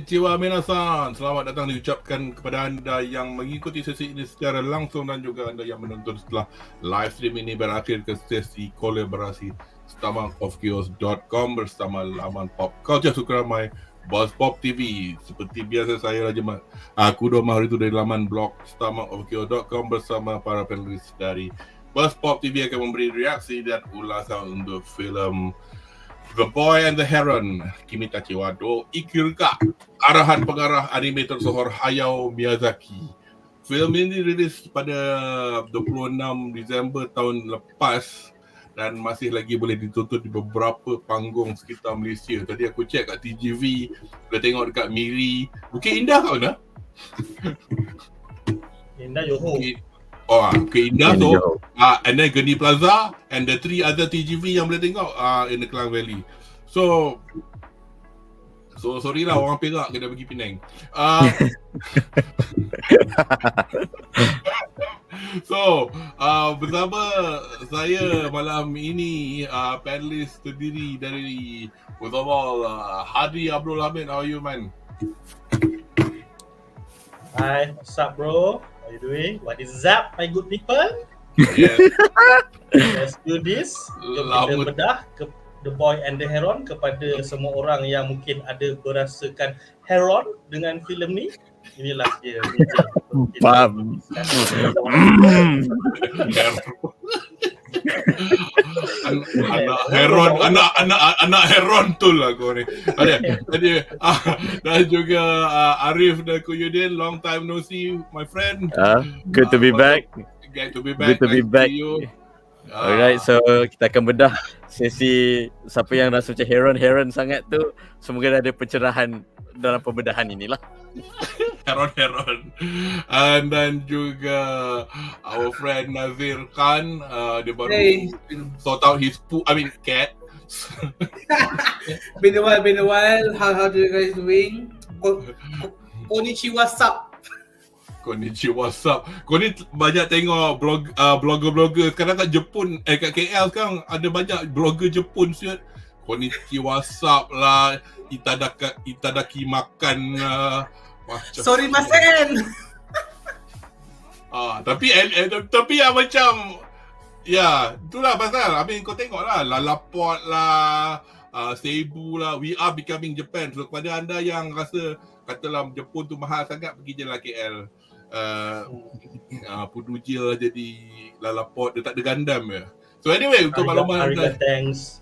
Konnichiwa minasan. Selamat datang diucapkan kepada anda yang mengikuti sesi ini secara langsung dan juga anda yang menonton setelah live stream ini berakhir ke sesi kolaborasi STOMACHOFCHAOS.com bersama laman pop culture suka ramai BuzzPopTV. Seperti biasa saya Raja Kudo hari itu dari laman blog STOMACHOFCHAOS.com bersama para penulis dari BuzzPopTV akan memberi reaksi dan ulasan untuk filem The Boy and the Heron, Kimi Tachi wa Do Ikiru Ka, arahan pengarah anime tersohor Hayao Miyazaki. Filem ini dirilis pada 26 Disember tahun lepas dan masih lagi boleh ditonton di beberapa panggung sekitar Malaysia. Tadi aku cek kat TGV, boleh tengok dekat Miri. Bukit Indah kat mana? Indah Johor. Bukit Indah tu, and then Geni Plaza and the 3 other TGV yang boleh tengok in the Klang Valley. So sorry lah orang Perak kena pergi Penang. Bersama saya malam ini panelis terdiri dari first of all Hadi Abdul Hamid. How are you, man? Hi, what's up, bro? How you doing? What is up, my good people? Yes. Let's do this. Kita bedah ke The Boy and the Heron kepada semua orang yang mungkin ada berasakan heron dengan filem ni. Inilah dia. Faham. anak heron tu lah kau ni. Jadi dan juga Ariff Naqiuddin, long time no see my friend. Good to be back. Good to be back. Alright, so kita akan bedah sesi siapa yang rasa macam heron sangat tu. Semoga ada pencerahan dalam pembedahan inilah. Heron. And then juga our friend Nazir Khan, dia baru sort out his cat. Been a while. How do you guys doing? Konnichiwa sup. Konnichiwa sup. Kau ni banyak tengok blogger-blogger sekarang kat Jepun, kat KL sekarang ada banyak blogger Jepun siut. Konnichiwa sup lah, itadaki makan lah. Sorry masen. Tapi yang macam itulah pasal. Kau tengok lah Lalaport lah, Seibu lah, we are becoming Japan. So kepada anda yang rasa katalah Jepun tu mahal sangat, pergi je lah KL. Pudujil jadi Lalaport, dia tak ada Gundam ya. So anyway, untuk makluman anda, Thanks.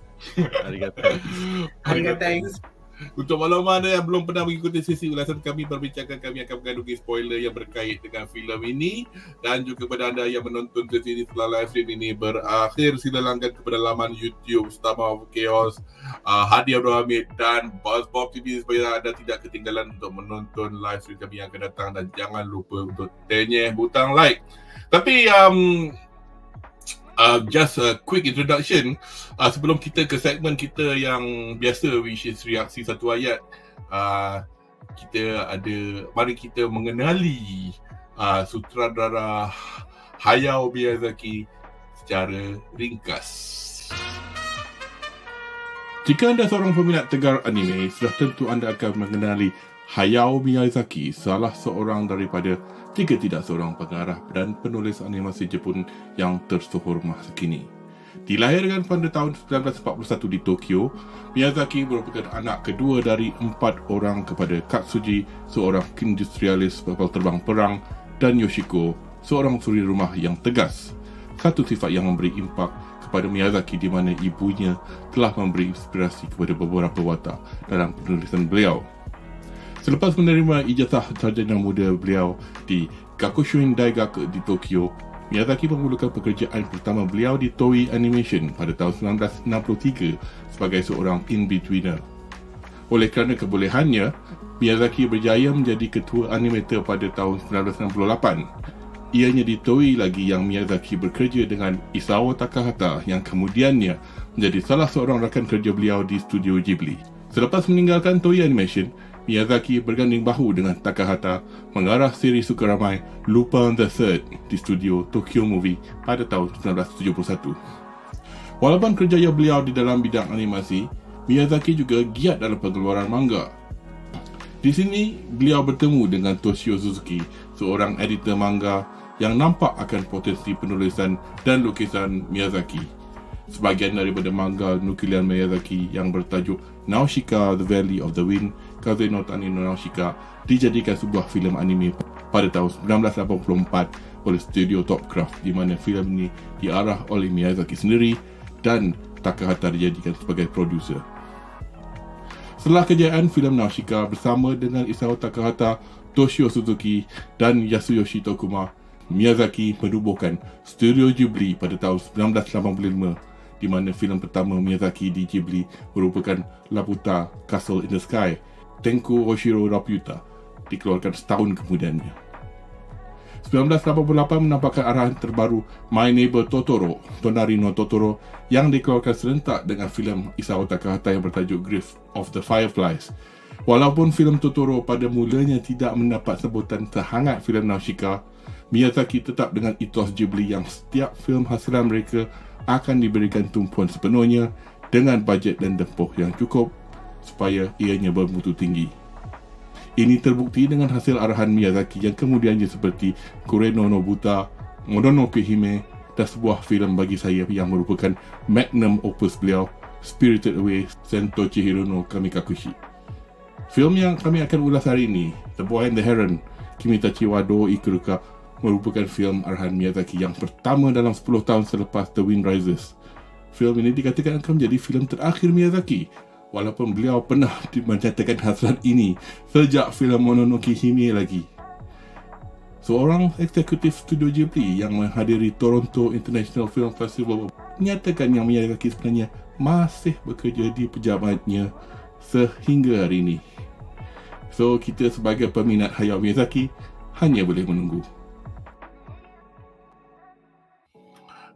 Untuk makluman anda yang belum pernah mengikuti sesi ulasan kami perbincangan, kami akan mengandungi spoiler yang berkait dengan filem ini. Dan juga kepada anda yang menonton sesi ini setelah live stream ini berakhir, sila langgan kepada laman YouTube STOMACHOFCHAOS, Hadi Abdul Hamid dan BuzzPopTV supaya anda tidak ketinggalan untuk menonton live stream kami yang akan datang. Dan jangan lupa untuk tenyeh butang like. Tapi just a quick introduction sebelum kita ke segmen kita yang biasa, which is reaksi satu ayat. Mari kita mengenali sutradara Hayao Miyazaki secara ringkas. Jika anda seorang peminat tegar anime, sudah tentu anda akan mengenali Hayao Miyazaki, salah seorang daripada 3 tidak seorang pengarah dan penulis animasi Jepun yang tersohor masa kini. Dilahirkan pada tahun 1941 di Tokyo, Miyazaki merupakan anak kedua dari 4 orang kepada Katsuji, seorang industrialis kapal terbang perang, dan Yoshiko, seorang suri rumah yang tegas. Satu sifat yang memberi impak kepada Miyazaki di mana ibunya telah memberi inspirasi kepada beberapa watak dalam penulisan beliau. Selepas menerima ijazah sarjana muda beliau di Gakushuin Daigaku di Tokyo, Miyazaki memulakan pekerjaan pertama beliau di Toei Animation pada tahun 1963 sebagai seorang in-betweener. Oleh kerana kebolehannya, Miyazaki berjaya menjadi ketua animator pada tahun 1968. Ianya di Toei lagi yang Miyazaki bekerja dengan Isao Takahata yang kemudiannya menjadi salah seorang rakan kerja beliau di studio Ghibli. Selepas meninggalkan Toei Animation, Miyazaki berganding bahu dengan Takahata mengarah siri suka ramai Lupin the Third di studio Tokyo Movie pada tahun 1971. Walaupun kerjaya beliau di dalam bidang animasi, Miyazaki juga giat dalam pengeluaran manga. Di sini, beliau bertemu dengan Toshio Suzuki, seorang editor manga yang nampak akan potensi penulisan dan lukisan Miyazaki. Sebahagian daripada manga nuklear Miyazaki yang bertajuk Nausicaa The Valley of the Wind, Kaze no Tani no Nausicaa dijadikan sebuah filem anime pada tahun 1984 oleh studio Topcraft, di mana filem ini diarah oleh Miyazaki sendiri dan Takahata dijadikan sebagai producer. Setelah kejayaan filem Nausicaa bersama dengan Isao Takahata, Toshio Suzuki dan Yasuyoshi Tokuma, Miyazaki menubuhkan Studio Ghibli pada tahun 1985, di mana filem pertama Miyazaki di Ghibli merupakan Laputa Castle in the Sky, Tenku Oshiro Laputa, dikeluarkan setahun kemudiannya. 1988 menampakkan arahan terbaru My Neighbor Totoro, Tonari no Totoro, yang dikeluarkan serentak dengan filem Isao Takahata yang bertajuk Grave of the Fireflies. Walaupun filem Totoro pada mulanya tidak mendapat sebutan terhangat filem Nausicaa, Miyazaki tetap dengan etos Ghibli yang setiap filem hasilan mereka akan diberikan tumpuan sepenuhnya dengan bajet dan tempoh yang cukup supaya ianya bermutu tinggi. Ini terbukti dengan hasil arahan Miyazaki yang kemudiannya seperti Kure no Nobuta, Mononoke Hime dan sebuah filem bagi saya yang merupakan magnum opus beliau, Spirited Away Sento Chihiro no Kamikakushi. Filem yang kami akan ulas hari ini, The Boy and the Heron,君たちはどう生きるか, merupakan filem arahan Miyazaki yang pertama dalam 10 tahun selepas The Wind Rises. Filem ini dikatakan akan menjadi filem terakhir Miyazaki, walaupun beliau pernah menyatakan hasrat ini sejak filem Mononoke Hime lagi. Seorang eksekutif studio Ghibli yang menghadiri Toronto International Film Festival menyatakan yang Miyazaki sebenarnya masih bekerja di pejabatnya sehingga hari ini. So, kita sebagai peminat Hayao Miyazaki hanya boleh menunggu.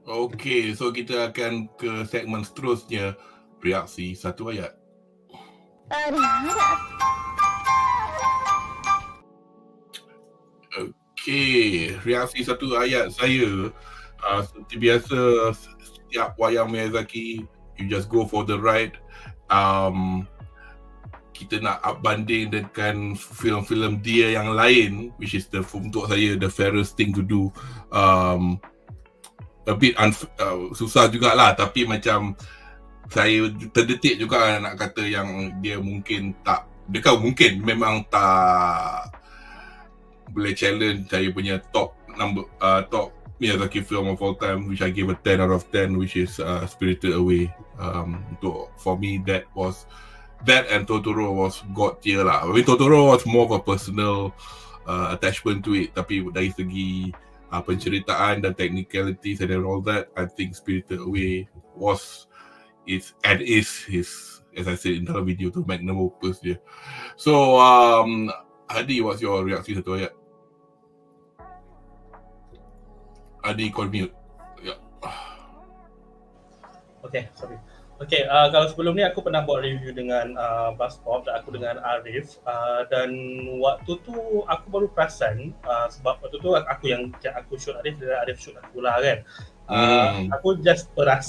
Okey, so kita akan ke segmen seterusnya, reaksi satu ayat. Okey, reaksi satu ayat saya, seperti biasa setiap wayang Miyazaki, you just go for the ride. Kita nak banding dengan filem-filem dia yang lain, which is untuk saya the fairest thing to do. A bit susah jugalah, tapi macam saya terdetik juga nak kata yang dia mungkin tak, dekat mungkin memang tak boleh challenge saya punya top Miyazaki film of all time, which I give a 10 out of 10, which is Spirited Away. For me that and Totoro was god tier lah. I mean, Totoro was more of a personal attachment to it, tapi dari segi penceritaan dan technicalities and all that, I think Spirited Away is his, as I said in the video tu, magnum opus dia. So Hadi, what's your reaksi satu ayat? Hadi, call mute. Yeah. Okay, sorry. Okay, kalau sebelum ni aku pernah buat review dengan BuzzPop dan aku dengan Ariff, dan waktu tu aku baru perasan, sebab waktu tu aku shoot Ariff dan Ariff shoot aku lah kan. Aku just baru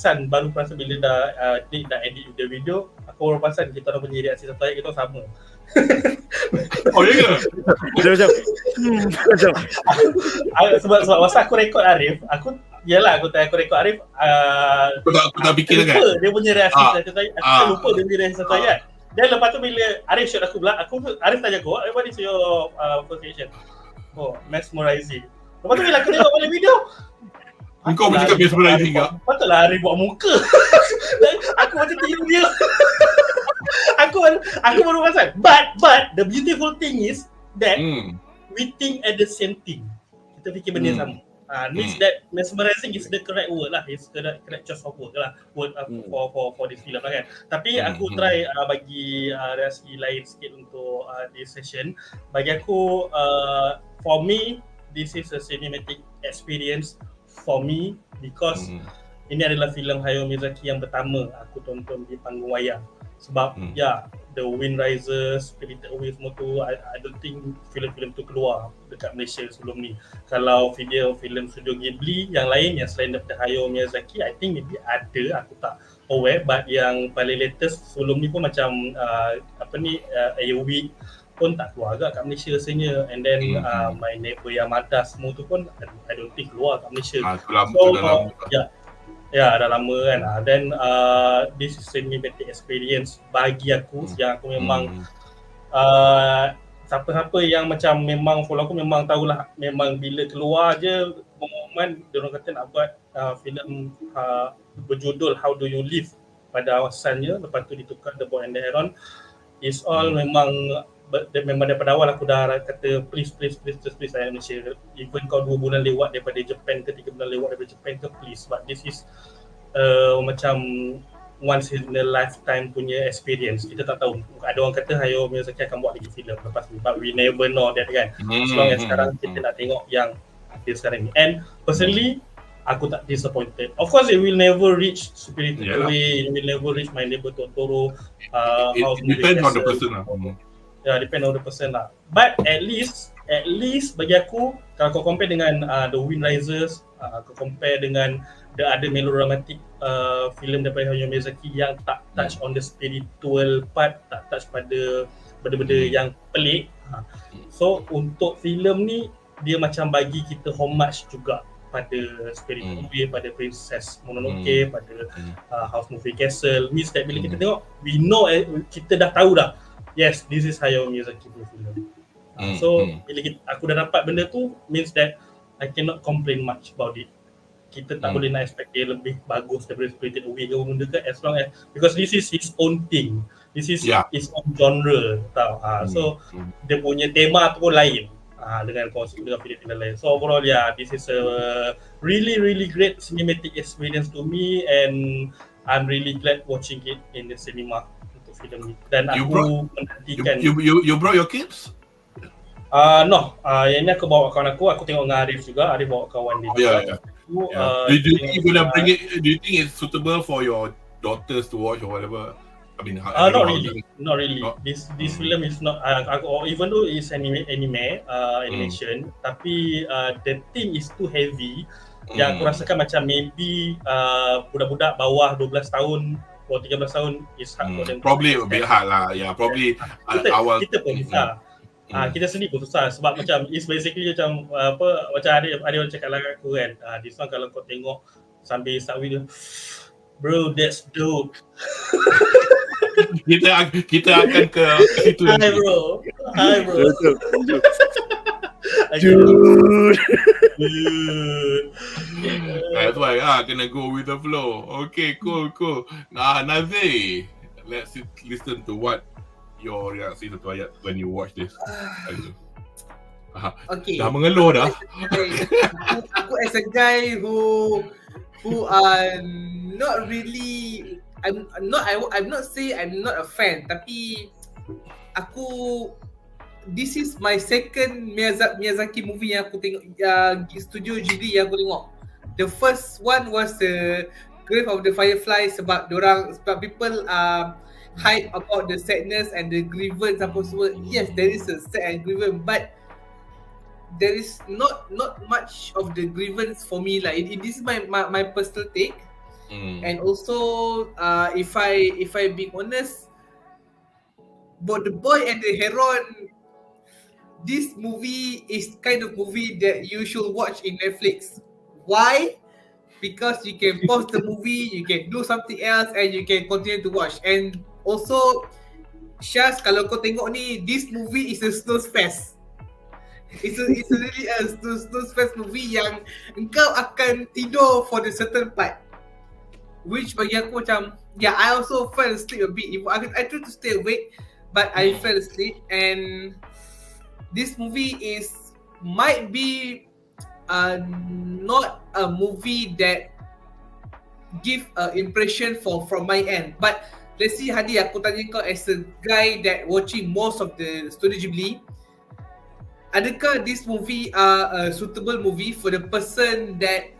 perasan bila dah edit video, aku baru perasan kita orang punya reaksi satu ayat kita sama. Oh ya ke? Sebab masa aku rekod Ariff, aku rekod Ariff, aku tak fikir kan? Lupa dia punya reaksi satu ayat. Aku lupa dia punya reaksi satu ayat. Dan lepas tu bila Ariff shoot aku Ariff tanya aku, what is your first reaction? Oh, mesmerizing. Lepas tu bila aku tengok balik video, kau bercakap mesmerizing tak? Patutlah Ariff buat muka. Dan aku macam tengok dia. Aku baru perasan. But the beautiful thing is that we think at the same thing. Kita fikir benda sama. Means that mesmerizing is the correct word lah. It's correct choice of word lah. Word for this film lah kan. Tapi aku try bagi reaksi lain sikit untuk this session. Bagi aku, for me, this is a cinematic experience for me because ini adalah filem Hayao Miyazaki yang pertama aku tonton di panggung wayang. Sebab The Wind Rises, Spirited Away semua tu, I don't think filem-filem tu keluar dekat Malaysia sebelum ni. Kalau filem studio Ghibli yang lain yang selain daripada Hayao Miyazaki, I think maybe ada, aku tak aware. But yang paling latest sebelum ni pun macam Airwick, pun tak keluar agak kat Malaysia rasanya. And then my neighbor yang madas semua tu pun I don't think keluar kat Malaysia. Dah lama kan. Then this is cinematic experience bagi aku yang aku memang siapa-siapa yang macam memang follow aku memang tahulah, memang bila keluar je pengumuman diorang kata nak buat filem berjudul How Do You Live pada awasannya, lepas tu ditukar The Boy and the Heron. It's all memang daripada awal aku dah kata please saya Malaysia, even kau 2 bulan lewat daripada Japan ke 3 bulan lewat daripada Japan ke, please, but this is macam once in a lifetime punya experience. Kita tak tahu, ada orang kata Hayao Miyazaki akan buat lagi filem lepas ni, but we never know that kan. As long as sekarang kita nak tengok yang dia sekarang ni, and personally aku tak disappointed. Of course it will never reach Spirited Away, it will never reach My Neighbor Totoro. It depends on the person lah. Depend on the person lah. But at least bagi aku, kalau kau compare dengan The Wind Rises, kau compare dengan the other melodramatic filem daripada Hayao Miyazaki yang tak touch on the spiritual part, tak touch pada benda-benda yang pelik. So untuk filem ni dia macam bagi kita homage juga pada Spirited Away, pada Princess Mononoke, pada House Moving Castle. Means that bila kita tengok, we know, kita dah tahu dah, yes, this is Hayao Miyazaki punya filem. So bila aku dah dapat benda tu, means that I cannot complain much about it. Kita tak boleh nak expect dia lebih bagus daripada Spirited Away ke benda ke, as long as, because this is his own thing, this is his own genre, tau. So dia punya tema tu pun lain dengan konsep, dengan filem lain. So overall this is a really great cinematic experience to me, and I'm really glad watching it in the cinema untuk filem ni. Dan aku menantikan. You brought your kids? No, yang ni aku bawa kawan aku tengok dengan Ariff juga. Ariff bawa kawan dia. Do you think you're gonna bring it? Do you think it's suitable for your daughters to watch or whatever? I mean, not really. This film is not. Even though it's animation, tapi the theme is too heavy. Yang aku rasakan macam maybe budak-budak bawah 12 tahun atau 13 tahun is hard for them. Probably a bit hard lah. Probably awal. Kita pun susah. Kita sendiri pun susah sebab macam it's basically macam macam ada orang cakap lah aku kan, this one kalau kau tengok sambil start video, bro, that's dope. kita akan ke situ. Hi bro. Dude. That's why kena go with the flow. Okay, cool. Nazir, let's listen to what your reaksi satu ayat when you watch this. Okay. Dah mengeluh dah. Aku as a guy who are not really, I'm not say I'm not a fan, tapi this is my second Miyazaki movie yang aku tengok, Studio Ghibli yang aku tengok. The first one was the Grave of the Firefly sebab people hype about the sadness and the grievance apa semua. Yes, there is a sad and grievance, but there is not much of the grievance for me lah. This is my personal take. And also if I be honest, about The Boy and the Heron, this movie is kind of movie that you should watch in Netflix. Why? Because you can pause the movie, you can do something else, and you can continue to watch. And also, Syaz, kalau kau tengok ni, this movie is a snooze fest. It's really a snooze fest movie yang engkau akan tidur for the certain part. Which bagi aku macam, I also fell asleep a bit. I tried to stay awake, but I fell asleep. And this movie might be not a movie that give an impression from my end. But let's see, Hadi, aku tanya kau as a guy that watching most of the Studio Ghibli, adakah this movie a suitable movie for the person that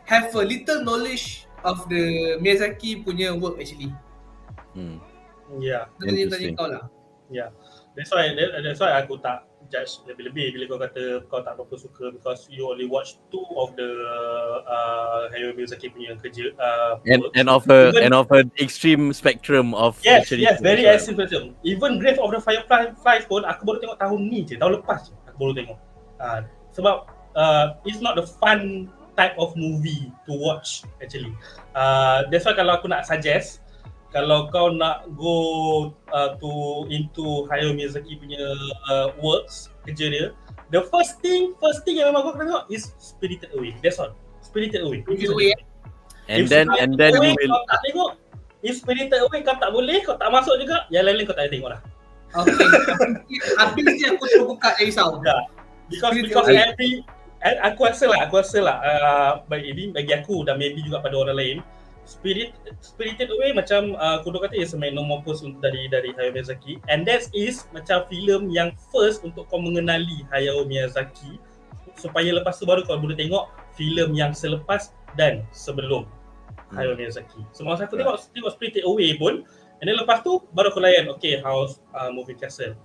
have a little knowledge of the Miyazaki punya work actually? Yeah. Tanya kau lah. Yeah. That's why aku tak judge lebih-lebih bila kau kata kau tak berapa suka because you only watch 2 of the Hayao Miyazaki punya kerja and of an extreme spectrum of yes, cerita very as extreme spectrum. Even Grave of the Fireflies pun aku baru tengok tahun ni je, tahun lepas je aku baru tengok. Sebab it's not the fun type of movie to watch actually. That's why kalau aku nak suggest, kalau kau nak go into Hayao Miyazaki punya works, kerja dia, the first thing yang memang kau kena tengok is Spirited Away. That's all. Spirited Away. and then Away, we will kau tak tengok, if Spirited Away kau tak boleh, kau tak masuk juga, yang lain-lain kau tak payah tengok lah. Okay. Habis ni aku terbuka dari risau. Because aku rasa lah bagi aku dan maybe juga pada orang lain, Spirited Away macam Kudo kata is a magnum opus dari Hayao Miyazaki, and that is macam filem yang first untuk kau mengenali Hayao Miyazaki, supaya lepas tu baru kau boleh tengok filem yang selepas dan sebelum Hayao Miyazaki. So masa aku tengok Spirited Away pun, and then lepas tu baru aku layan House Moving Castle.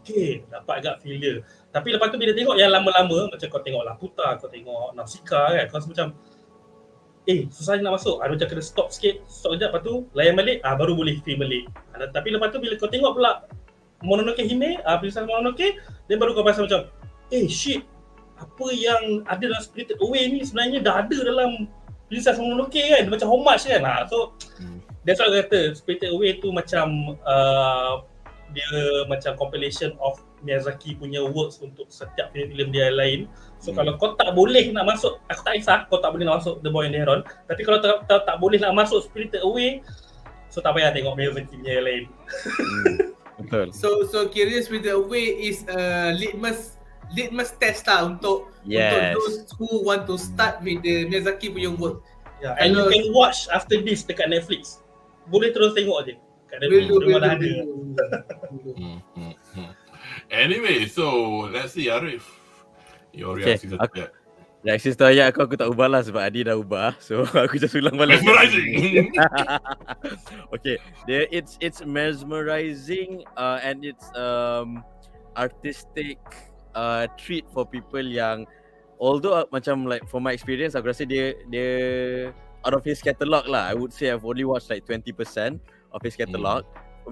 Dapat agak feel dia. Tapi lepas tu bila tengok yang lama-lama, macam kau tengok Laputa, kau tengok Nausicaa kan, kau rasa macam susah nak masuk. Macam kena stop sekejap, lepas tu layan balik, baru boleh feel balik. Tapi lepas tu bila kau tengok pula Mononoke Hime, Princess Mononoke, then baru kau rasa macam shit, apa yang ada dalam Spirited Away ni sebenarnya dah ada dalam Princess Mononoke kan, dia macam homage kan. So that's why I kata Spirited Away tu macam dia macam compilation of Miyazaki punya works untuk setiap filem dia lain. So kalau kau tak boleh nak masuk, aku tak kisah kau tak boleh nak masuk The Boy and the Heron, tapi kalau tak boleh nak masuk Spirited Away, so tak payah tengok Miyazaki punya yang lain. betul. So kira Spirited Away is a litmus test lah untuk those who want to start with the Miyazaki punya work. And you can watch after this dekat Netflix. Boleh terus tengok je. Kat Netflix mana ada. Anyway, so let's see Ariff, your reaction to that. Reaksi satu ayat aku tak ubah lah sebab Adi dah ubah. So aku just ulang balik. Mesmerizing. Okay, it's mesmerizing and it's artistic treat for people yang, although macam like from my experience aku rasa dia out of his catalog lah, I would say I've only watched like 20% of his catalog.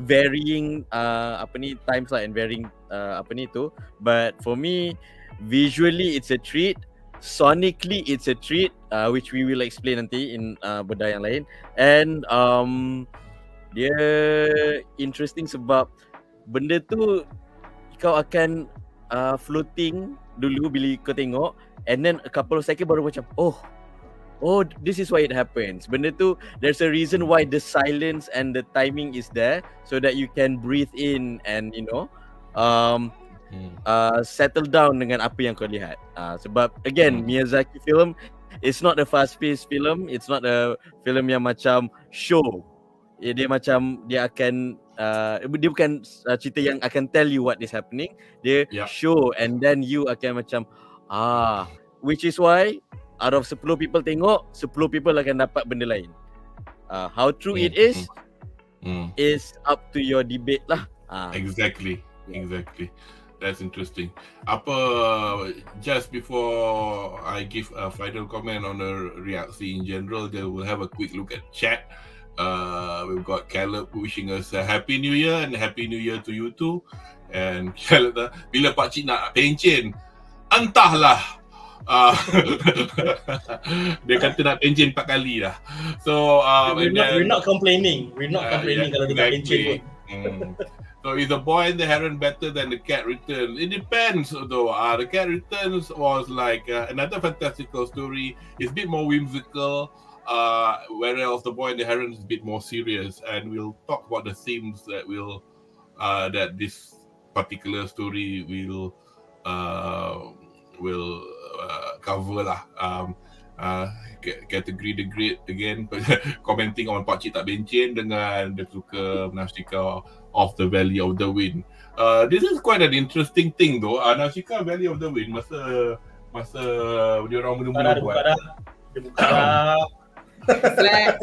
Varying times lah and varying but for me visually it's a treat, sonically it's a treat, which we will explain nanti in Bedah yang lain, and dia interesting sebab benda tu kau akan floating dulu bila kau tengok, and then a couple of seconds baru macam this is why it happens. Benda tu, there's a reason why the silence and the timing is there, so that you can breathe in and settle down dengan apa yang kau lihat. Sebab again, Miyazaki film, it's not a fast-paced film, it's not a film yang macam show. Dia macam dia akan dia bukan cerita yang akan tell you what is happening. Dia show, and then you akan macam which is why out of 10 people tengok, 10 people akan dapat benda lain. How true it is up to your debate lah. Exactly. That's interesting. Just before I give a final comment on the reaksi in general, we'll have a quick look at chat. We've got Caleb wishing us a Happy New Year and Happy New Year to you too. And Caleb, bila pakcik nak pencen, entahlah. Dia kata nak pencen 4 kali dah. So we're not complaining. We're not complaining kalau dia tak pencen pun. So is The Boy and the Heron better than The Cat Returns? It depends though. The Cat Returns was like another fantastical story. It's a bit more whimsical. Whereas The Boy and the Heron is a bit more serious, and we'll talk about the themes that that this particular story will cover lah. Category The Great again, commenting on Pakcik tak bencin dengan dia suka Nausicaa of the Valley of the Wind. This is quite an interesting thing though. Nausicaa Valley of the Wind masa dia orang mula-mula buat. Dia buka Flex.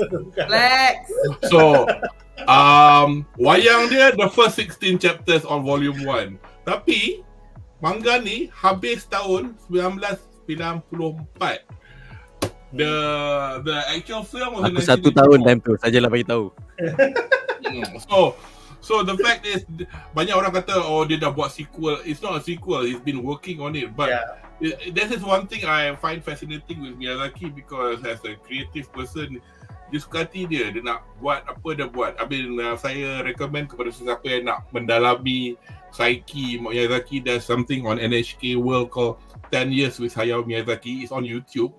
So wayang dia the first 16 chapters on volume 1. Tapi manga ni habis tahun 1994. The actual film was Aku 1 tahun time tu, sajalah bagi tahu. So the fact is, banyak orang kata, oh dia dah buat sequel. It's not a sequel. He's been working on it. But this is one thing I find fascinating with Miyazaki, because as a creative person, dia suka hati dia nak buat apa dia buat. I mean, saya recommend kepada sesiapa yang nak mendalami psyche Miyazaki. There's something on NHK World called 10 Years with Hayao Miyazaki. It's on YouTube.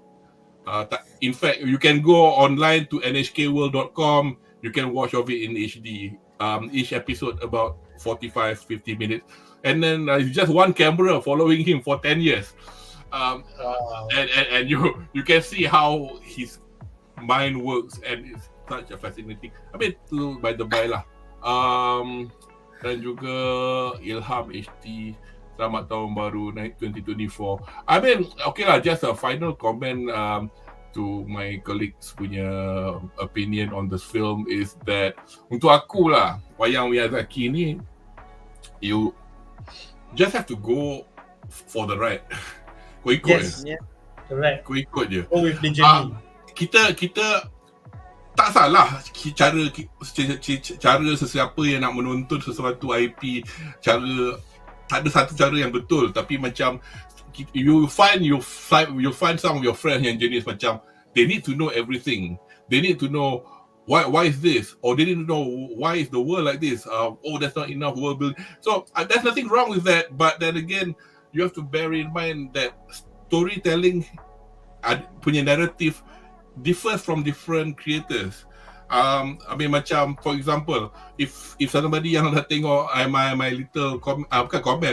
In fact, you can go online to nhkworld.com. You can watch of it in HD. Each episode about 45-50 minutes, and then just one camera following him for 10 years, and you can see how his mind works, and it's such a fascinating. I mean, by the by lah. Dan juga Ilham HT, selamat tahun baru 2024. I mean, okay lah, just a final comment to my colleagues punya opinion on this film is that, untuk aku lah, wayang Miyazaki ni, you just have to go for the ride. Kau ikut je. Correct. Kau ikut je. Go with the journey. Kita tak salah cara sesiapa yang nak menonton sesuatu IP, cara tak ada satu cara yang betul, tapi macam you find some of your friends yang jenis macam they need to know everything. They need to know why is this, or they need to know why is the world like this. Oh, there's not enough world building. So there's nothing wrong with that, but then again, you have to bear in mind that storytelling punya narrative differs from different creators. I mean, macam for example, if somebody yang dah tengok my little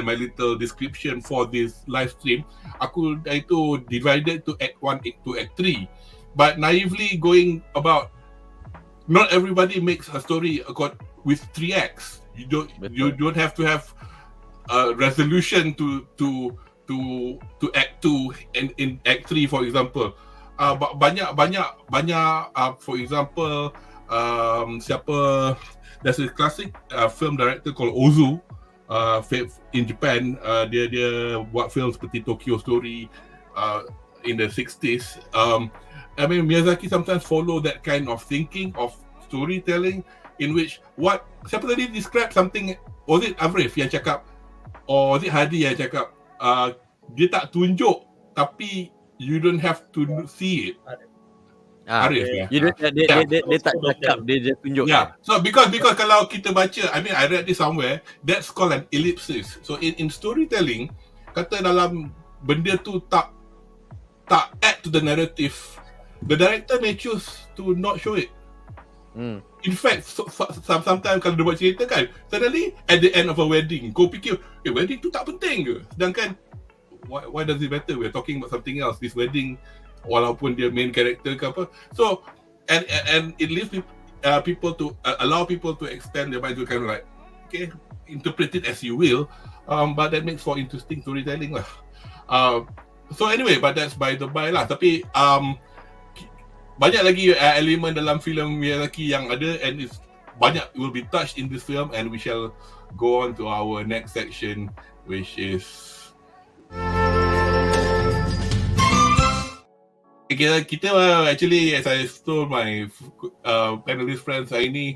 my little description for this live stream, aku itu divided to act 1, act 2, act 3. But naively going about, not everybody makes a story with 3 acts. You don't have to have a resolution to act 2 and in act 3, for example. Banyak for example, there's a classic film director called Ozu in Japan. Dia buat film seperti Tokyo Story in the 60s. I mean, Miyazaki sometimes follow that kind of thinking of storytelling, in which siapa tadi describe something, was it Ariff yang cakap, or was it Hadi yang cakap, dia tak tunjuk tapi you don't have to see it. Ariff, dia tak cakap, dia tunjuk. Yeah. So because kalau kita baca, I mean, I read this somewhere, that's called an ellipsis. So in storytelling, kata dalam benda tu tak add to the narrative, the director may choose to not show it. In fact, sometimes kalau dia buat cerita kan, suddenly at the end of a wedding, kau fikir, wedding tu tak penting ke? Sedangkan why does it matter? We're talking about something else. This wedding, walaupun dia main character ke apa. So and it leaves people to allow people to extend their mind to kind of like, okay, interpret it as you will, but that makes for interesting storytelling lah. So anyway, but that's by the by lah. Tapi banyak lagi elemen dalam filem Miyazaki yang ada, and it's banyak will be touched in this film, and we shall go on to our next section, which is kita actually, as I told my panelist friends hari ni,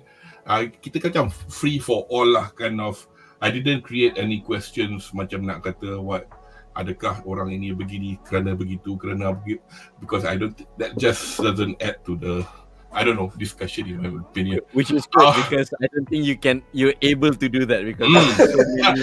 kita macam free for all lah, kind of. I didn't create any questions macam nak kata adakah orang ini begini kerana begitu, because I don't, that just doesn't add to the, I don't know, discussion in my opinion. Which is good, because I don't think you're able to do that, because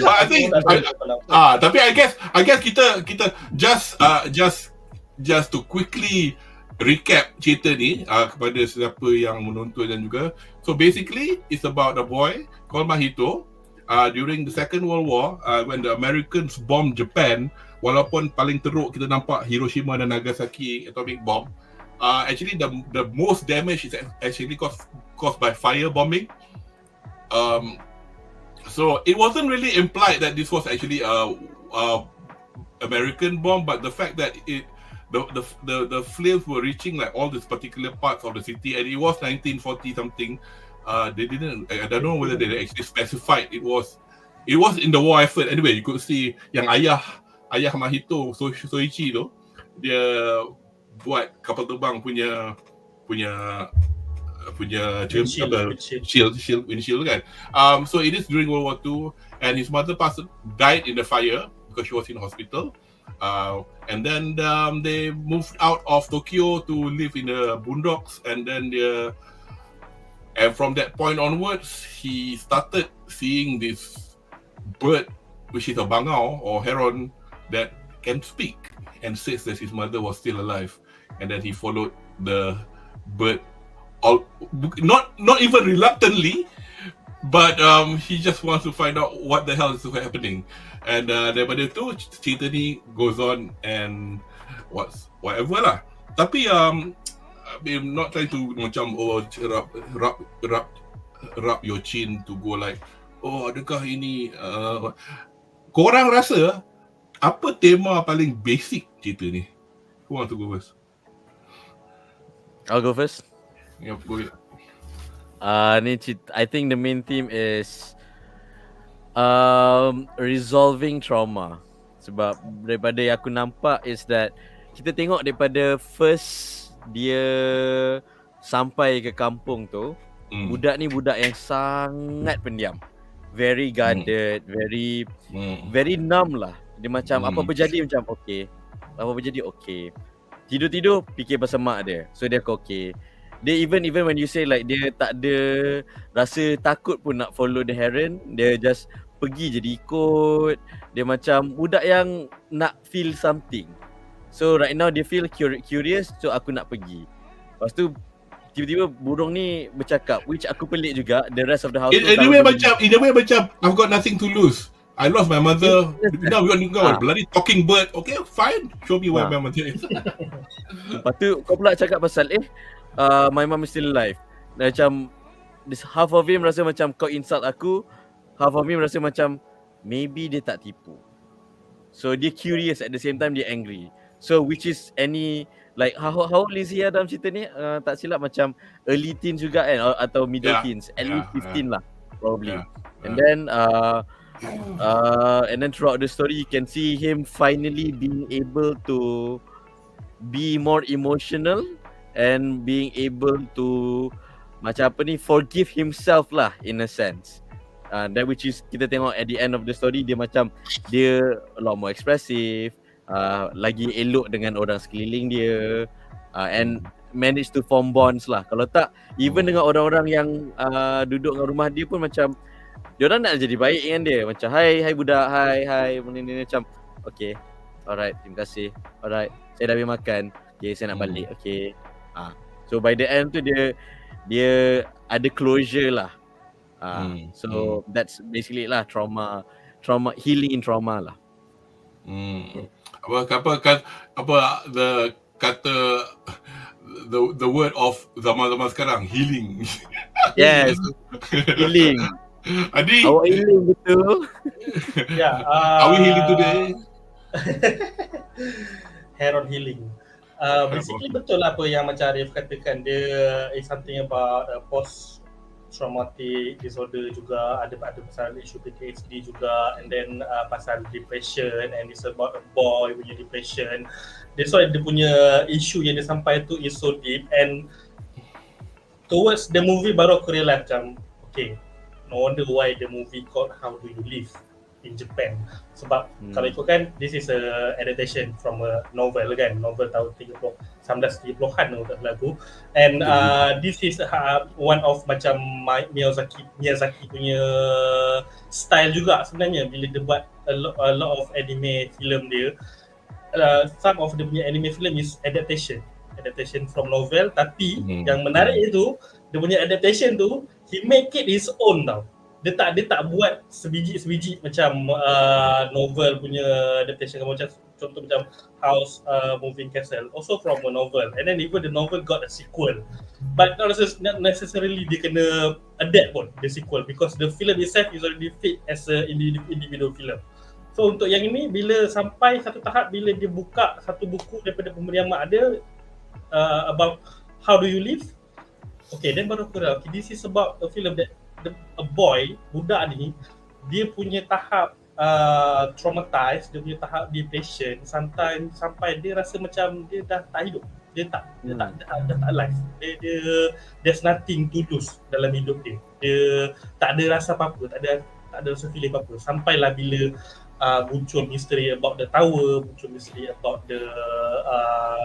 I think tapi I guess kita just to quickly recap cerita ni kepada sesiapa yang menonton dan juga. So basically it's about a boy called Mahito during the Second World War, when the Americans bombed Japan. Walaupun paling teruk kita nampak Hiroshima dan Nagasaki atomic bomb, actually the most damage is actually caused by fire bombing. So it wasn't really implied that this was actually a American bomb, but the fact that the flames were reaching like all these particular parts of the city, and it was 1940 something. They didn't, I don't know whether they actually specified it was it was in the war effort anyway. You could see yang ayah Mahito Soichi tu, dia buat kapal terbang punya windshield kan. So it is during World War II, and his mother died in the fire because she was in hospital. And then they moved out of Tokyo to live in the boondocks, and then and from that point onwards, he started seeing this bird, which is a bangau or heron, that can speak and says that his mother was still alive. And then he followed the bird, not even reluctantly, but he just wants to find out what the hell is happening. And daripada tu cerita ni goes on and whatever lah. Tapi I'm not trying to macam rub your chin to go like, oh adakah ini korang rasa apa tema paling basic cerita ni? Who want to go first? I'll go first. Yeah, go ahead. I think the main theme is resolving trauma. Sebab daripada yang aku nampak is that kita tengok daripada first dia sampai ke kampung tu, budak ni budak yang sangat pendiam, very guarded, very numb lah. Dia macam apa-apa jadi macam okay, apa-apa jadi okay. Tidur-tidur fikir pasal mak dia, so dia okay. Dia even when you say like dia tak ada rasa takut pun nak follow the heron, dia just pergi je, dia ikut. Dia macam budak yang nak feel something. So right now dia feel curious, so aku nak pergi. Lepas tu tiba-tiba burung ni bercakap, which aku pelik juga. The rest of the house in a way macam I've got nothing to lose. I lost my mother. Now we got bloody talking bird. Okay, fine. Show me where my mother is. Lepas tu kau pula cakap pasal my mom is still alive. Macam this half of him rasa macam kau insult aku, half of him rasa macam maybe dia tak tipu. So dia curious at the same time dia angry. So which is any like how old is he dalam cerita ni? Tak silap macam early teens juga kan, atau middle teens, at least 15 lah probably. And then throughout the story you can see him finally being able to be more emotional and being able to macam apa ni, forgive himself lah in a sense. That which is kita tengok at the end of the story, dia macam dia a lot more expressive, lagi elok dengan orang sekeliling dia, and manage to form bonds lah. Kalau tak, even dengan orang-orang yang duduk dengan rumah dia pun macam diorang nak jadi baik dengan dia. Macam hai budak, hai benda ni macam okay, alright, terima kasih, alright, saya dah habis makan, okay, saya nak balik, okay. So by the end tu dia ada closure lah. So that's basically lah trauma healing in trauma lah. The word of zaman-zaman sekarang, healing. Yes. Healing. Adi, awak healing betul. Are we healing today? Heron healing. Basically betul lah apa yang macam Ariff katakan, dia is something about post traumatic disorder juga, ada pasal isu PTSD juga, and then pasal depression, and it's about a boy punya depression. That's why dia punya isu yang dia sampai tu is so deep, and towards the movie baru aku realize macam okay, no wonder why the movie called How Do You Live in Japan. Sebab kalau ikutkan, this is a adaptation from a novel kan, novel tahun 1930-an untuk lagu. And this is one of macam Miyazaki punya style juga sebenarnya bila dia buat a lot of anime film dia. Some of the punya anime film is adaptation from novel, tapi yang menarik itu dia punya adaptation tu he make it his own tau. Dia tak buat sebiji macam novel punya adaptation, macam contoh macam House Moving Castle, also from a novel, and then even the novel got a sequel, but not necessarily dia kena adapt pun the sequel, because the film itself is already fit as a individual film. So untuk yang ini, bila sampai satu tahap, bila dia buka satu buku daripada pemberian mak dia about How Do You Live, okay, then baru aku dah, okay, this is about a film that a boy, budak ni, dia punya tahap traumatized, dia punya tahap depression sampai dia rasa macam dia dah tak hidup. Dia tak alive. Dia there's nothing to lose dalam hidup dia. Dia tak ada rasa apa-apa, tak ada rasa feeling apa-apa. Sampailah bila muncul misteri about the tower, muncul misteri about the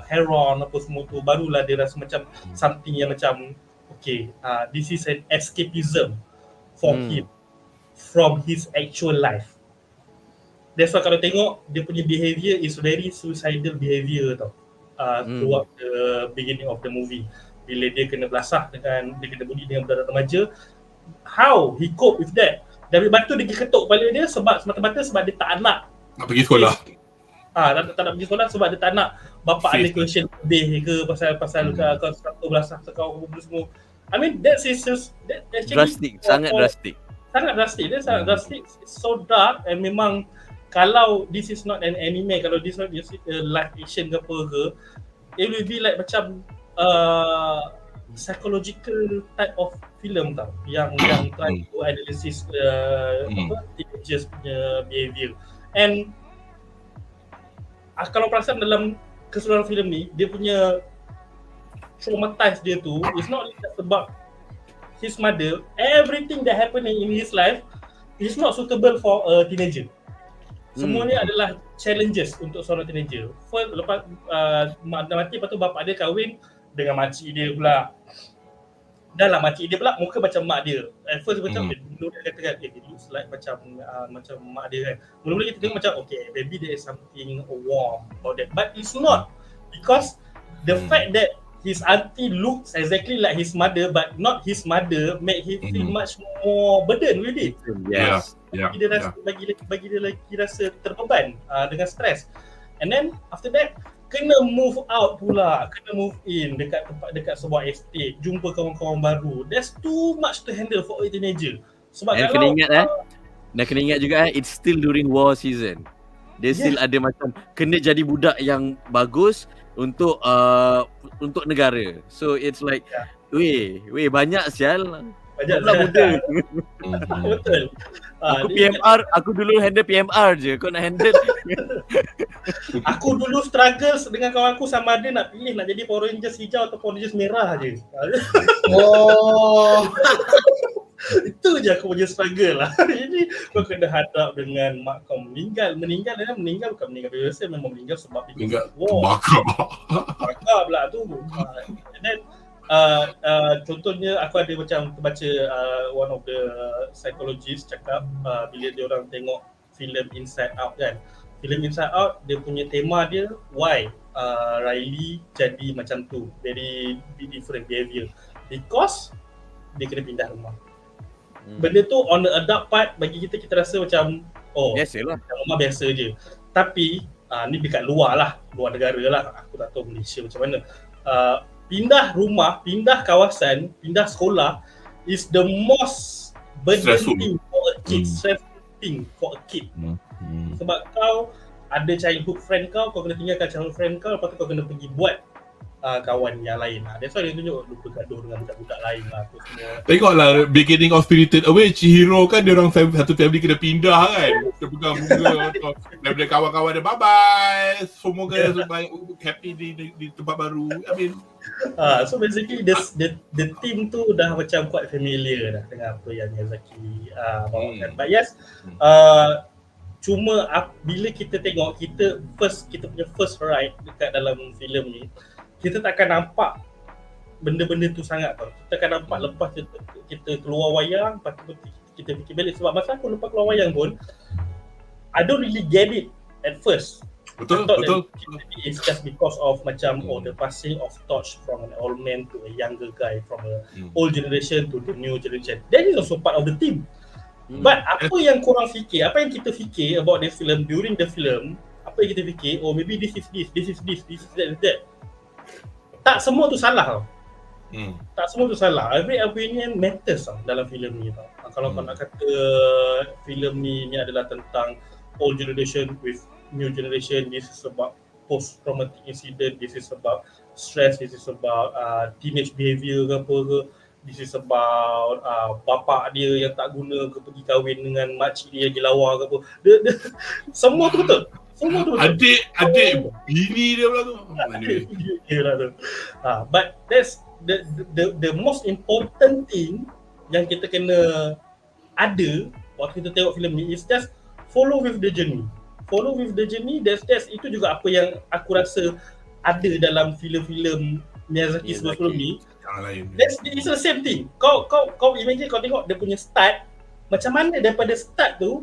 heron apa semua tu, barulah dia rasa macam something yang macam okay, this is an escapism for him from his actual life. That's why kalau tengok dia punya behaviour is very suicidal behaviour tau. Throughout the beginning of the movie, bila dia kena belasah dia kena bully dengan budak remaja, how he cope with that. Dari batu dia ketuk kepala dia semata-mata sebab dia tak nak pergi sekolah. Tak nak pergi sekolah sebab dia tak nak bapa ada question lebih ke pasal kau belasah kau semua. I mean that's drastic, sangat drastic. Dia sangat drastic. It's so dark, and memang kalau this is not an anime, kalau this is not a live action ke apa ke, it will be like macam psychological type of film tau, yang try to analysis teenagers punya behaviour. And kalau perasan dalam keseluruhan filem ni, dia punya traumatize dia tu is not just about his mother. Everything that happening in his life is not suitable for a teenager. Semua ni adalah challenges untuk seorang teenager. First, lepas mak dia mati, lepas tu bapak dia kahwin dengan makcik dia pula. Dah lah makcik dia pula muka macam mak dia. At first macam dulu dia kata dia looks like macam mak dia kan. Mula-mula kita tengok macam okay, maybe there is something warm about that, but it's not, because the fact that his auntie looks exactly like his mother but not his mother make him feel much more burden with it. Yes. Bagi dia lagi rasa terbeban dengan stres. And then after that kena move out pula, kena move in dekat sebuah estate, jumpa kawan-kawan baru. That's too much to handle for a teenager. Sebab kalau kena ingat juga it's still during war season. Dia still ada macam kena jadi budak yang bagus untuk negara. So it's like weh banyak sial. Banyak muda. Betul. Aku dulu handle PMR je. Kau nak handle aku dulu struggle dengan kawan aku sama ada nak pilih nak jadi Power Rangers hijau atau Power Rangers merah je. Itu je aku punya struggle lah. Jadi kau kena hadap dengan mak kau meninggal bukan meninggal biasa, memang meninggal sebab bakar pula tu. And then contohnya aku ada macam terbaca one of the psychologist cakap bila dia orang tengok filem Inside Out kan. Filem Inside Out dia punya tema dia why Riley jadi macam tu, very different behaviour, because dia kena pindah rumah. Benda tu on the adult part bagi kita rasa macam biasalah, rumah biasa je. Tapi ni dekat luar negara lah, aku tak tahu Malaysia macam mana. Pindah rumah, pindah kawasan, pindah sekolah is the most burdening thing for a kid. Stressful thing for a kid. Sebab kau ada childhood friend kau kena tinggalkan childhood friend kau, lepas tu kau kena pergi buat kawan yang lain lah. That's why dia tunjuk bergaduh dengan budak-budak lain lah. Tengoklah beginning of Spirited Away, Chihiro kan dia orang satu family kena pindah kan. Dia pegang bunga daripada kawan-kawan dia, bye-bye. Semua kena happy di tempat baru. I mean so basically the team tu dah macam quite familiar dah dengan apa yang Miyazaki bawakan. But yes, cuma bila kita tengok kita punya first ride dekat dalam filem ni, kita tak akan nampak benda-benda tu sangat tau. Kita akan nampak lepas kita keluar wayang, lepas tu kita fikir balik. Sebab masa aku lepas keluar wayang pun I don't really get it at first. Betul. It's just because of macam the passing of torch from an old man to a younger guy, from a old generation to the new generation. That is also part of the theme. But apa yang korang fikir, apa yang kita fikir about this film during the film, apa yang kita fikir, maybe this is that. Tak semua tu salah tau. Tak semua tu salah. Every opinion matters tau dalam filem ni tau. Kalau kau nak kata filem ni adalah tentang old generation with new generation, this is about post-traumatic incident, this is about stress, this is about teenage behaviour ke apa ke. this is about bapak dia yang tak guna ke pergi kahwin dengan makcik dia yang dilawa ke apa. Semua tu betul. Semua tu betul. Adik bini dia pula tu. But that's the most important thing yang kita kena ada waktu kita tengok filem ni is just follow with the journey. Follow with the journey. That's itu juga apa yang aku rasa ada dalam filem-filem Miyazaki sebelum ni. It's the same thing. Kau imagine kau tengok dia punya start, macam mana daripada start tu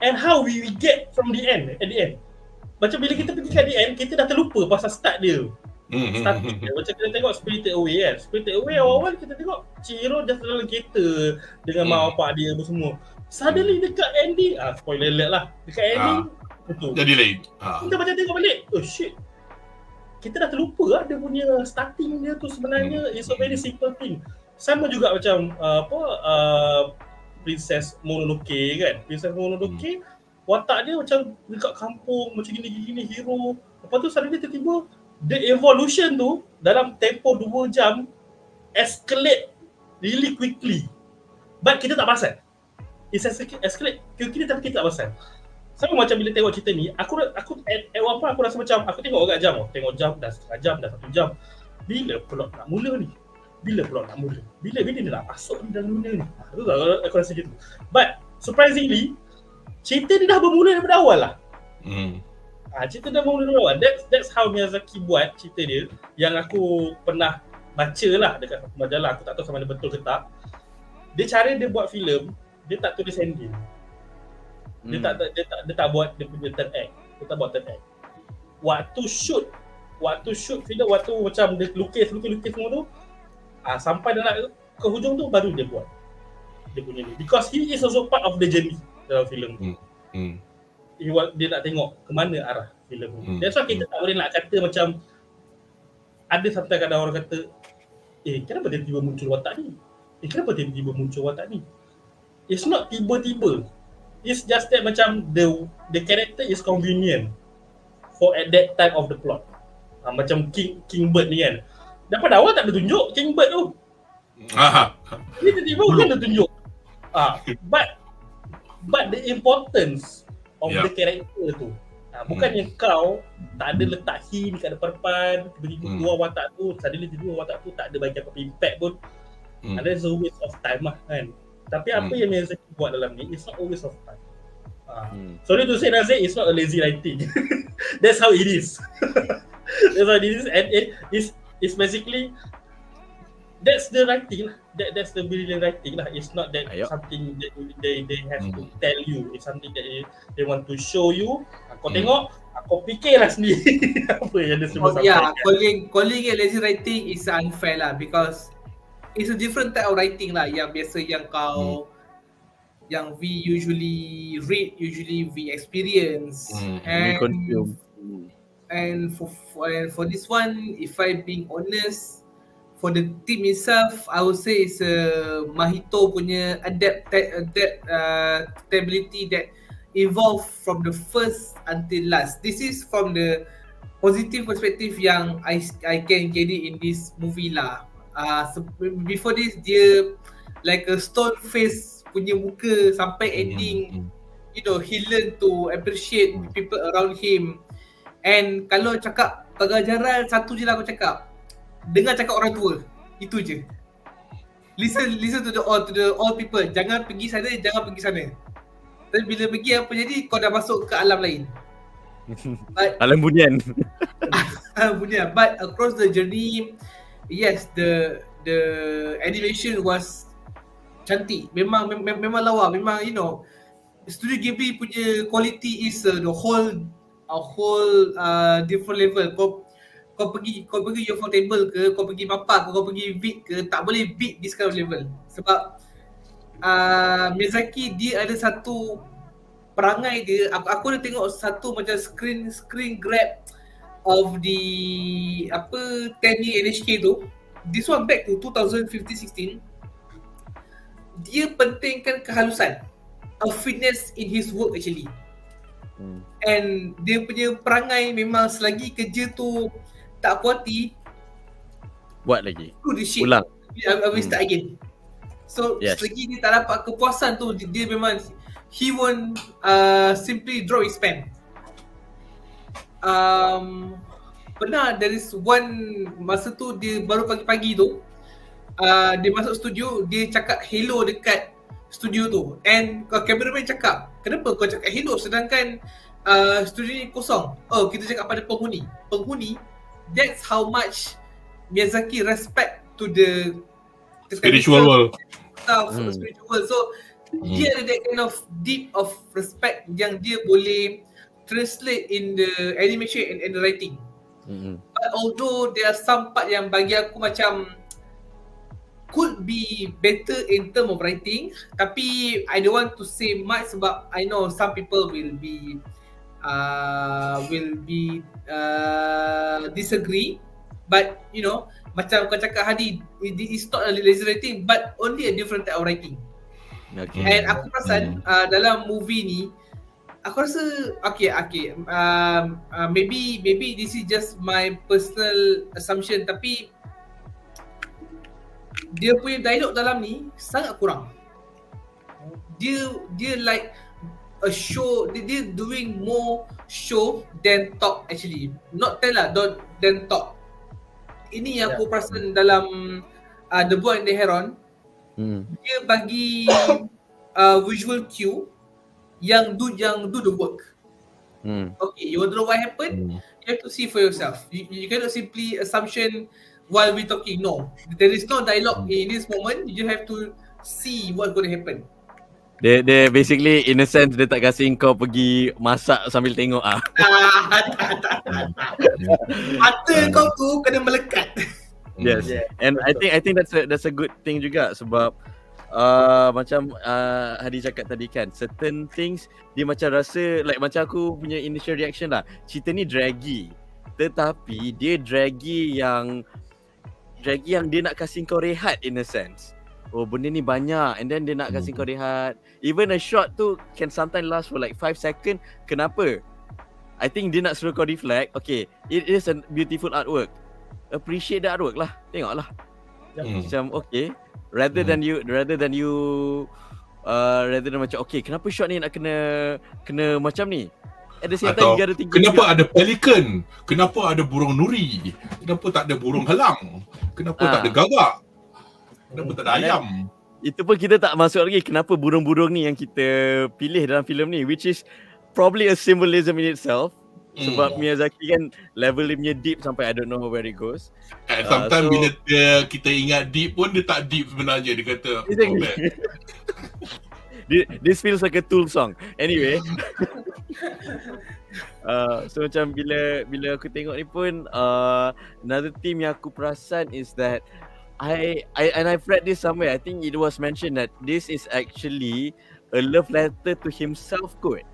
and how we get from the end at the end. Macam bila kita pergi kat the end, kita dah terlupa pasal start dia. Starting dia. Macam kita tengok Spirited Away kan. Spirited Away awal-awal kita tengok Chihiro just dalam kereta dengan mak bapak dia apa semua. Suddenly dekat ending, spoiler alert lah. Dekat ending betul. Jadi lain. Kita macam tengok balik, oh shit. Kita dah terlupa lah dia punya starting dia tu sebenarnya is a very simple thing. Sama juga macam Princess Mononoke kan. Princess Mononoke watak dia macam dekat kampung macam gini-gini hero. Lepas tu suddenly tiba-tiba the evolution tu dalam tempoh 2 jam escalate really quickly. But kita tak perasan. It's escalate quickly tapi kita tak perasan. Sama macam bila tengok cerita ni, aku at one point aku rasa macam aku tengok agak jam. Tengok jam dah setengah jam, dah 1 jam. Bila plot nak mula ni? Bila plot nak mula? Bila dia nak masuk ni dalam dunia ni? Itu aku rasa gitu. But surprisingly, cerita ni dah bermula daripada awal lah. Cerita dah bermula daripada awal. That's how Miyazaki buat cerita dia. Yang aku pernah baca lah dekat majalah. Aku tak tahu sama ada betul ke tak. Cara dia buat filem, dia tak tulis ending. Dia tak buat dia punya third act. Dia tak buat third act. Waktu shoot filem, waktu macam dia lukis semua tu, sampai dia nak ke hujung tu baru dia buat dia punya ni. Because he is also part of the journey dalam filem tu. Dia nak tengok ke mana arah filem tu. That's why kita tak boleh nak kata macam ada sampai kadang orang kata kenapa dia tiba-tiba muncul watak ni? Kenapa tiba-tiba muncul watak ni? It's not tiba-tiba. It's just that macam the character is convenient for at that time of the plot. Macam King Bird ni kan. Daripada awal tak ada tunjuk King Bird tu. Dia tiba-tiba kan dia tunjuk. But the importance of the character tu. Bukannya kau tak ada letak hint kat depan, tiba-tiba keluar watak tu, suddenly tiba-tiba watak tu tak ada bagi apa-apa impact pun. That's a waste of time lah kan. Tapi apa yang Miyazaki buat dalam ni, it's not a waste of time. Sorry to say Nazir, it's not a lazy writing. That's how it is. That's how it is, and it's basically that's the writing lah. That's the brilliant writing lah. It's not that something that they have to tell you. It's something that they want to show you. Kau tengok, kau fikirlah sendiri apa yang dia semua sampaikan. Calling it lazy writing is unfair lah, because it's a different type of writing lah yang biasa yang yang we usually read, usually we experience, and for this one, if I being honest, for the team itself, I would say it's Mahito punya adaptability that evolved from the first until last. This is from the positive perspective yang I can get it in this movie lah. Before this, dia like a stone face punya muka sampai ending. You know, he learn to appreciate people around him. And kalau cakap pengajaran, satu je lah aku cakap, dengar cakap orang tua. Itu je. Listen to the old people. Jangan pergi sana, jangan pergi sana. Tapi bila pergi, apa jadi? Kau dah masuk ke alam lain. Alam bunian. Alam bunian. But across the journey, yes, the animation was cantik. Memang lawa. Memang, you know, Studio Ghibli punya quality is a whole different level. Kau pergi Ufotable ke, kau pergi Mapa ke, kau pergi Vic ke, tak boleh beat this kind of level. Sebab Miyazaki, dia ada satu perangai dia. Aku dah tengok satu macam screen grab of the 10-year NHK tu. This one back to 2015-16. Dia pentingkan kehalusan, a finesse in his work actually. And dia punya perangai memang selagi kerja tu tak puas hati, buat lagi. Do the shit. Ulang. I will start again. So selagi dia tak dapat kepuasan tu, dia memang he won't simply draw his pen. Pernah there is one masa tu dia baru pagi-pagi tu dia masuk studio, dia cakap hello dekat studio tu, and cameraman cakap, kenapa kau cakap hello sedangkan studio ni kosong? Oh, kita cakap pada penghuni. That's how much Miyazaki respect to the spiritual world. Spiritual world. So dia ada that kind of deep of respect yang dia boleh translate in the animation and the writing. But although there are some part yang bagi aku macam could be better in term of writing, tapi I don't want to say much sebab I know some people will be disagree. But you know, macam kau cakap Hadi, it's not a lazy writing but only a different type of writing. And aku perasan dalam movie ni, aku rasa maybe this is just my personal assumption, tapi dia punya dialog dalam ni sangat kurang. Dia like a show, dia doing more show than talk actually. Not tell lah, than talk. Ini yang aku perasan dalam The Boy and the Heron. Dia bagi visual cue yang do the work. Okay, you want to know what happened? You have to see for yourself. You cannot simply assumption while we talking. No, there is no dialogue in this moment. You have to see what's going to happen. Dia basically in a sense dia tak kasi kau pergi masak sambil tengok Mata kau tu kena melekat. Yes. And I think that's a good thing juga sebab macam Hadi cakap tadi kan, certain things dia macam rasa like macam aku punya initial reaction lah, cerita ni draggy, tetapi dia draggy yang dia nak kasi kau rehat in a sense. Oh, benda ni banyak and then dia nak kasi kau rehat. Even a shot tu can sometimes last for like 5 seconds. Kenapa? I think dia nak suruh kau reflect. Okay, it is a beautiful artwork. Appreciate the artwork lah. Tengok lah. Macam okay, rather than macam okay, kenapa shot ni nak kena macam ni? At the same time, atau kenapa ada pelikan? Kenapa ada burung nuri? Kenapa tak ada burung halang? Kenapa tak ada gagak? Kenapa tak ada ayam? Itu pun kita tak masuk lagi kenapa burung-burung ni yang kita pilih dalam filem ni, which is probably a symbolism in itself. Sebab Miyazaki kan level dia punya deep sampai I don't know where it goes. And sometimes bila kita ingat deep pun dia tak deep sebenarnya. Dia kata this feels like a Tool song. Anyway. So macam bila aku tengok ni pun another theme yang aku perasan is that I've read this somewhere. I think it was mentioned that this is actually a love letter to himself kot.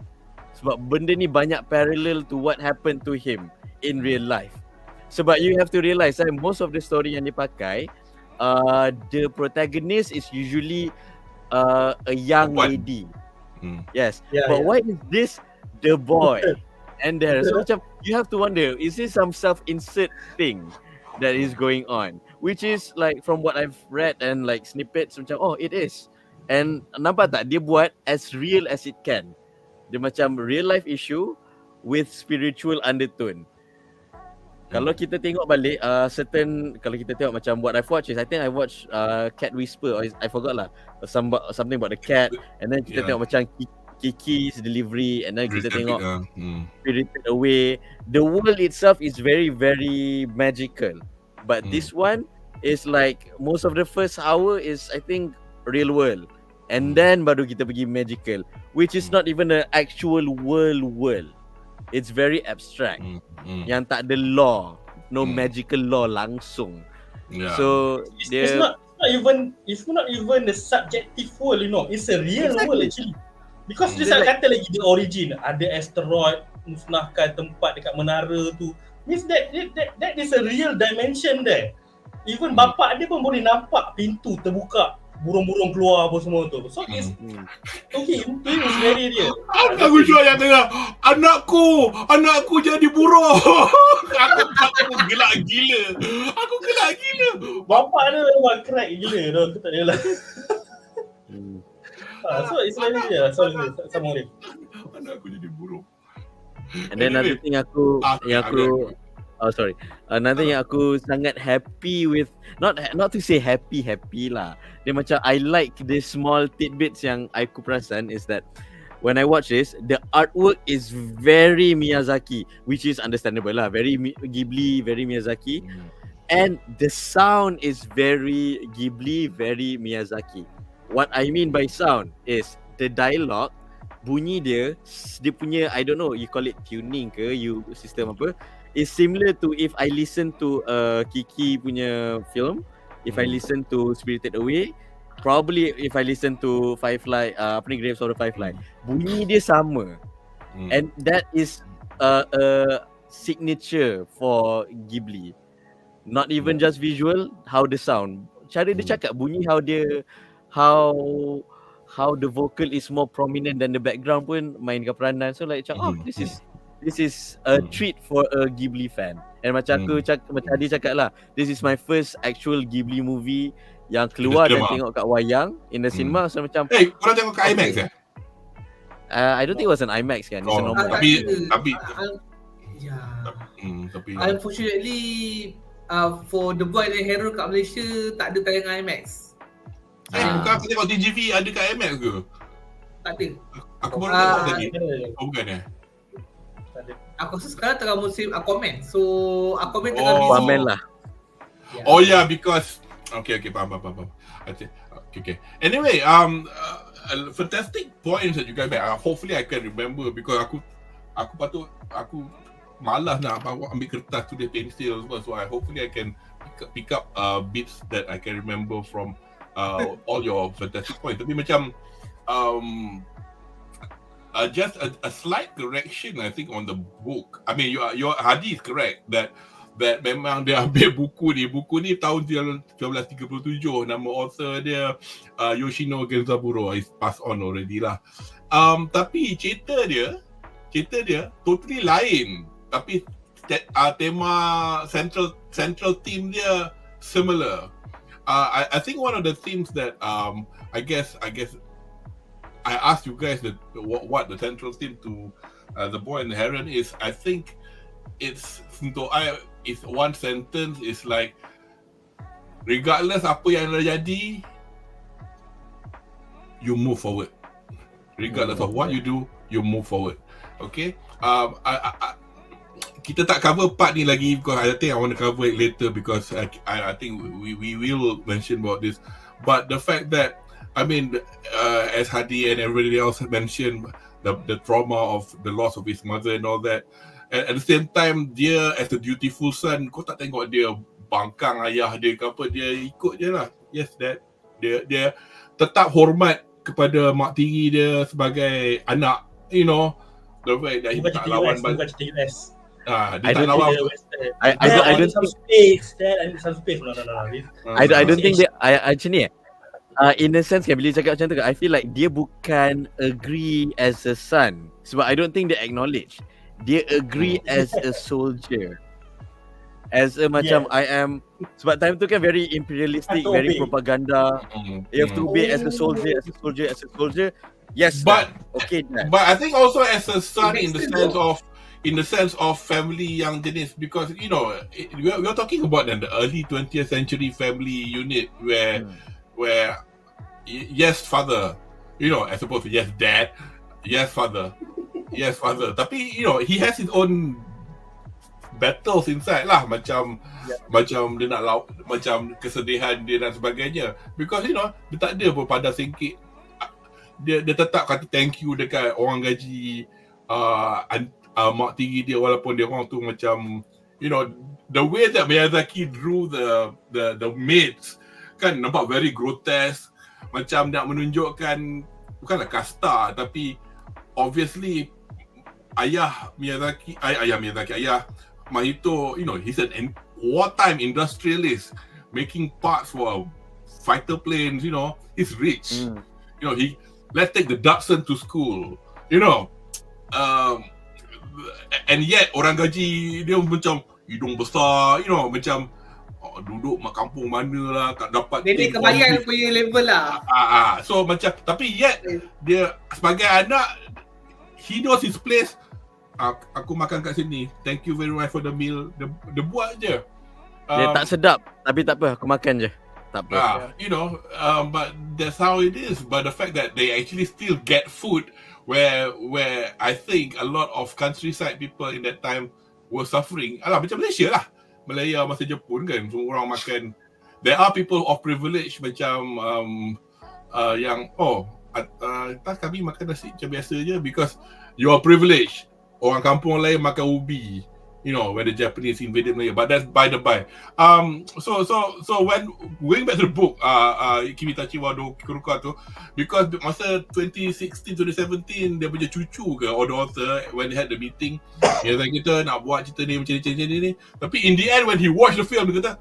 Sebab benda ni banyak parallel to what happened to him in real life. Sebab you have to realise most of the story yang dipakai, the protagonist is usually a young lady. Yes. But why is this the boy? And there, so macam you have to wonder, is this some self-insert thing that is going on? Which is like from what I've read and like snippets macam it is. And nampak tak dia buat as real as it can. Dia macam real life issue with spiritual undertone. Kalau kita tengok balik kalau kita tengok macam what I've watched is I think I watched Cat Whisper, or I forgot lah, something about the cat, and then kita tengok macam Kiki's Delivery, and then kita tengok Spirited Away. The world itself is very very magical, but this one is like most of the first hour is I think real world, and then baru kita pergi magical, which is not even an actual world. It's very abstract. Yang tak ada law, no magical law langsung. So it's not even the subjective world, you know. It's a real world actually. Because dia selalu kata lagi the origin, ada asteroid musnahkan tempat dekat menara tu. Means that is a real dimension there. Even bapak dia pun boleh nampak pintu terbuka burung-burung keluar apa semua tu. So it's to him is very real. Aku jual yang tengah anakku jadi burung. aku gelak gila. Bapak dia memang crack gila tu, aku tak ada lah. So it's very real. So sama dia. Anakku jadi burung. And then another thing another yang aku sangat happy with, not to say happy lah. Dia macam I like the small tidbits yang aku perasan is that when I watch this, the artwork is very Miyazaki, which is understandable lah. Very Ghibli, very Miyazaki. And the sound is very Ghibli, very Miyazaki. What I mean by sound is the dialogue, bunyi dia punya, I don't know, you call it tuning ke, system apa, is similar to if I listen to Kiki punya film, if I listen to Spirited Away, probably if I listen to Firefly, Graves of the Firefly, bunyi dia sama. And that is a signature for Ghibli. Not even just visual, how the sound, cara dia cakap, bunyi, how the vocal is more prominent than the background pun mainkan peranan. So like this is a treat for a Ghibli fan. And macam macam Adi cakap lah, this is my first actual Ghibli movie yang keluar dan tengok kat wayang in the cinema. So macam korang tengok kat IMAX eh? I don't think it was an IMAX kan. It's a normal. Tapi unfortunately for The Boy and the Heron kat Malaysia tak ada tayangan IMAX. Bukan aku tengok TGV ada kat IMAX ke? Tak ada. Aku baru tengok tadi. Bukan eh? Aku rasa sekarang tengah musim Aquaman. So Aquaman tengah busy. Aquaman lah. Oh yeah, because okay, faham. Okay. Anyway, fantastic points that you guys made. Hopefully I can remember because aku malas nak ambil kertas tulis pensil semua. So hopefully I can pick up bits that I can remember from all your fantastic points. Tapi macam just a slight correction I think on the book. I mean your Hadi is correct that memang dia ambil buku ni tahun 1937. Nama author dia Yoshino Genzaburo is passed on already lah. Tapi cerita dia totally lain. Tapi tema central theme dia similar. I think one of the themes that I guess I asked you guys that what the central theme to The Boy and the Heron is. I think it's one sentence is like regardless apa yang terjadi, you move forward. Regardless of what you do, you move forward. Okay. Kita tak cover part ni lagi because I think I want to cover it later because I think we will mention about this. But the fact that I mean, as Hadi and everybody else mentioned, the trauma of the loss of his mother and all that. And at the same time, dia as a dutiful son, kau tak tengok dia bangkang ayah dia ke apa, dia ikut je lah. Yes, dad. Dia tetap hormat kepada mak tiri dia sebagai anak, you know. The way that he tak lawan balik. I don't think they actually in a sense kan bila cakap macam tu kan, I feel like dia bukan agree as a son sebab I don't think they acknowledge. Dia agree as a soldier. As a macam I am, sebab time tu kan very imperialistic, very propaganda. You have to obey as a soldier. Yes, but okay. But I think also as a son in the sense of family yang jenis, because you know we're talking about the early 20th century family unit where yes father, you know, as opposed to yes dad, yes father. Tapi you know he has his own battles inside lah, macam dia nak macam kesedihan dia dan sebagainya, because you know dia tak ada pun pada singkit. Dia tetap kata thank you dekat orang gaji mak tiri dia, walaupun dia orang tu macam, you know, the way that Miyazaki drew the maids kan nampak very grotesque, macam nak menunjukkan bukanlah kasta, tapi obviously ayah Mahito, you know, he's an wartime industrialist making parts for fighter planes, he's rich. Let's take the Datsun to school, and yet orang gaji dia macam hidung besar, macam duduk kampung mana lah, tak dapat Nenek kebayan punya level lah. So macam, tapi yet dia sebagai anak, he knows his place. Aku makan kat sini, thank you very much for the meal. Dia buat je. Dia tak sedap, tapi tak apa, aku makan je. Tak apa. But that's how it is. But the fact that they actually still get food, where I think a lot of countryside people in that time were suffering. Macam Malaysia lah. Malaya masa Jepun kan, semua orang makan. There are people of privilege macam yang kami makan nasi macam biasa je because you are privileged. Orang kampung lain makan ubi, when the Japanese invaded Malaya. But that's by the by. So when going back to the book,君たちはどう生きるかtu, because masa 2016, 2017 dia punya cucu ke or the author when they had the meeting, dia kata kita nak buat cerita ni macam ni. Tapi in the end when he watched the film, dia kata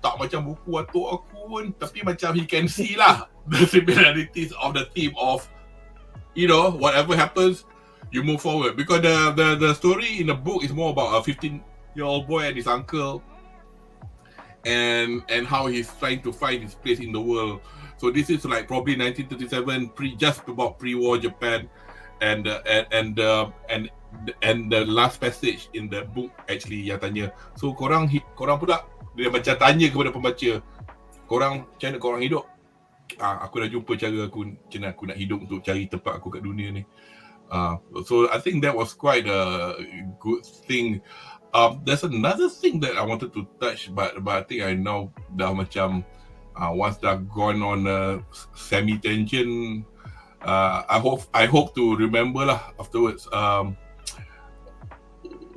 tak macam buku atuk aku pun, tapi macam he can see lah the similarities of the theme of whatever happens, you move forward, because the story in the book is more about a 15-year-old boy and his uncle, and how he's trying to find his place in the world. So this is like probably 1937, just about pre-war Japan, and the last passage in the book actually yang tanya, so korang pula, dia macam tanya kepada pembaca, korang macam mana korang hidup? Aku dah jumpa cara aku nak hidup untuk cari tempat aku kat dunia ni. So I think that was quite a good thing. There's another thing that I wanted to touch, but I think I now dah macam once dah gone on a semi-tangent. I hope to remember lah afterwards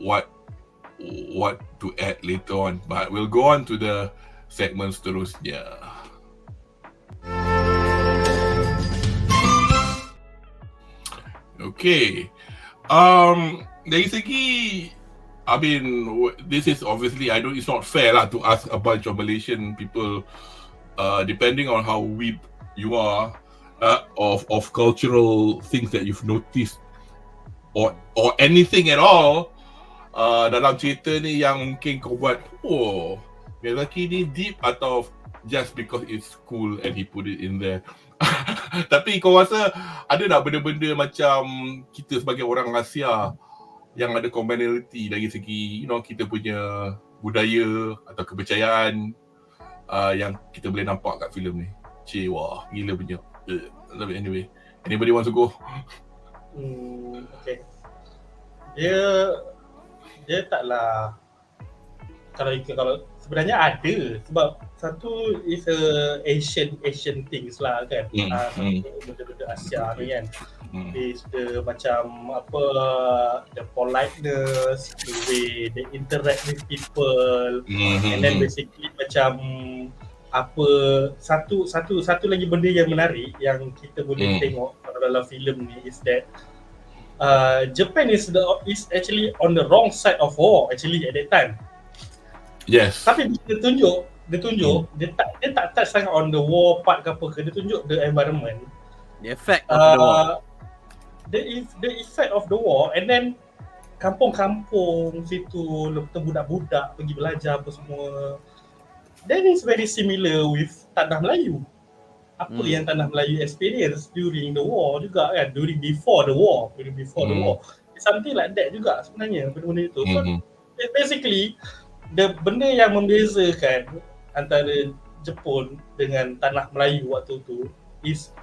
what to add later on. But we'll go on to the segment seterusnya. Okay. Dari segi, I mean, this is obviously, it's not fair lah to ask a bunch of Malaysian people, depending on how weak you are, of cultural things that you've noticed, or anything at all, dalam cerita ni yang mungkin kau buat, Miyazaki ni deep, atau just because it's cool and he put it in there. Tapi kau rasa ada tak benda-benda macam kita sebagai orang Asia yang ada commonality dari segi kita punya budaya atau kepercayaan yang kita boleh nampak kat filem ni? Wah, gila punya. Anyway, anybody wants to go? Okay. Dia taklah, kalau sebenarnya ada, sebab satu is Asian things lah kan. Benda-benda Asia ni kan. Is the macam the politeness, the way they interact with people, and then basically macam satu lagi benda yang menarik yang kita boleh tengok dalam filem ni is that Japan is actually on the wrong side of war actually at that time. Yes. Tapi dia tunjuk dia tak touch sangat on the war part ke apa ke, dia tunjuk the environment, the effect of the war, the effect of the war, and then kampung-kampung situ, lepas budak-budak pergi belajar apa semua. Then it's very similar with tanah Melayu. Apa yang tanah Melayu experience during the war juga kan, before the war. It's something like that juga sebenarnya benda-benda itu. So basically the benda yang membezakan antara Jepun dengan tanah Melayu waktu tu is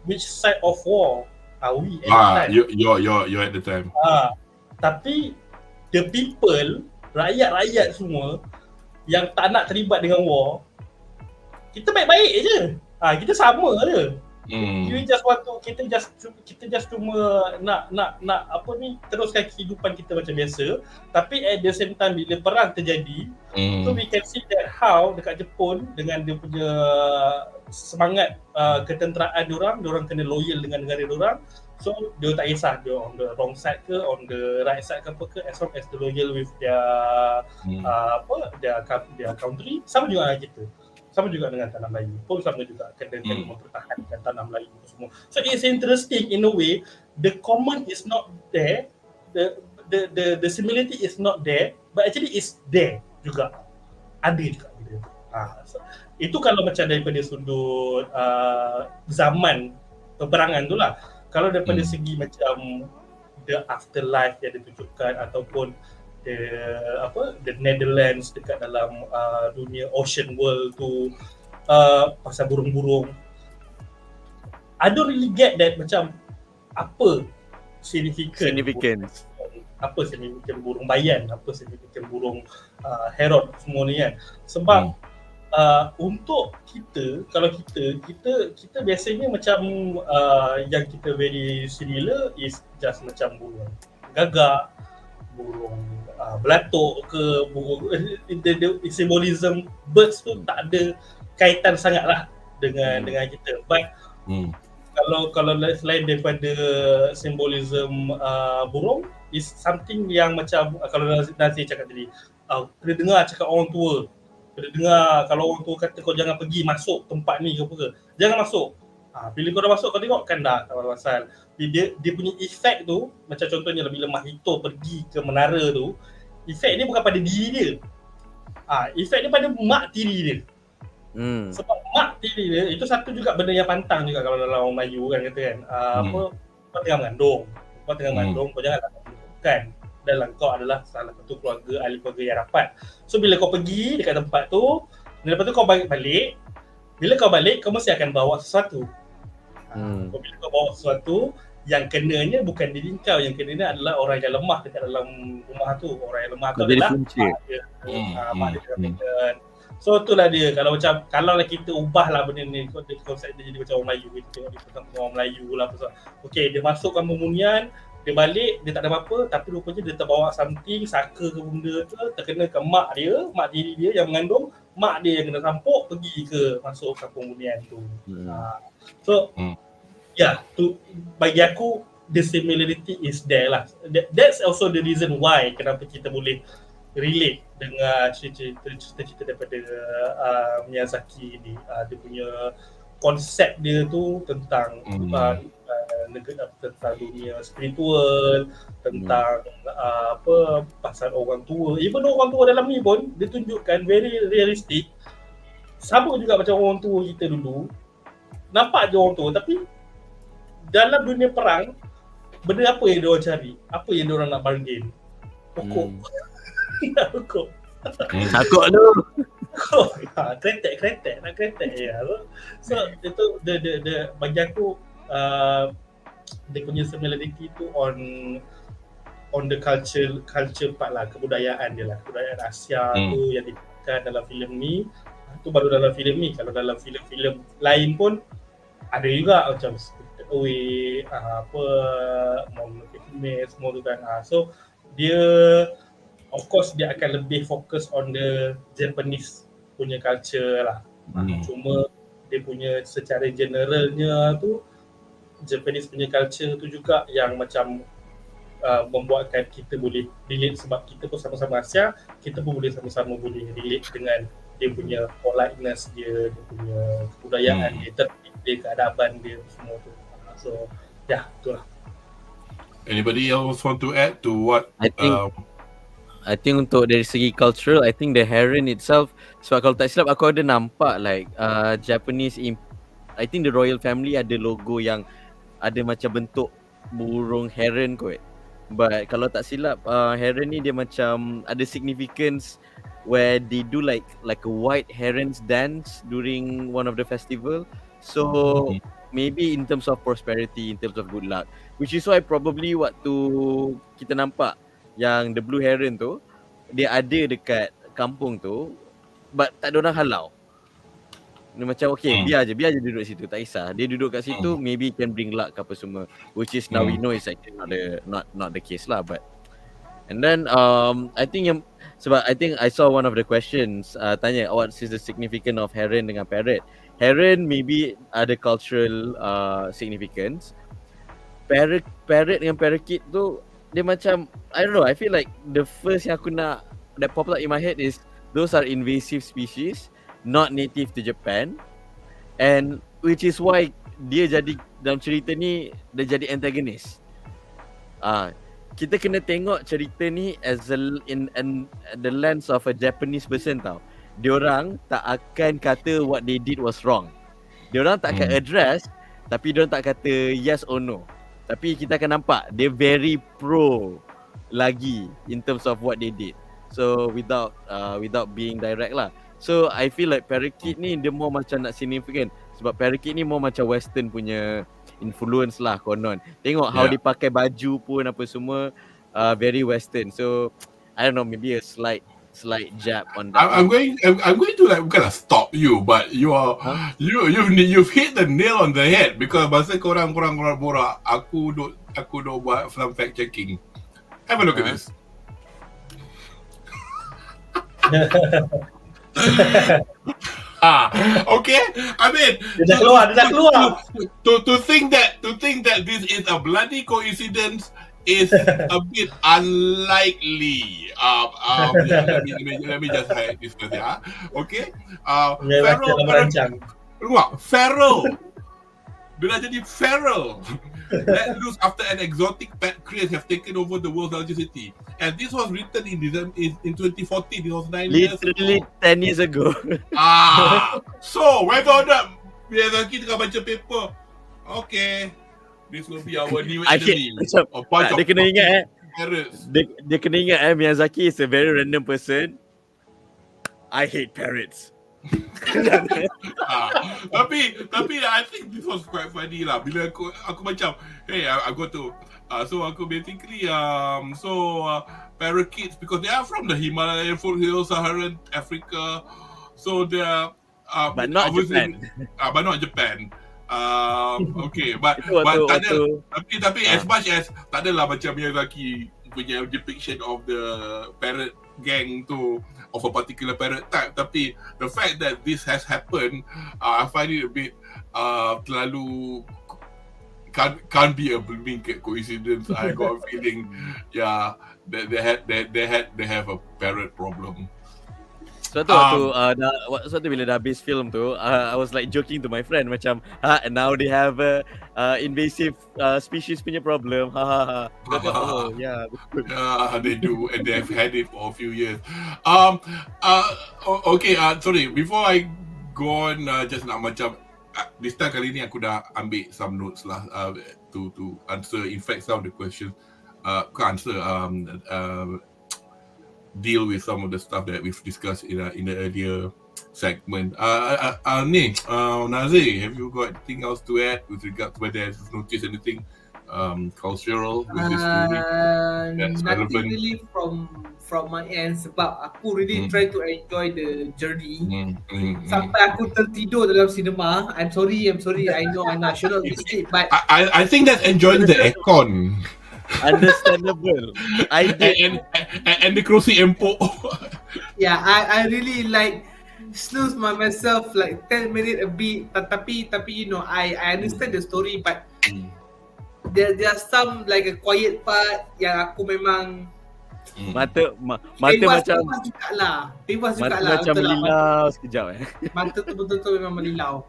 which side of war are we at the time. You're at the time. Tapi the people, rakyat semua yang tak nak terlibat dengan war, kita baik-baik je. Kita sama je. You just want to, kita just cuma nak teruskan kehidupan kita macam biasa. Tapi at the same time bila perang terjadi, so we can see that how dekat Jepun dengan dia punya semangat ketenteraan diorang kena loyal dengan negara diorang. So dia tak kisah dia on the wrong side ke, on the right side ke apa ke, as long as they loyal with their their country, sama juga lah kita. Sama juga dengan tanah Melayu pun sama juga kena mempertahankan tanah Melayu semua. So it's interesting in a way, the common is not there, the similarity is not there, but actually is there juga. Ada juga gitu. So, itu kalau macam daripada sudut zaman peperangan tu lah. Kalau daripada segi macam the afterlife yang ditunjukkan ataupun the Netherlands dekat dalam dunia ocean world tu, pasal burung-burung, I don't really get that macam apa significance apa signifikan burung bayan, apa signifikan burung heron semua ni kan. Sebab untuk kita, kalau kita biasanya macam yang kita very similar is just macam burung gagak, burung belatuk ke, burung the symbolism birds tu tak ada kaitan sangat lah dengan kita. But kalau selain daripada symbolism burung, is something yang macam kalau Nazir cakap tadi, kena dengar cakap orang tua, kena dengar kalau orang tua kata kau jangan pergi masuk tempat ni ke apa ke, jangan masuk. Bila kau dah masuk kau tengok kan dah tak pasal. Dia punya efek tu, macam contohnya bila Mahito pergi ke menara tu, efek ni bukan pada diri dia, efek dia pada mak tiri dia. Sebab mak tiri dia itu satu juga benda yang pantang juga kalau dalam orang Melayu kan kata kan, kau tengah mengandung, kau janganlah kan, dan kau adalah salah satu keluarga, ahli keluarga yang rapat. So bila kau pergi dekat tempat tu, lepas tu kau balik, bila kau balik kau mesti akan bawa sesuatu. Bila kau bawa sesuatu, yang kenanya bukan diri kau, yang kenanya adalah orang yang lemah dekat dalam rumah tu. Orang yang lemah tu adalah mak dia. So itulah dia, kalau lah kita ubahlah benda ni, konsep dia jadi macam orang Melayu, kita tengok dia tentang orang Melayu lah pasal. Okay, dia masuk kampung Munian, dia balik, dia tak ada apa-apa, tapi rupanya dia terbawa something, saka ke benda tu, terkena ke mak dia, mak diri dia yang mengandung, mak dia yang kena sampuk pergi ke masuk kampung Munian tu. So tu bagi aku the similarity is there lah. That's also the reason why kenapa kita boleh relate dengan cerita-cerita daripada Miyazaki ni. Dia punya konsep dia tu tentang tentang dunia spiritual, tentang pasal orang tua. Even orang tua dalam ni pun dia tunjukkan very realistic. Sama juga macam orang tua kita dulu. Nampak je orang tua, tapi dalam dunia perang, benda apa yang diorang cari? Apa yang diorang nak bargain? Pokok. Pokok. Takut tu. Kretek nak kretek ya. So itu the bagi aku dia punya similarity tu on the culture part lah, kebudayaan dia lah, kebudayaan Asia tu yang ditekan dalam filem ni. Itu baru dalam filem ni. Kalau dalam filem-filem lain pun ada juga macam Spirited Away, Mononoke semua tu kan. So dia of course dia akan lebih fokus on the Japanese punya culture lah. Cuma dia punya secara generalnya tu Japanese punya culture tu juga yang macam membuatkan kita boleh relate, sebab kita pun sama-sama Asia, kita pun boleh sama-sama boleh relate dengan dia punya politeness dia punya kebudayaan dia, tertib dia, keadaban dia semua tu. So itulah. Anybody else want to add to what I think untuk dari segi cultural, I think the heron itself, sebab kalau tak silap aku ada nampak like Japanese I think the royal family ada logo yang ada macam bentuk burung heron kot. But kalau tak silap heron ni dia macam ada significance where they do like a white heron's dance during one of the festival. So maybe in terms of prosperity, in terms of good luck, which is why probably waktu kita nampak yang the blue heron tu dia ada dekat kampung tu, but tak ada orang halau. Dia macam okay, biar je duduk situ, tak kisah. Dia duduk kat situ, maybe can bring luck apa semua, which is now we know is actually not the case lah. But and then I think sebab I think I saw one of the questions tanya what is the significance of heron dengan parrot. Heron maybe ada cultural significance. Parrot dengan parakeet tu dia macam, I don't know, I feel like the first yang aku nak that pop up in my head is those are invasive species. not native to Japan, and which is why dia jadi dalam cerita ni dia jadi antagonis. Kita kena tengok cerita ni as in the lens of a Japanese person tau. Diorang tak akan kata what they did was wrong. Diorang tak akan address, tapi diorang tak kata yes or no. Tapi kita akan nampak dia very pro lagi in terms of what they did. So without being direct lah. So I feel like Parakeet ni dia more macam nak significant. Sebab Parakeet ni more macam western punya influence lah konon. Tengok how dia pakai baju pun apa semua very western. So I don't know, maybe a slight jab on that. I'm going to like bukanlah stop you, but you've hit the nail on the head because masa korang borak, aku duk buat film fact checking. Have a look at this. Okay. I mean, dia dah keluar. To think that this is a bloody coincidence is a bit unlikely. Let me just hide this first, yeah. Okay. Feral. Dia dah jadi feral. Let loose after an exotic pet craze have taken over the world's largest city. And this was written in 2014. It was 9 years ago. Literally 10 years ago. So whether or not Miyazaki tengah baca paper, okay, this will be our new enemy. Dia kena ingat dia kena ingat Miyazaki is a very random person. I hate parrots. Tapi I think this was quite funny lah. Bila aku macam, hey, I go to so aku basically parakeets because they are from the Himalayan foothills, Saharan Africa. So they are but not Japan. But not Japan. Okay, but tapi as much as tak adalah macam Miyazaki punya depiction of the parrot gang tu of a particular parrot type, tapi the fact that this has happened, I find it a bit terlalu can't be a blooming coincidence. I got a feeling, that they have a parrot problem. Suatu bila dah habis film tu, I was like joking to my friend macam, and now they have a invasive species punya problem. Oh yeah, they do, and they have had it for a few years. Okay, sorry, before I go on, just nak macam this time kali ni aku dah ambil some notes lah to answer in fact some of the questions. Deal with some of the stuff that we've discussed in the earlier segment. Nazir, have you got anything else to add with regard to whether you've noticed anything cultural with this story that's relevant? Nothing really from my end sebab aku really try to enjoy the journey. Sampai aku tertidur dalam cinema. I'm sorry. I know I should not be sleep, but I think that's enjoying the aircon. Understandable. I did. And the kerusi empuk. Yeah, I really like snooze myself like 10 minutes a bit. Tapi you know, I understand the story, but there are some like a quiet part yang aku memang mata macam tewas juga lah. Macam melilau sekejap Mata tu betul-betul memang melilau.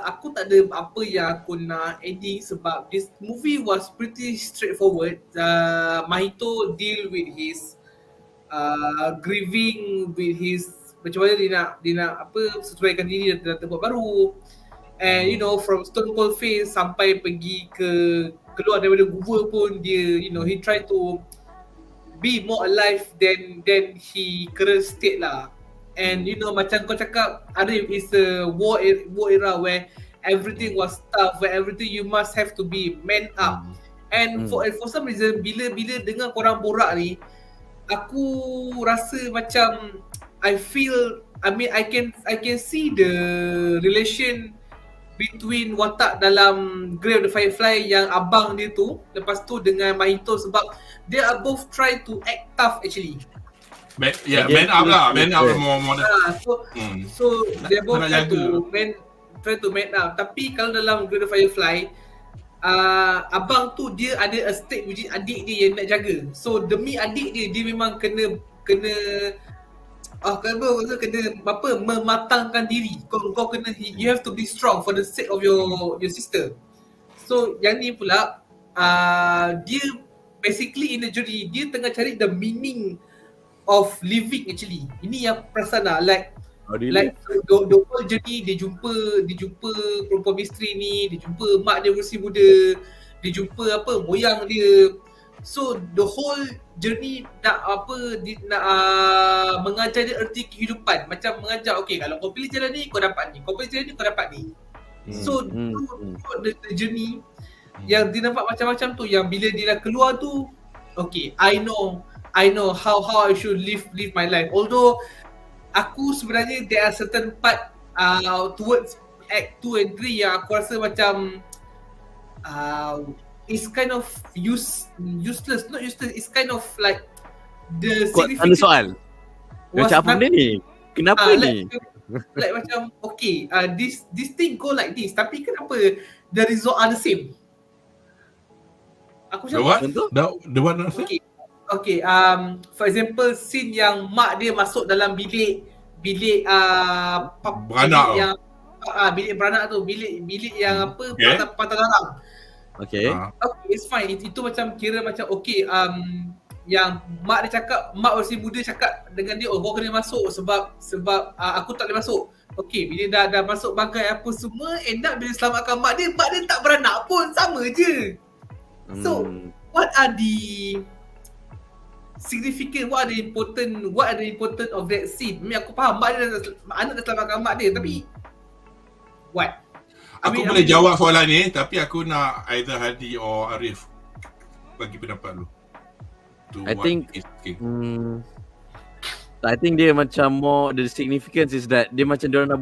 Aku tak ada apa yang aku nak adding sebab this movie was pretty straightforward. Mahito deal with his grieving, with his macam mana dia nak apa sesuaikan diri dalam tempat baru. And you know, from Stone Cold Face sampai pergi keluar daripada gua pun dia, you know, he try to be more alive than he current state lah. And you know, macam kau cakap, Ariff, is a war era where everything was tough, where everything you must have to be man up. And for some reason, bila dengar korang borak ni, aku rasa macam I can see the relation between watak dalam Grave of the Firefly yang abang dia tu, lepas tu dengan Mahito, sebab they are both try to act tough actually. Man up more. So they both try to man up. Tapi kalau dalam Grave of the Firefly, abang tu dia ada a stake which is adik dia yang nak jaga. So demi adik dia memang kena Kau kena mematangkan diri. Kau kena, you have to be strong for the sake of your sister. So yang ni pula dia basically in the journey, dia tengah cari the meaning of living actually. Ini yang perasan lah, like the whole journey dia jumpa perempuan misteri ni, dia jumpa mak dia berusia muda, dia jumpa moyang dia. So the whole journey nak mengajar dia erti kehidupan. Macam mengajar, okay, kalau kau pilih jalan ni kau dapat ni, kau pilih jalan ni kau dapat ni. So the journey yang dia nampak macam-macam tu, yang bila dia dah keluar tu, okay, I know how I should live my life. Although aku sebenarnya there are certain part towards act 2 and 3 yang aku rasa macam it's kind of useless, not useless, it's kind of like the significant. Ada soal. Macam apa benda ni? Kenapa ni? Like macam okay, this thing go like this, tapi kenapa the result are the same? Aku cakap The what? Okay, for example, scene yang mak dia masuk dalam bilik beranak yang bilik beranak tu, bilik yang patah larang. Okay, it's fine. Itu macam kira macam okay, yang mak dia cakap, mak berusia muda cakap dengan dia, kau kena masuk sebab aku tak boleh masuk. Okay, bila dah masuk bagai apa semua, end up bila selamatkan mak dia tak beranak pun, sama je. So, what are the significant, what are the important of that scene? Aku faham anak dah selamatkan mak dia, tapi what? Aku boleh jawab soalan ni, tapi aku nak either Hadi or Ariff bagi pendapat lu. I think dia macam more, the significance is that dia macam diorang dah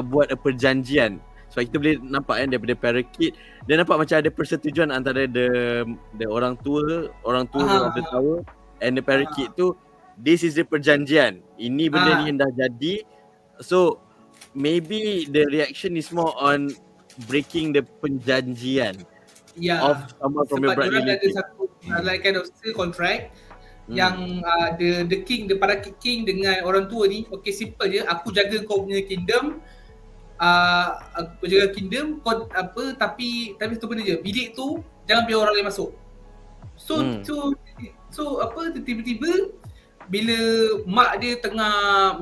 buat a perjanjian. Sebab kita boleh nampak kan daripada parakeet, dia nampak macam ada persetujuan antara the orang tua of the tower and the parakeet tu. This is the perjanjian. Ini benda ni yang dah jadi. So maybe the reaction is more on breaking the perjanjian of someone from your brother. Sebab ada satu like kind of still contract yang the king, the parakeet king dengan orang tua ni, okay, simple je, aku jaga kau punya kingdom, aku jaga kingdom kau tapi satu benda je, bilik tu jangan biar orang lain masuk. So tiba-tiba bila mak dia tengah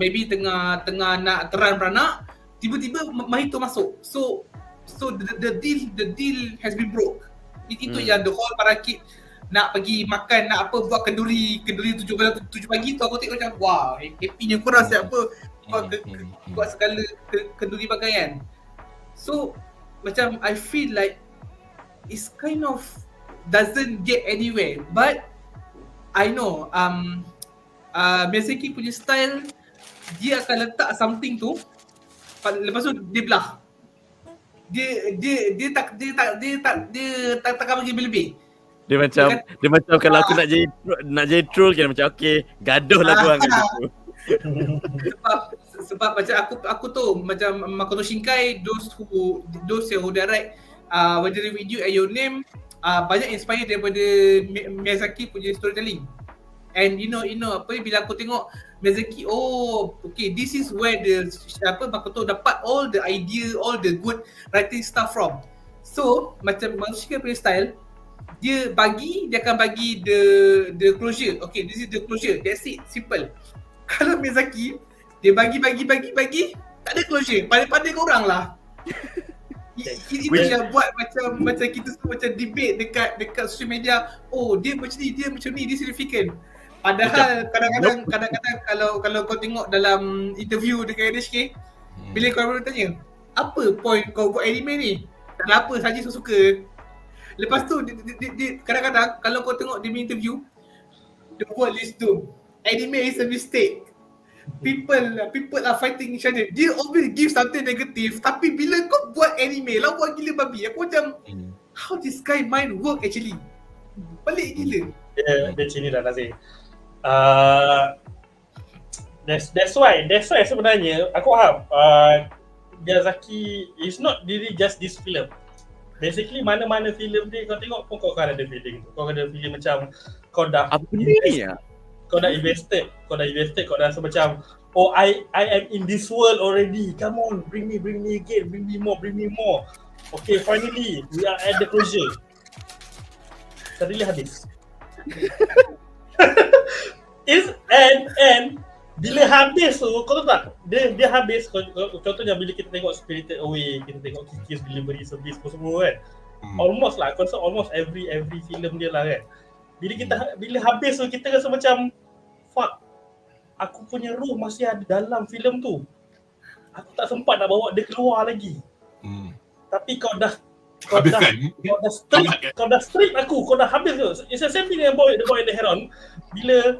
nak teran beranak, tiba-tiba Mahito masuk. So the deal has been broke. Itu yang the whole parakeet nak pergi makan, nak buat kenduri 7 pagi tu, aku tengok macam wah, happy-nya korang siap buat segala kenduri pakaian. So macam I feel like it's kind of doesn't get anywhere, but I know Miyazaki punya style, dia akan letak something tu, lepas tu dia belah. Dia takkan bagi lebih. Dia macam kalau aku nak jadi troll kan, macam okay, gaduh lah korang kat situ. sebab macam aku tu macam Makoto Shinkai, those who direct whether the video and your name, banyak inspired daripada Miyazaki punya storytelling. And you know bila aku tengok Miyazaki, okay, this is where Makoto dapat all the idea, all the good writing stuff from. So macam Makoto Shinkai punya style, dia akan bagi the closure. Okay, this is the closure, that's it, simple. Kalau Miyazaki, dia bagi tak ada closure, pandai-pandai korang lah. Itu yang buat macam kita semua macam debate dekat social media, dia macam ni, dia significant. Padahal kadang-kadang kalau kau tengok dalam interview dekat NHK, bila korang tanya, apa point kau buat anime ni? Tak ada apa, saja suka. Lepas tu dia kadang-kadang kalau kau tengok dia punya interview, the word list tu, anime is a mistake. People are fighting each other. Dia always give something negative, tapi bila kau buat anime, lawa gila babi. Aku macam, how this guy mind work actually? Pelik gila. Dia sini dah Nazir. That's why sebenarnya aku faham Miyazaki is not really just this film. Basically mana-mana filem dia kau tengok pun kau akan ada feeling tu. Kau ada feeling macam kau dah apa ni ya? kau dah invested, kau dah rasa macam I am in this world already. Come on, bring me again, bring me more. Okay, finally we are at the closure. Suddenly habis. And bila habis tu, kau tahu tak? Dia habis, contohnya bila kita tengok Spirited Away, kita tengok Kiki's Delivery Service semua kan. Almost every film dia lah kan. Bila habis tu kita rasa macam fuck, aku punya roh masih ada dalam filem tu. Aku tak sempat nak bawa dia keluar lagi. Tapi kau dah strip aku, kau dah habis tu. It's the same thing dengan The Boy and the Heron. Bila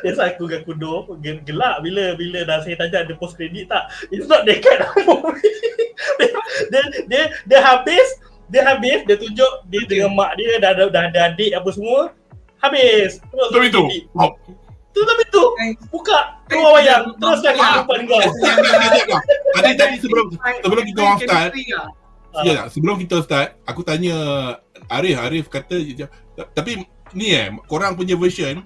biasa aku dengan Kudo gelak bila dah saya tanya ada post credit tak. It's not that kind of movie. Dia habis, dia tunjuk dia dengan mak dia dah ada adik apa semua. Habis. Tutup itu. Buka keluar wayang. Teruskan kehidupan kau. Tadi sebelum kita orang start. Ya, sebelum kita start, aku tanya Arif kata tapi ni korang punya version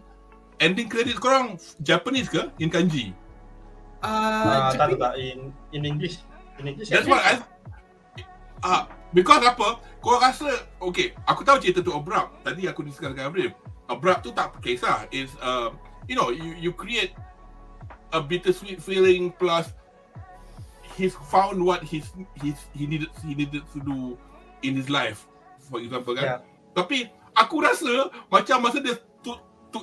ending credit korang Japanese ke in kanji? Tak in English. That's what because apa? Kau rasa okay, aku tahu cerita tu abrupt. Tadi aku discuss dengan Arif. Abrupt tu tak kisah. Is you create a bittersweet feeling plus he's found what he needed to do in his life, for example kan. Tapi aku rasa macam masa dia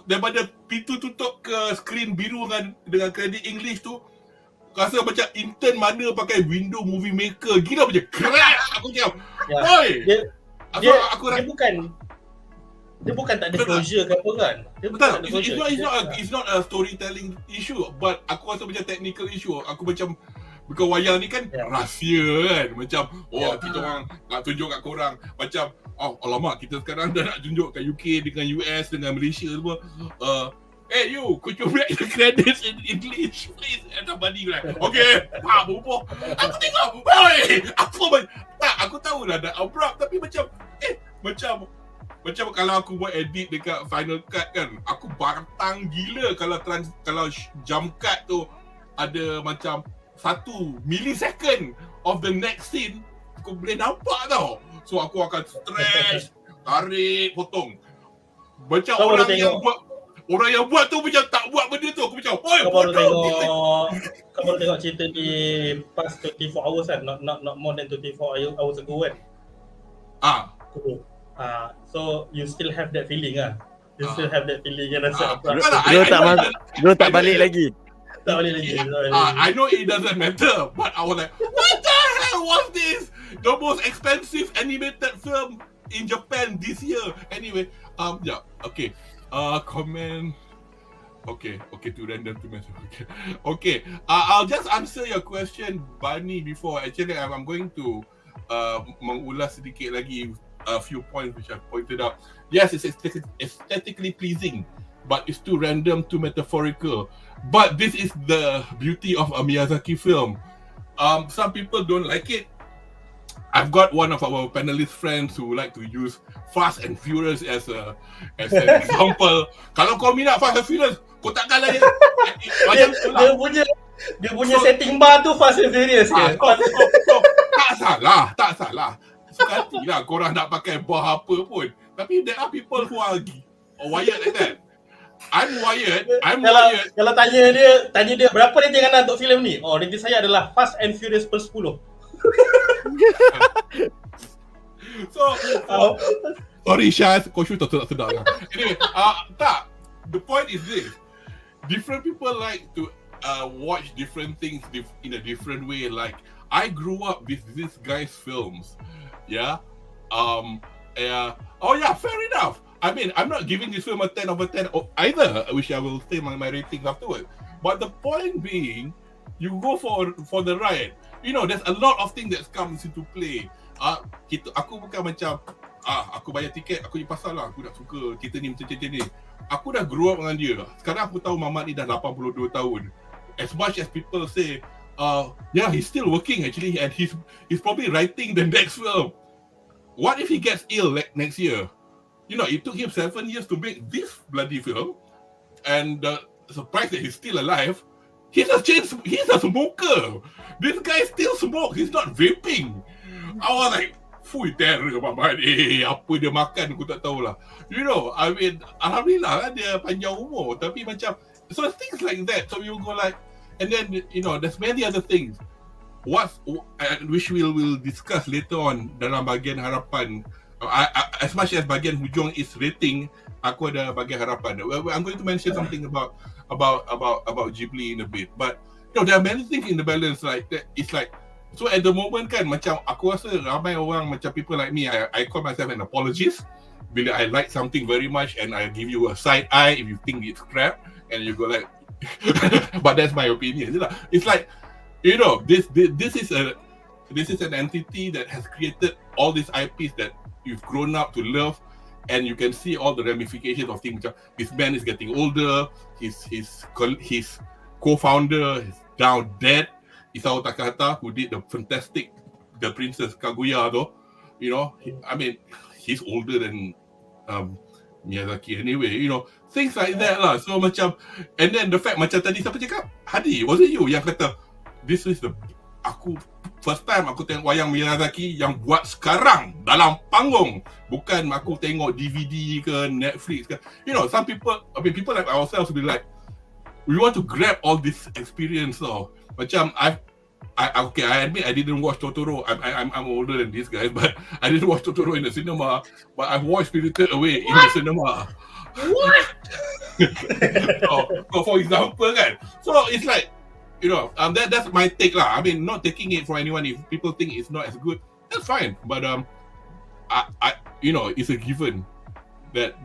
daripada pintu tutup ke skrin biru dengan kredit English tu, rasa macam intern mana pakai window movie maker gila macam crack. Aku macam boy dia bukan tak ada closure ke apa kan. It's not a storytelling issue, but aku rasa macam technical issue. Aku macam bukan wayang ni kan rahsia kan. Macam kita orang nak tunjuk kat korang macam alamak kita sekarang dah nak tunjuk kat UK dengan US dengan Malaysia semua. Hey you, could you write the credits in English please? Ada bani kan. Okay, bobo. Aku tengok, aku tahulah dah abrupt tapi macam kalau aku buat edit dekat Final Cut kan, aku bartang gila kalau jump cut tu ada macam 1 millisecond of the next scene aku boleh nampak tau. So aku akan stretch, tarik, potong. Macam orang yang buat tu macam tak buat benda tu. Aku macam, oi, kau baru tengok cerita di past 24 hours kan, not more than 24 hours ago kan. So you still have that feeling lah. You still have that feeling yang rasa Bro tak balik lagi. I know it doesn't matter, but I was like, what the hell was this? The most expensive animated film in Japan this year. Anyway, okay. Comment. Okay, too random to message. Okay. I'll just answer your question, Bani, before. Actually, I'm going to mengulas sedikit lagi a few points which I've pointed out. Yes, it's aesthetically pleasing, but it's too random, too metaphorical. But this is the beauty of a Miyazaki film. Some people don't like it. I've got one of our panelist friends who like to use Fast and Furious as an example. Kalau kau minat Fast and Furious, kau takkan lah dia punya setting bar tu Fast and Furious ke? Tak salah. Sekatilah korang nak pakai bar apa pun. Tapi there are people who are wired like that. I'm wired. Kalau tanya dia berapa rating anda untuk filem ni? Rating saya adalah Fast and Furious per 10. Sorry Syaz, kau shoot tak sedap lah. Anyway, the point is this. Different people like to watch different things in a different way. Like, I grew up with this guy's films. Yeah. Fair enough. I mean, I'm not giving this film a 10 over 10 either, which I will say my ratings afterwards. But the point being, you go for the ride. You know, there's a lot of things that comes into play. Aku bukan macam aku bayar tiket, aku di pasar lah, aku nak suka cerita ni macam ni. Aku dah grow up dengan dia. Sekarang aku tahu Mamat ni dah 82 tahun. As much as people say, he's still working actually, and he's probably writing the next film. What if he gets ill next year? You know, it took him 7 years to make this bloody film. and surprised that he's still alive. He's a smoker. This guy still smokes. He's not vaping. I was like, full terror, Mama. Apa dia makan aku tak tahulah. You know, I mean, alhamdulillah lah dia panjang umur. Tapi macam, so things like that. So you go like, and then, you know, there's many other things. Which we'll discuss later on dalam bahagian harapan. As much as bahagian hujung is rating, aku ada bahagian harapan. I'm going to mention something about Ghibli in a bit. But you know, there are many things in the balance like that. It's like, so at the moment kan, macam aku rasa ramai orang macam people like me, I call myself an apologist. Bila I like something very much and I give you a side eye if you think it's crap, and you go like, but that's my opinion. It's like, you know, this is an entity that has created all these IPs that you've grown up to love, and you can see all the ramifications of things. This man is getting older. His co-founder is now dead. Isao Takahata, who did the fantastic The Princess Kaguya, though, you know, I mean, he's older than Miyazaki anyway. You know, things like that lah. So macam, and then the fact macam tadi siapa cakap? Hadi, was it you yang kata this is the first time aku tengok wayang Miyazaki yang buat sekarang dalam panggung, bukan aku tengok DVD ke Netflix ke. You know, some people, I mean, people like ourselves will be like, we want to grab all this experience. So macam I admit I didn't watch Totoro. I'm older than these guys, but I didn't watch Totoro in the cinema. But I've watched Spirited Away in the cinema. What? so for example kan, so it's like, you know, that's my take lah. I mean, not taking it from anyone. If people think it's not as good, that's fine. But I you know, it's a given that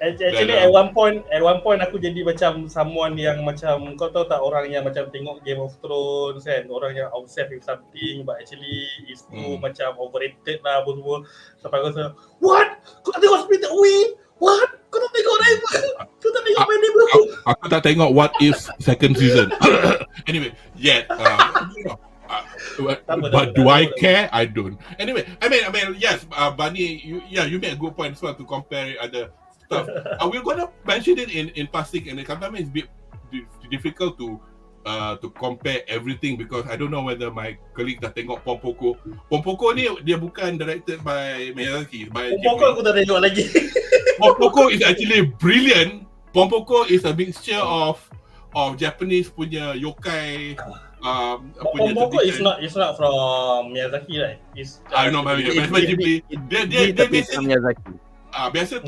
Actually, at one point aku jadi macam someone yang macam, kau tahu tak orang yang macam tengok Game of Thrones kan, orang yang obsessed with something but actually is too macam overrated lah semua. Sampai aku rasa, what? Kau tak tengok Spirited Away? What? Kau tak tengok Rival? Kau tak tengok My Neighborhood? Aku tak tengok What If second season. Anyway, yet you know, but do I care? I don't. Anyway, I mean, yes, Bani, you made a good point as well to compare other stuff. We're gonna mention it in passing, and sometimes it's a bit difficult to compare everything because I don't know whether my colleague dah tengok Pompoko. Pompoko ni dia bukan directed by Miyazaki. Pompoko aku tak tengok lagi. Pompoko is actually brilliant. Pompoko is a mixture of Japanese punya yokai. Pompoko is not from Miyazaki, right? I know, Ghibli. Dia Miyazaki. Biasa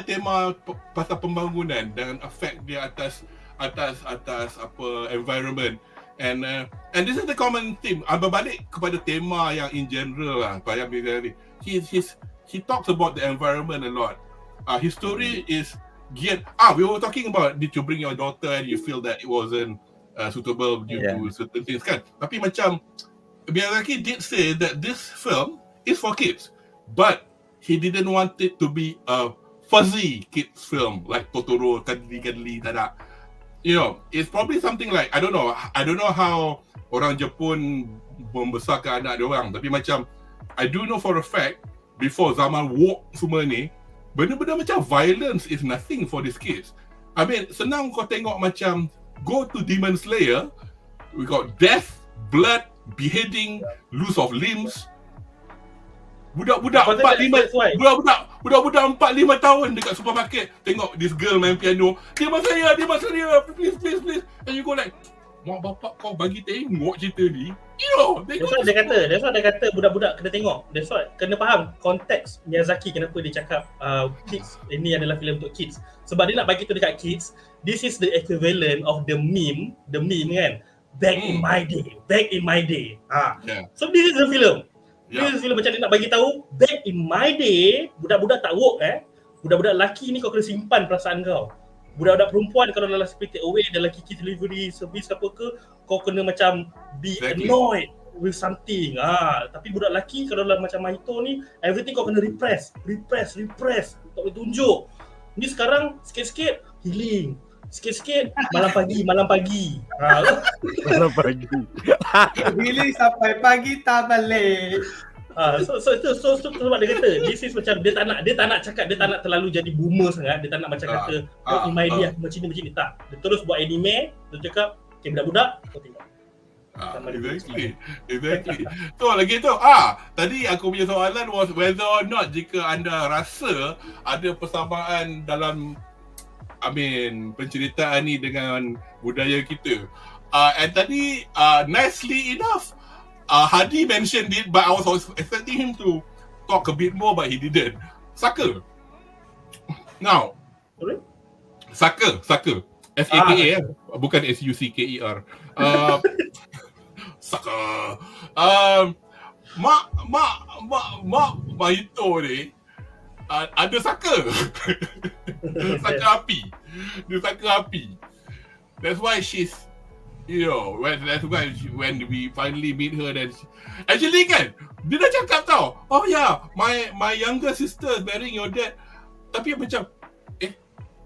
tema pasal pembangunan dan effect dia atas apa environment, and this is the common theme. Berbalik kepada tema yang in general lah, Pak Yami, he talks about the environment a lot. His story is geared. We were talking about did you bring your daughter and you feel that it wasn't suitable due to certain things kan. Tapi macam Miyazaki did say that this film is for kids, but he didn't want it to be a fuzzy kids film like Totoro, kadli tak ada. You know, it's probably something like I don't know how orang Jepun membesarkan anak dia orang, tapi macam I do know for a fact before zaman woke semua ni, benda-benda macam violence is nothing for these kids. I mean, senang kau tengok macam go to Demon Slayer, we got death, blood, beheading, loss of limbs. Budak-budak 4-5 tahun dekat supermarket tengok this girl main piano. Dia masa dia, please. And you go like, mak bapak kau bagi tengok cerita ni. You know, that's why dia kata budak-budak kena tengok. That's why kena faham konteks Miyazaki kenapa dia cakap kids, ini adalah filem untuk kids. Sebab dia nak bagi tu dekat kids. This is the equivalent of the meme kan. Back in my day. So this is the film. This film macam dia nak bagi tahu, back in my day, budak-budak tak woke budak-budak lelaki ni kau kena simpan perasaan kau. Budak-budak perempuan kalau dalam Spirited Away, dalam Kiki Delivery Service apa ke, kau kena macam be annoyed with something. Tapi budak lelaki kalau dalam macam Mahito ni, everything kau kena repress. Tak boleh tunjuk. Ni sekarang sikit-sikit healing. Sikit-sikit malam pagi. Malam pagi. Healing sampai pagi tak balik. So sebab dia kata this is macam dia tak nak cakap, dia tak nak terlalu jadi boomer sangat, dia tak nak macam kata Imai dia macam ni tak. Dia terus buat anime, dia cakap okay budak-budak kau tengok. Exactly. So lagi tu, tadi aku punya soalan was whether or not jika anda rasa ada persamaan dalam penceritaan ni dengan budaya kita. And tadi nicely enough Hadi mentioned it, but I was expecting him to talk a bit more, but he didn't. Saka. Now, Saka. S-A-K-A, bukan S-U-C-K-E-R. Saka. Mak Mahito ni ada saka. Saka api. Dia saka api. That's why she's, that's why when we finally meet her, then actually kan dia dah cakap tau, oh yeah, my younger sister is marrying your dad. Tapi macam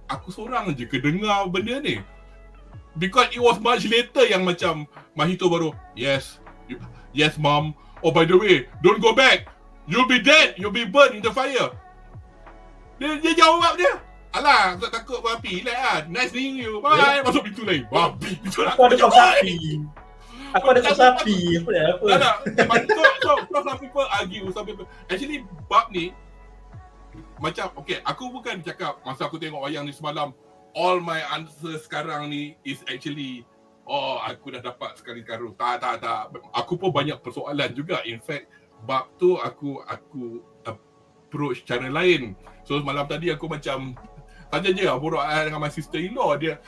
aku seorang je kedengar benda ni, because it was much later yang macam Mahito baru yes mom, oh by the way don't go back, you'll be dead, you'll be burned in the fire. Dia jawab dia, alah, tak takut babi, relax lah. Nice meeting you. Bye. Masuk pintu lain. Babi. Aku ada kau sapi. Apa? So some people argue, some people. Actually, bab ni, macam, okay, aku bukan cakap masa aku tengok wayang ni semalam, all my answer sekarang ni is actually, aku dah dapat sekali karung. Tak. Aku pun banyak persoalan juga. In fact, bab tu aku approach cara lain. So malam tadi aku macam tanya je borak dengan my sister-in-law, dia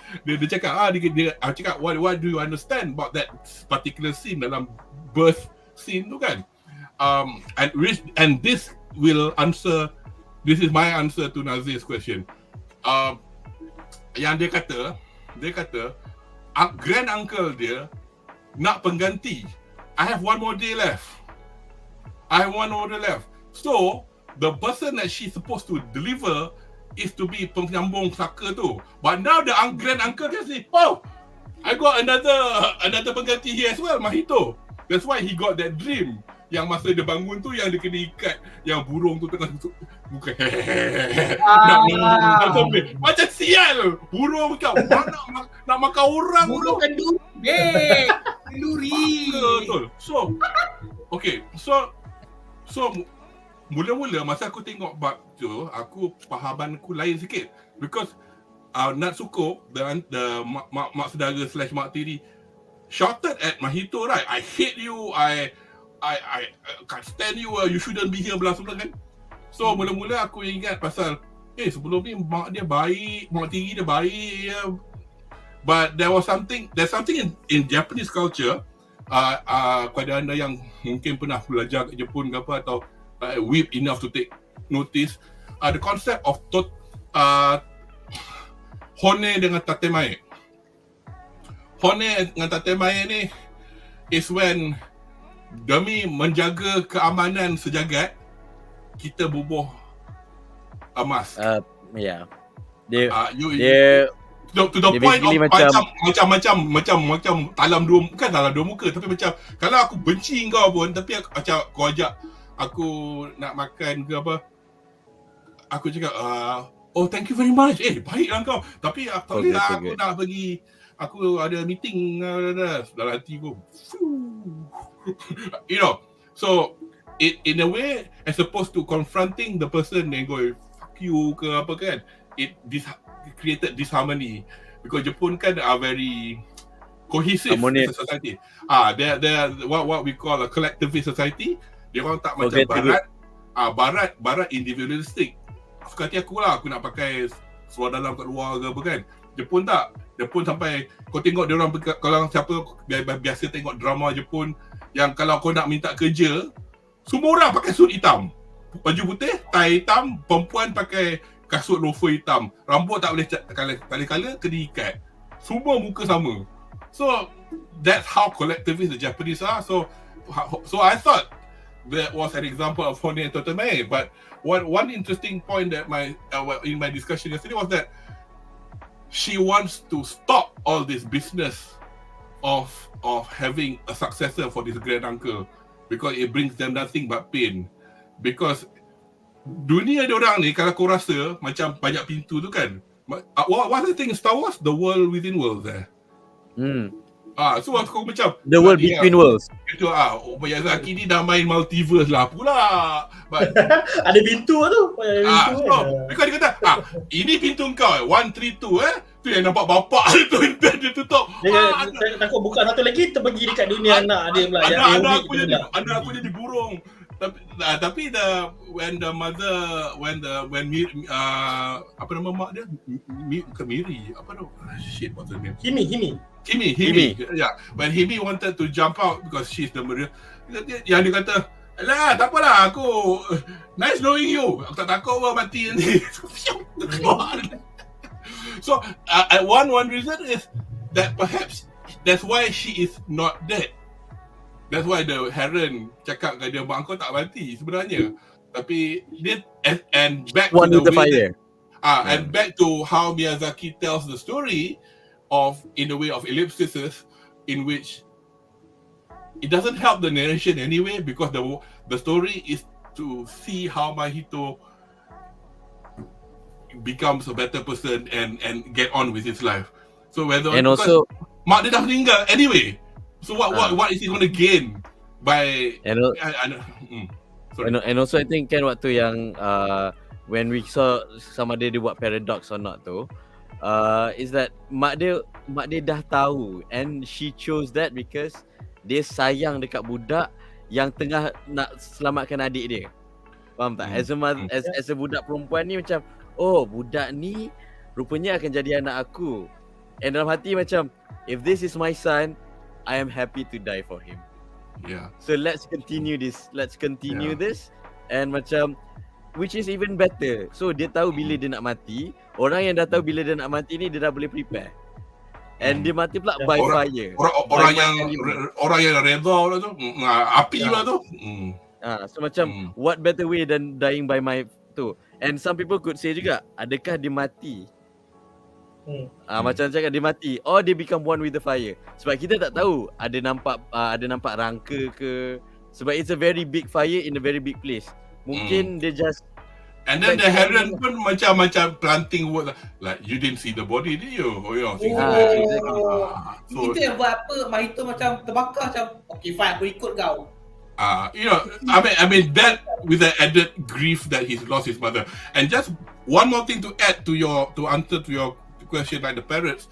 cakap dia cakap what do you understand about that particular scene dalam birth scene tu kan, and this is my answer to Nazir's question. Yang dia kata grand uncle dia nak pengganti. I have one more day left. So the person that she's supposed to deliver is to be penyambung saka tu. But now the grand uncle dia say, oh, I got another pengganti here as well, Mahito. That's why he got that dream. Yang masa dia bangun tu, yang dia kena ikat, yang burung tu tengah bukan macam sial. Burung kau nak makan orang. Burung kandung. Kenduri. Betul. So, okay. So mula-mula masa aku tengok bab tu, aku fahamanku lain sikit, because Natsuko dan mak saudara / mak tiri shouted at Mahito, right? I hate you, I can't stand you, you shouldn't be here, blah kan. So mula-mula aku ingat pasal sebelum ni mak dia baik, mak tiri dia baik, but there's something in Japanese culture, kepada anda yang mungkin pernah belajar kat Jepun ke apa, atau whip enough to take notice, the concept of hone dengan tatemae. Hone dengan tatemae ni is when demi menjaga keamanan sejagat, kita bubuh emas. Dia to the point of macam talam dua muka, tapi macam kalau aku benci kau pun, tapi macam kau ajak aku nak makan ke apa, aku cakap oh thank you very much, baiklah kau, tapi aku nak pergi, aku ada meeting dalam hati aku. So in a way, as opposed to confronting the person and go fuck you ke apa kan, it created disharmony, because Jepun kan are very cohesive society. They're what we call a collectivist society. Dia orang tak macam barat individualistic. Suka hati aku lah, aku nak pakai seluar dalam kat luar ke apa kan. Jepun tak. Jepun sampai kau tengok dia orang, kalau siapa biasa tengok drama Jepun, yang kalau kau nak minta kerja, semua orang pakai suit hitam, baju putih, tie hitam, perempuan pakai kasut loafer hitam, rambut tak boleh kala-kala kena ikat, semua muka sama. So that's how collectivist the Japanese are. So I thought that was an example of Hone and Toteme. But one interesting point that in my discussion yesterday was that she wants to stop all this business of having a successor for this grand uncle. because it brings them nothing but pain. Because dunia diorang ni, kalau kau rasa macam banyak pintu tu kan, what's the thing Star Wars? The world within worlds so aku macam The world between worlds. Itu Miyazaki ni dah main multiverse lah pula. But Ada pintu tu. because dia kata ini pintu kau 132 tu yang nampak bapak tu dia tutup. Dia takut buka satu lagi terpergi dekat dunia anak dia pula. Anak aku jadi burung. Tapi when apa nama mak dia? Bukan Miri, apa tu? Shit, what's her name? Himi. Yeah, when Himi wanted to jump out because she's the murderer, yang dia kata, "Alah, tak apalah, aku nice knowing you. Aku tak takut pun mati nanti." So, one reason is that perhaps that's why she is not dead. That's why the Heron cakap kat dia, mak kau tak mati sebenarnya. Tapi dia and back one to with the fire. And back to how Miyazaki tells the story in a way of ellipses, in which it doesn't help the narration anyway, because the story is to see how Mahito becomes a better person and get on with his life. So whether and also mak dia dah meninggal anyway. So what is he going to gain by and also I think kan waktu yang when we saw sama dia buat paradox or not tu, is that mak dia dah tahu, and she chose that because dia sayang dekat budak yang tengah nak selamatkan adik dia. Faham tak? As a budak perempuan ni macam, oh budak ni rupanya akan jadi anak aku. And dalam hati macam, if this is my son, I am happy to die for him. Yeah. So let's continue this. This, and macam, which is even better. So dia tahu bila dia nak mati. Orang yang dah tahu bila dia nak mati ni, dia dah boleh prepare. And dia mati pula by fire. Orang yang reda lah tu, api lah tu. So macam what better way than dying by my tu. And some people could say juga, adakah dia mati? Macam cakap dia mati, or dia become one with the fire. Sebab kita tak tahu ada nampak rangka ke. Sebab it's a very big fire in a very big place. Mungkin dia just, and then the Heron pun macam planting word like, you didn't see the body, did you? Exactly. So itu yang buat apa Mahito macam terbakar, macam okay fine, aku ikut kau. I mean that with the added grief that he's lost his mother. And just one more thing to add to answer to your question, like the parrots,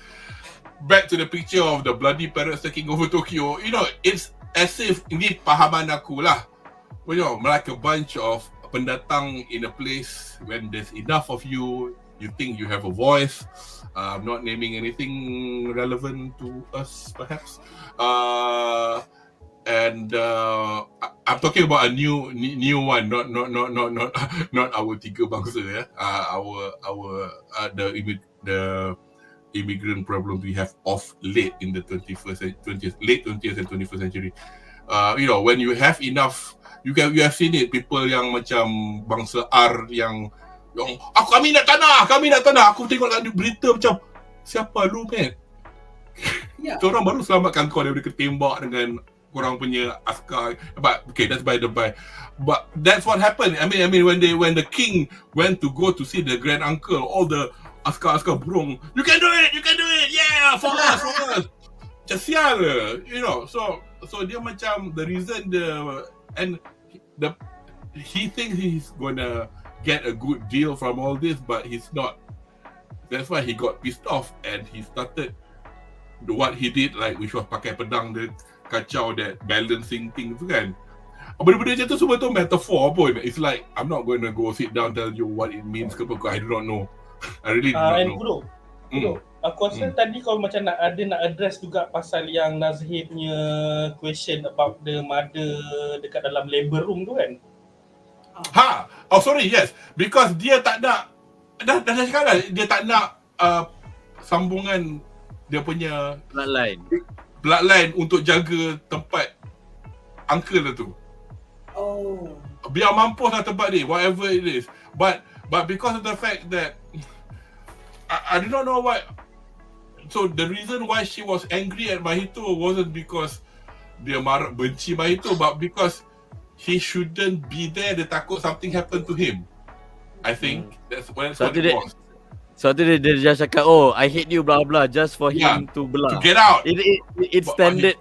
back to the picture of the bloody parrots taking over Tokyo. It's as if, ini pahaman aku lah, like a bunch of pendatang in a place when there's enough of you think you have a voice. I'm not naming anything relevant to us perhaps, and I'm talking about a new one, not our tiga bangsa, the immigrant problem we have of late in the late 20th and 21st century. When you have enough, you have seen it, people yang macam bangsa R yang kami nak tanah. Aku tengok kat berita macam, siapa lu, man? Orang baru selamatkan kau daripada ketembak dengan korang punya askar. But okay, that's by the by. But that's what happened. I mean when the king went to go to see the grand uncle, all the askar burung, you can do it, yeah, for us. Macam sial, so dia macam the reason he thinks he's gonna get a good deal from all this, but he's not. That's why he got pissed off and he started what he did, like which was pakai pedang dia kacau that balancing thing tu kan. Benda-benda macam tu semua tu metaphor pun. It's like, I'm not going to go sit down tell you what it means ke apa, I do not know. I really do not know. Bro, aku rasa tadi kau macam nak address juga pasal yang Nazhir punya question about the mother dekat dalam labor room tu kan? Oh sorry, yes. Because dia tak nak, dah cakap lah, dia tak nak sambungan dia punya bloodline untuk jaga tempat uncle dia tu. Biar mampus lah tempat ni, whatever it is. But because of the fact that I do not know why. So the reason why she was angry at Mahito wasn't because dia benci Mahito, but because he shouldn't be there. Dia takut something happen to him. I think that's what it was. So dia just cakap, oh, I hate you, blah blah, just for him to belah. To get out. It's standard.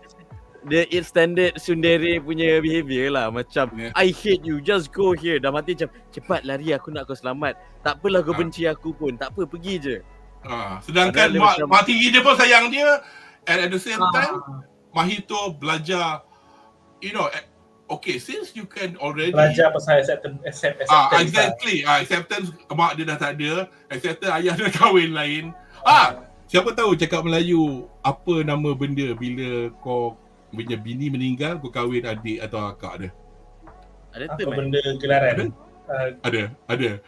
It's standard Sundari punya behaviour lah. Macam, I hate you, just go here. Dah mati macam, cepat lari, aku nak kau selamat. Tak apalah kau benci aku pun, tak apa, pergi je. Sedangkan mak tiri dia pun sayang dia. And at the same time, Mahito belajar, you know, okay, since you can already belajar pasal acceptance. Exactly. Acceptance mak dia dah tak ada, acceptance ayah dia kahwin lain. Siapa tahu cakap Melayu apa nama benda bila kau punya bini meninggal, kau kahwin adik atau akak dia. Ada apa benda gelaran? Ada.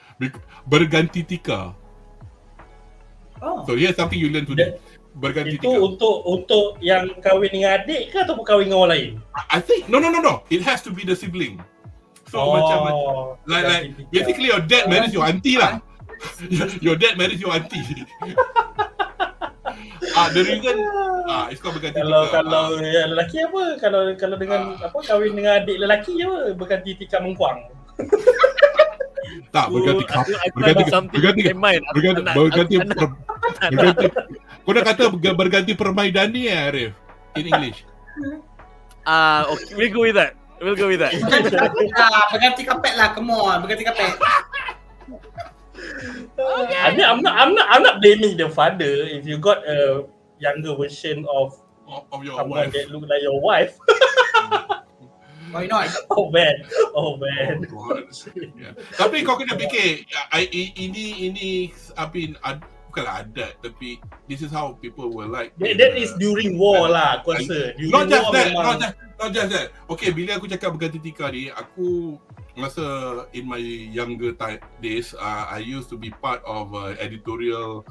Berganti tika. So here's something you learn today. Berganti itu tika. Untuk yang kahwin dengan adik ke ataupun kahwin dengan orang lain? I think no. It has to be the sibling. So macam like basically your dad marries your auntie lah. Your dad marries your auntie. The reason it's called berganti tika. Kalau lelaki apa? Kalau dengan kahwin dengan adik lelaki je berganti tika mengkuang. Tak, berganti kau dah kata berganti permaidani Arif in English. Okay, we'll go with that. Berganti kapet lah, come on, berganti kapet. I'm not blaming the father if you got a younger version of your someone wife that look like your wife. Why not? Oh man. Tapi kau kena fikir ini bukanlah adat, tapi this is how people were like. That is during war lah, aku rasa. Not just that. Okay, bila aku cakap berganti tika ni, aku masa in my younger days, I used to be part of editorial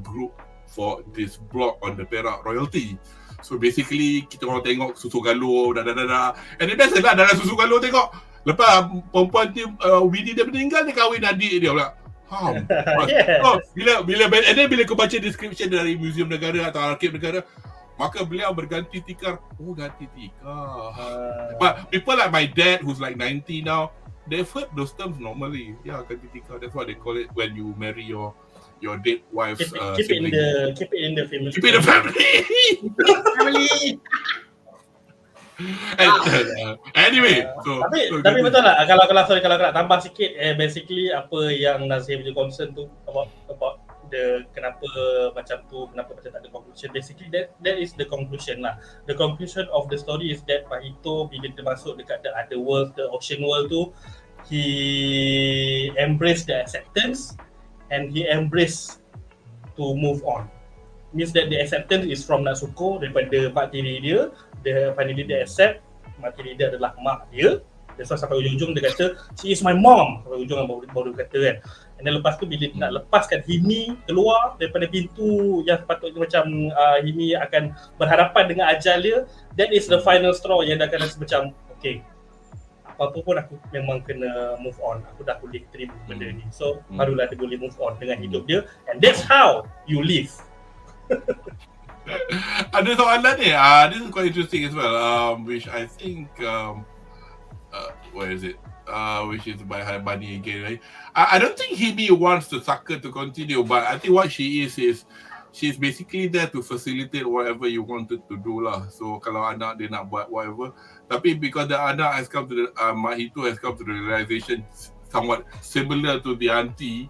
group for this blog on the Perak royalty. So basically kita orang tengok susu galur dah. And then biasalah dalam susu galur tengok lepas perempuan dia bini dia meninggal, dia kahwin adik dia pula. Yes. Bila kau baca description dari Museum Negara atau Arkib Negara, maka beliau berganti tikar. Ganti tikar. But people like my dad who's like 90 now, they've heard those terms normally. Ganti tikar. That's what they call it when you marry your dead wife's keep it in the family. Keep it in the family. Anyway, tapi betul lah. Kalau nak tambah sikit, basically apa yang Nazir punya concern tu about the kenapa macam tak ada conclusion. Basically that is the conclusion lah. The conclusion of the story is that Mahito bila dia masuk dekat the other world, the ocean world tu, he embraced the acceptance and he embraced to move on. Means that the acceptance is from Natsuko daripada mak tiri dia. Finally dia accept mak tiri dia adalah mak dia. That's why sampai ujung-ujung dia kata she is my mom. Sampai ujung baru kata kan. And then lepas tu bila nak lepaskan Himi keluar daripada pintu yang sepatutnya macam Himi akan berhadapan dengan ajal dia, that is the final straw yang dah akan rasa macam okay, apa-apa pun aku memang kena move on. Aku dah boleh terima benda ni. So barulah dia boleh move on dengan hidup dia. And that's how you live. Ada soalan ni. This is quite interesting as well. Which I think where is it? Which is by Bunny again, right? I don't think Himi wants the sucker to continue, but I think what she is she's basically there to facilitate whatever you wanted to do lah. So kalau anak dia nak buat whatever, tapi because the anak has come to the Mahito has come to the realization somewhat similar to the auntie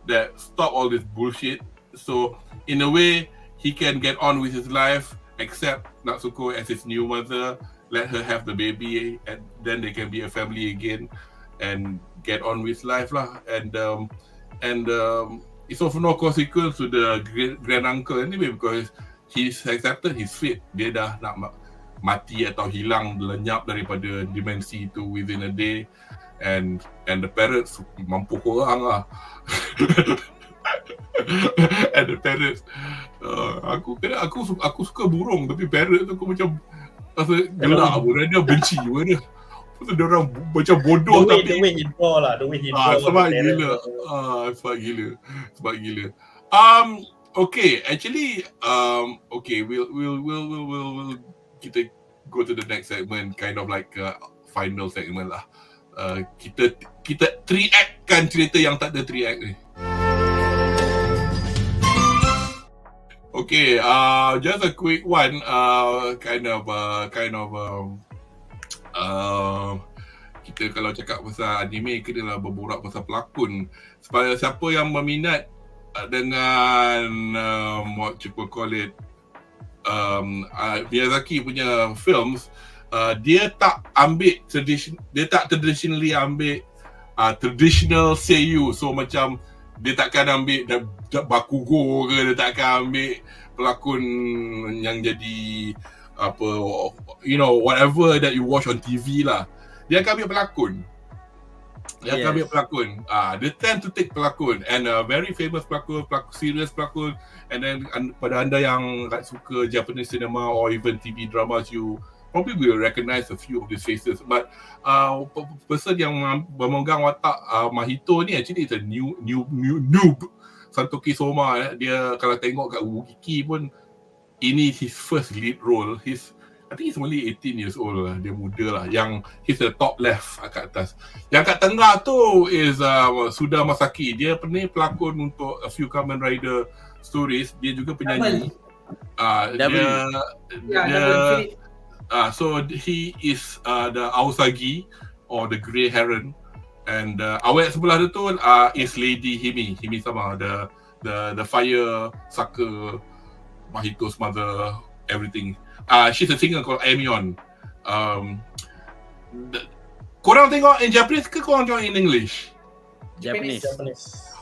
that stop all this bullshit. So in a way he can get on with his life, accept Natsuko as his new mother, let her have the baby, and then they can be a family again and get on with life lah. And it's of no consequence to the grand uncle anyway because he's accepted, he's fit. Dia dah nak mati atau hilang, lenyap daripada dimensi itu within a day, and the parents mampu korang lah. And the parents, aku suka burung, tapi parents tu aku macam rasa gelak pun, dia benci pun dia. Pasal dia orang macam bodoh the way he draw lah, sebab gila. Okay, actually okay, we'll kita go to the next segment, kind of like final segment lah. Kita 3-act kan cerita yang tak ada 3-act ni. Okay, just a quick one, kita kalau cakap pasal anime, kita lah berborak pasal pelakon. Supaya siapa yang berminat dengan what you call it, Miyazaki punya films, dia tak traditionally ambil traditional SEIYUU. So macam dia takkan ambil Bakugo ke, dia takkan ambil pelakon yang jadi apa, whatever that you watch on TV lah. Dia akan ambil pelakon. They tend to take pelakon, and very famous pelakon, serious pelakon. And then pada anda yang suka Japanese cinema or even TV dramas, you probably will recognize a few of these faces. But person yang memegang watak Mahito ni actually is a noob. Santoki Soma, dia kalau tengok kat Wukiki pun, ini his first lead role. I think he's only 18 years old lah. Dia muda lah. Yang he's the top left kat atas. Yang kat tengah tu is Suda Masaki. Dia pernah pelakon untuk a few Kamen Rider stories. Dia juga penyanyi. So he is the Aosagi or the Grey Heron. And awet sebelah dia tu is Lady Himi sama, the fire sucker, Mahito's mother, everything. She's a singer called Amion. Korang tengok in Japanese ke korang tengok in English? Japanese.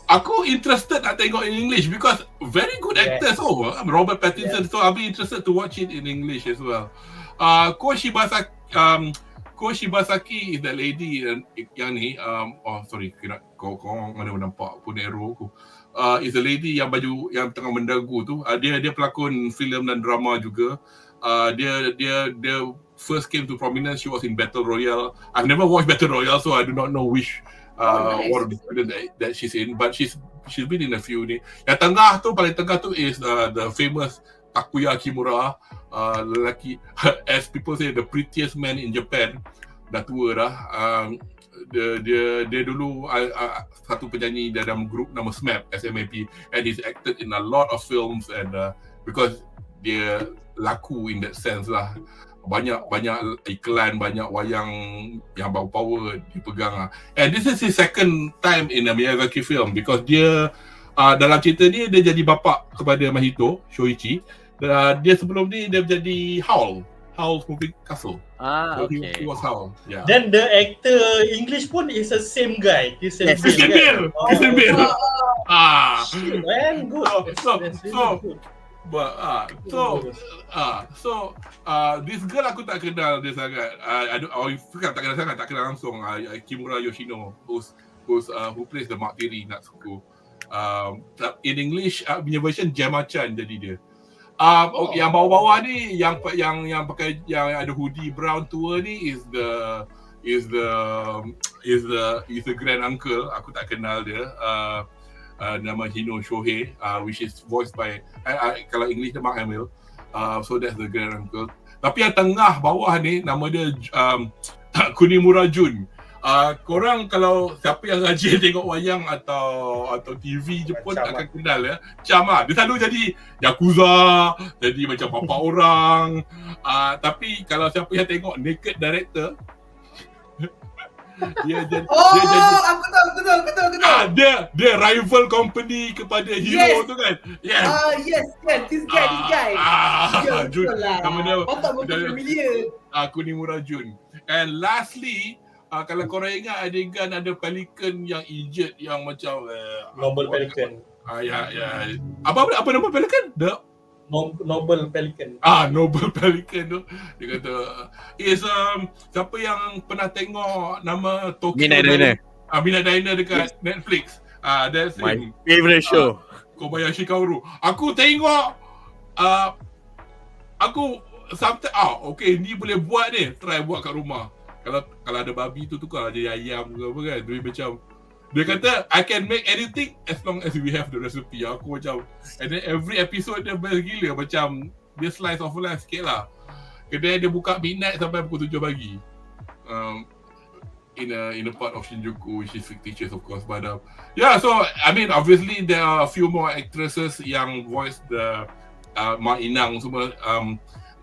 Aku interested nak tengok in English because very good actors. Robert Pattinson. So I'll be interested to watch it in English as well. Ko Shibasaki is the lady yang ni. Sorry, kau mana nampak pun arrow aku. Is the lady yang baju yang tengah mendagu tu. Dia pelakon filem dan drama juga. Dia first came to prominence. She was in Battle Royale. I've never watched Battle Royale, so I do not know which one of the that she's in. But she's been in a few ni. Yang tengah tu, paling tengah tu is the famous Takuya Kimura, lelaki, as people say, the prettiest man in Japan. Dah tua dah. Dia dulu satu penyanyi dalam grup nama SMAP, and he's acted in a lot of films, and because dia laku in that sense lah. Banyak iklan, banyak wayang yang power dipegang lah. And this is his second time in a Miyazaki film because dia dalam cerita ni dia jadi bapa kepada Mahito, Shoichi. Dia sebelum ni dia jadi Howl's Moving Castle. So okay. He was Howl. Yeah. Then the actor English pun is the same guy. Christian Bale. Shit, man, good. So this girl aku tak kenal dia sangat. Tak kenal sangat, tak kenal langsung. Kimura Yoshino, who plays the Maktiri Natsuko. In English punya version Gemma-chan jadi dia. Yang bawah-bawah ni yang pakai yang ada hoodie brown tua ni is the grand uncle. Aku tak kenal dia. Nama Hino Shohei, which is voiced by kalau English dia Mark Hamill. So that's the grand uncle. Tapi yang tengah bawah ni nama dia Kunimura Jun. Korang kalau siapa yang rajin tengok wayang atau TV Jepun akan kenal ya. Macam dia selalu jadi Yakuza, jadi macam bapa orang. Tapi kalau siapa yang tengok Naked Director, dia jadi aku tahu. Dia rival company kepada hero tu kan. Yes, this guy. Jun. Nama dia familiar. Kunimura Jun. And lastly, kalau korang ingat adegan ada pelikan yang idiot yang macam Noble Pelican. Ya. Apa nama pelikan? Noble Pelican. Noble Pelican tu. Dia kata siapa yang pernah tengok nama Tokyo Midnight Diner dekat Netflix. That's my favorite show. Kobayashi Kaoru. Aku tengok aku sometimes okay, ni boleh buat ni, try buat kat rumah. Kalau ada babi tu tukar jadi ayam ke apa kan. Dia macam dia kata I can make anything as long as we have the recipe. Aku macam, and then every episode dia best gila, macam dia slice of life sikit lah. Kedai dia buka midnight sampai pukul 7 pagi. in a part of Shinjuku, which is fictitious, of course. But yeah, so I mean, obviously there are a few more actresses yang voice the Mak Inang semua.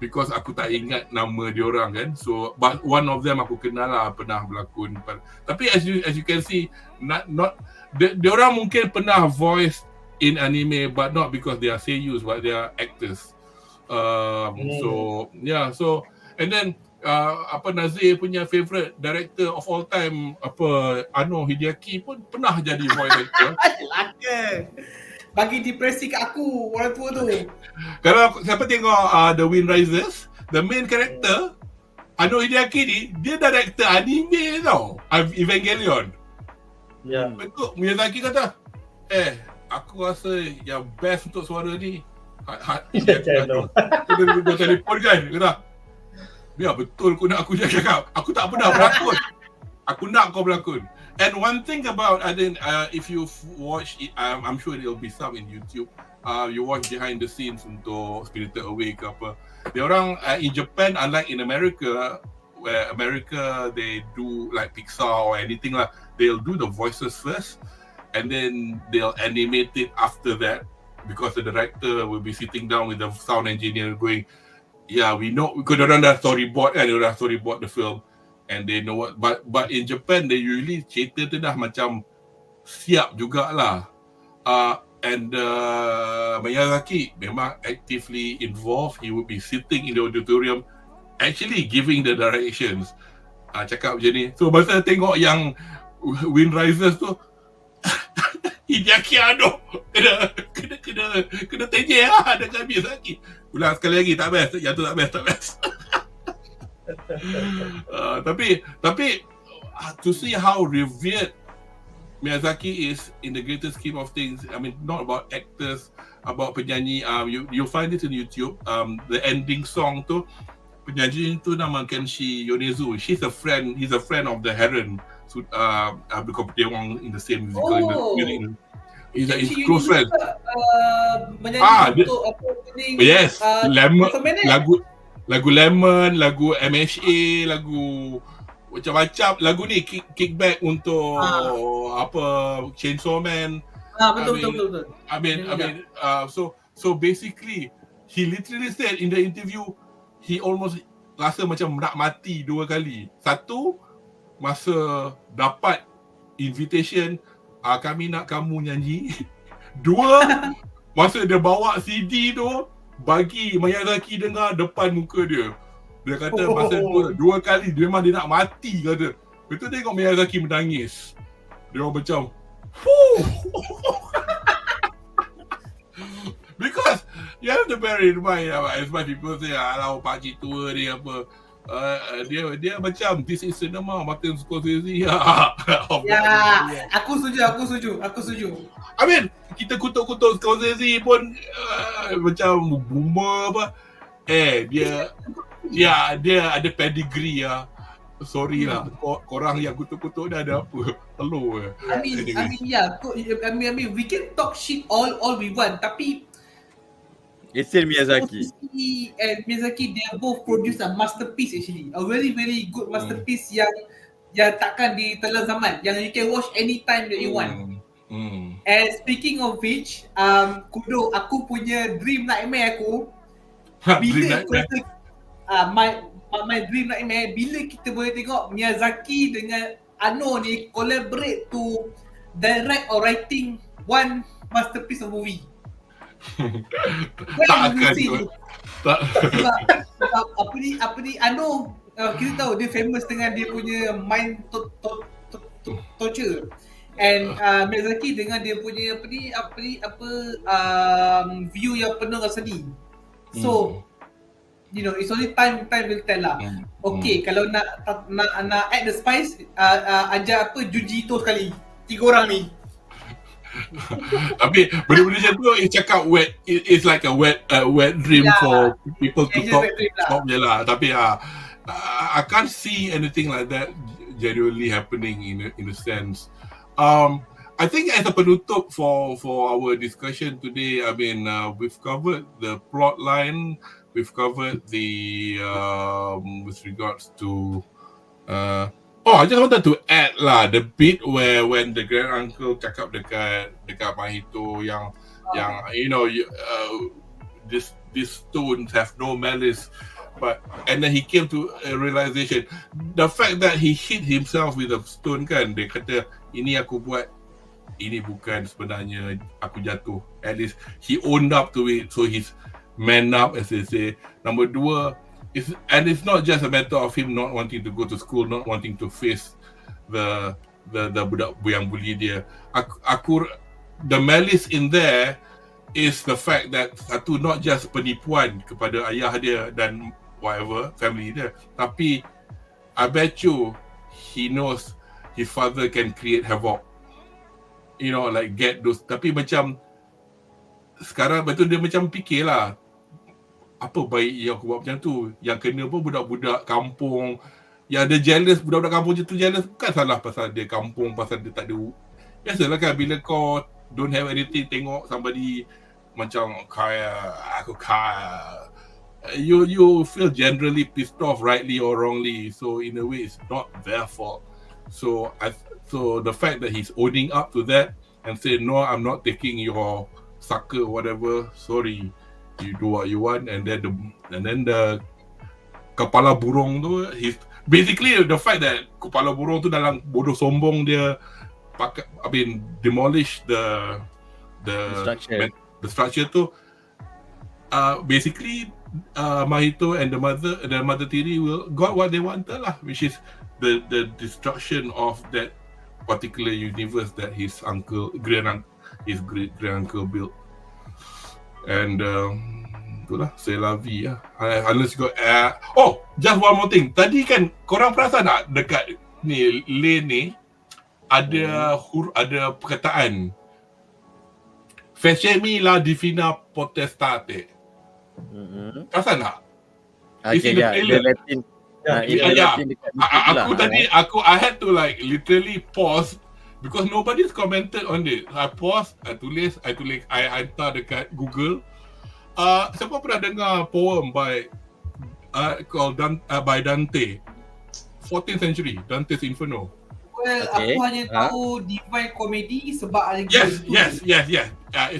Because aku tak ingat nama diorang kan. So but one of them aku kenal lah, pernah berlakon. Tapi as you can see, not diorang mungkin pernah voice in anime, but not because they are seiyus, but they are actors. So yeah, so and then Nazir punya favourite director of all time Ano Hideaki pun pernah jadi voice actor. Bagi depresi kat aku orang tua tu. Kalau siapa tengok The Wind Rises, the main character Ano Hideaki ni, dia director anime tau, Evangelion. Ya. Betul, Miyazaki kata, aku rasa yang best untuk suara ni Dia telefon kan, dia kata, biar betul aku cakap, aku tak pernah berlakon, aku nak kau berlakon. And one thing about, if you watch it, I'm sure there'll be some in YouTube. You watch behind the scenes untuk Spirited Away ke apa. Dia orang in Japan, unlike in America, where America they do like Pixar or anything lah, they'll do the voices first, and then they'll animate it after that, because the director will be sitting down with the sound engineer going, yeah, we know, because dia orang dah storyboard kan, dia orang storyboard the film. And they know what, but in Japan they usually cerita tu dah macam siap jugalah. And Miyazaki memang actively involved. He would be sitting in the auditorium actually giving the directions. Cakap macam ni. So masa tengok yang Wind Rises tu, Hideaki Anno kena tejek lah dengan Miyazaki. Ulang sekali lagi, tak best. Yang tu tak best. Tapi to see how revered Miyazaki is in the greater scheme of things, I mean, not about actors, about penyanyi. You'll find it in YouTube. The ending song tu, penyanyi tu nama Kenshi Yonezu. He's a friend of the Heron. Because they were in the same musical. He's a close friend. Menyanyi untuk apa ni? Yes, lagu Lemon, lagu MHA, lagu macam-macam, lagu ni Kickback untuk Chainsaw Man. Betul. I mean, so basically he literally said in the interview he almost rasa macam nak mati 2 kali. Satu, masa dapat invitation, kami nak kamu nyanyi. 2, masa dia bawa CD tu bagi Miyazaki dengar depan muka dia. Dia kata masa 2 kali dia memang dia nak mati kata. Betul tengok Miyazaki menangis. Dia macam because you have to bear in mind, as my people say, alah pakcik tua dia apa. Dia macam this is cinema, Martin Scorsese. Aku setuju. I mean, kita kutuk-kutuk Scorsese pun macam boomer apa. Dia ada pedigree lah. Sorry lah, korang yang kutuk-kutuk dah ada apa? Telur. I mean, we can talk shit all we want, tapi it's still Miyazaki. And Miyazaki, they both produce a masterpiece actually. A very very good masterpiece yang takkan ditelan zaman. Yang you can watch anytime that you want. And speaking of which, kudo, aku punya dream nightmare aku. My dream nightmare, bila kita boleh tengok Miyazaki dengan Anno ni collaborate to direct or writing one masterpiece of movie. Tak akan apa ni Anno, kita tahu dia famous dengan dia punya mind torture, and Miyazaki dengan dia punya view yang penuh dengan sedih. So you know, it's only time will tell lah. Okay, kalau nak add the spice, ajar Junji Ito sekali. 3 orang ni. Tapi benda-benda macam tu cakap wet, it's like a wet dream for people to talk je lah. Tapi I can't see anything like that genuinely happening in a sense. I think as a penutup for our discussion today, I mean, we've covered the plot line, we've covered the with regards to I just wanted to add lah the bit where when the grand uncle cakap dekat Mahito yang you know this stones have no malice, but and then he came to a realization, the fact that he hit himself with a stone kan, dia kata ini aku buat, ini bukan sebenarnya aku jatuh. At least he owned up to it, so he's man up, as they say. Number 2, it's not just a matter of him not wanting to go to school, not wanting to face the budak yang bully dia. The malice in there is the fact that satu, not just penipuan kepada ayah dia dan whatever family dia, tapi I bet you he knows his father can create havoc, you know, like get those. Tapi macam sekarang betul dia macam fikirlah, apa baik yang aku buat macam tu, yang kena pun budak-budak kampung, yang dia jealous, budak-budak kampung je tu jealous, bukan salah pasal dia kampung, pasal dia tak ada. Biasalah kan bila kau don't have anything, tengok somebody macam kaya, aku kaya, you feel generally pissed off, rightly or wrongly. So in a way it's not their fault. So the fact that he's owning up to that and say, no, I'm not taking your sucker, whatever, sorry, you do what you want, and then the kepala burung tu, he's basically the fact that kepala burung tu dalam bodoh sombong dia demolish the structure tu, basically Mahito and the mother tiri got what they wanted lah, which is the destruction of that particular universe that his great uncle built. And itulah, c'est la vie lah. Unless you got just one more thing. Tadi kan korang perasan tak dekat ni lane ni ada perkataan Facemi la divina potestate. Perasan tak? Okay, Latin. Aku tadi I had to like literally pause because nobody's commented on it. I pause, I tulis, I hantar dekat Google. Siapa pernah dengar poem by by Dante, 14th century, Dante's Inferno? Well, aku hanya tahu Divine Comedy sebab ada Yes.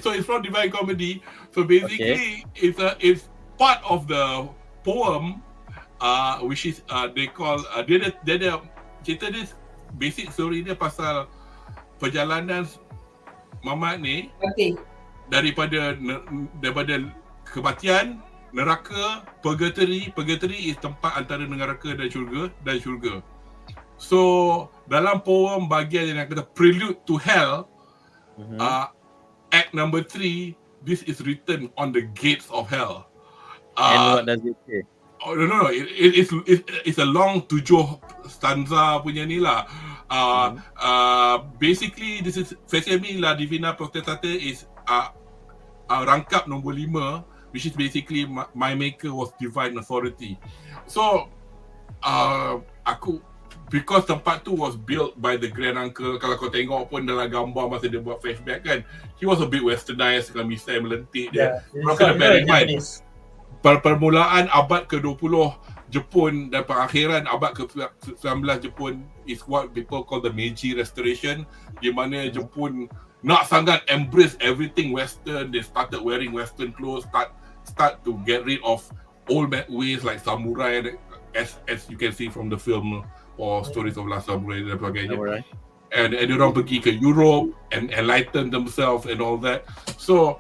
So it's from Divine Comedy. So basically, it's part of the poem, which is they call dia cerita dia, basic story dia pasal perjalanan Mamat ni daripada kematian, neraka, purgatory is tempat antara neraka dan syurga. So dalam poem bahagian yang kata Prelude to Hell, act number 3, this is written on the gates of hell. And what does it say? No. It's a long 7 stanza punya ni lah. Basically, this is Facemi la divina potestate is rangkap nombor 5, which is basically my maker was divine authority. So because tempat tu was built by the grand uncle, kalau kau tengok pun dalam gambar masa dia buat flashback kan, he was a bit westernized dengan misai melentik dia. Kau kena bear in mind, permulaan abad ke-20 Jepun dan perakhiran abad ke-19 Jepun is what people call the Meiji Restoration, di mana Jepun nak sangat embrace everything western. They started wearing western clothes, start to get rid of old ways like samurai, as you can see from the film or Stories of Last Samurai dan sebagainya. And orang pergi ke Europe and enlighten themselves and all that. So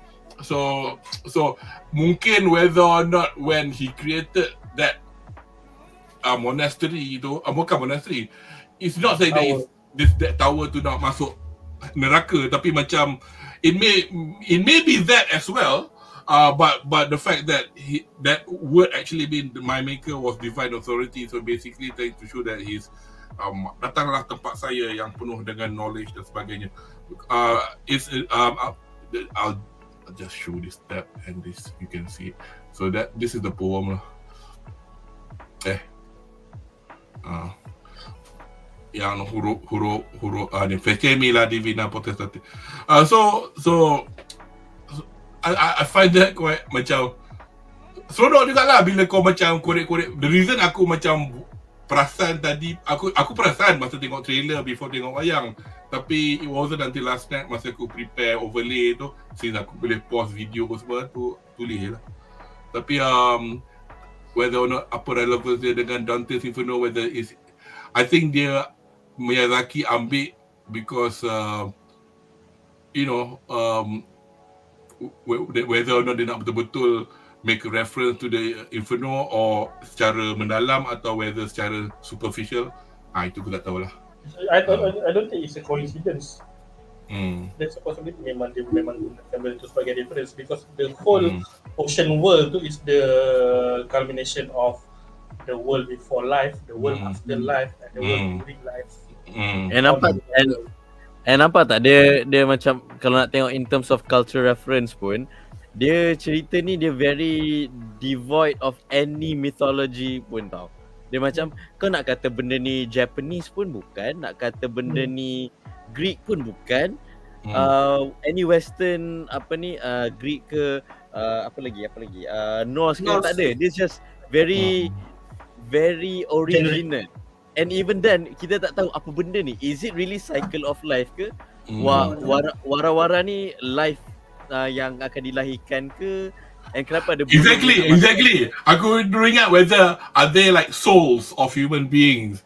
mungkin whether or not when he created that monastery tu, bukan monastery, it's not saying that that tower tu nak masuk neraka, tapi macam it may be that as well. But the fact that that word actually mean my maker was divine authority, so basically trying to show that he's datanglah tempat saya yang penuh dengan knowledge dan sebagainya. I'll just show this tab and this you can see. So that this is the poem lah. Yang huruf ni Facemi la divina potestate. So I find that quite macam seronok jugalah bila kau macam korek-korek. The reason aku macam perasan tadi, aku perasan masa tengok trailer before tengok wayang. Tapi it wasn't until last night masa aku prepare overlay tu, since aku boleh pause video semua tu, tulis lah. Tapi whether or not apa relevance dia dengan Dante's Inferno, whether is, I think dia Miyazaki ambil because whether or not dia nak betul-betul make a reference to the Inferno or secara mendalam atau whether secara superficial, itu aku tak tahulah. I don't think it's a coincidence. That's a possibility. Memang dia gunakan benda itu sebagai reference because the whole ocean world tu is the culmination of the world before life, the world after life, and the world during life. And nampak tak dia macam kalau nak tengok in terms of cultural reference pun, dia cerita ni dia very devoid of any mythology pun tau. Dia macam kau nak kata benda ni Japanese pun bukan, nak kata benda ni Greek pun bukan. Any western Greek ke apa lagi Norse ke tak ada. This just very original. And even then kita tak tahu apa benda ni. Is it really cycle of life ke? Wara-wara ni life yang akan dilahirkan ke? And kenapa ada Exactly. Aku ingat whether are they like souls of human beings,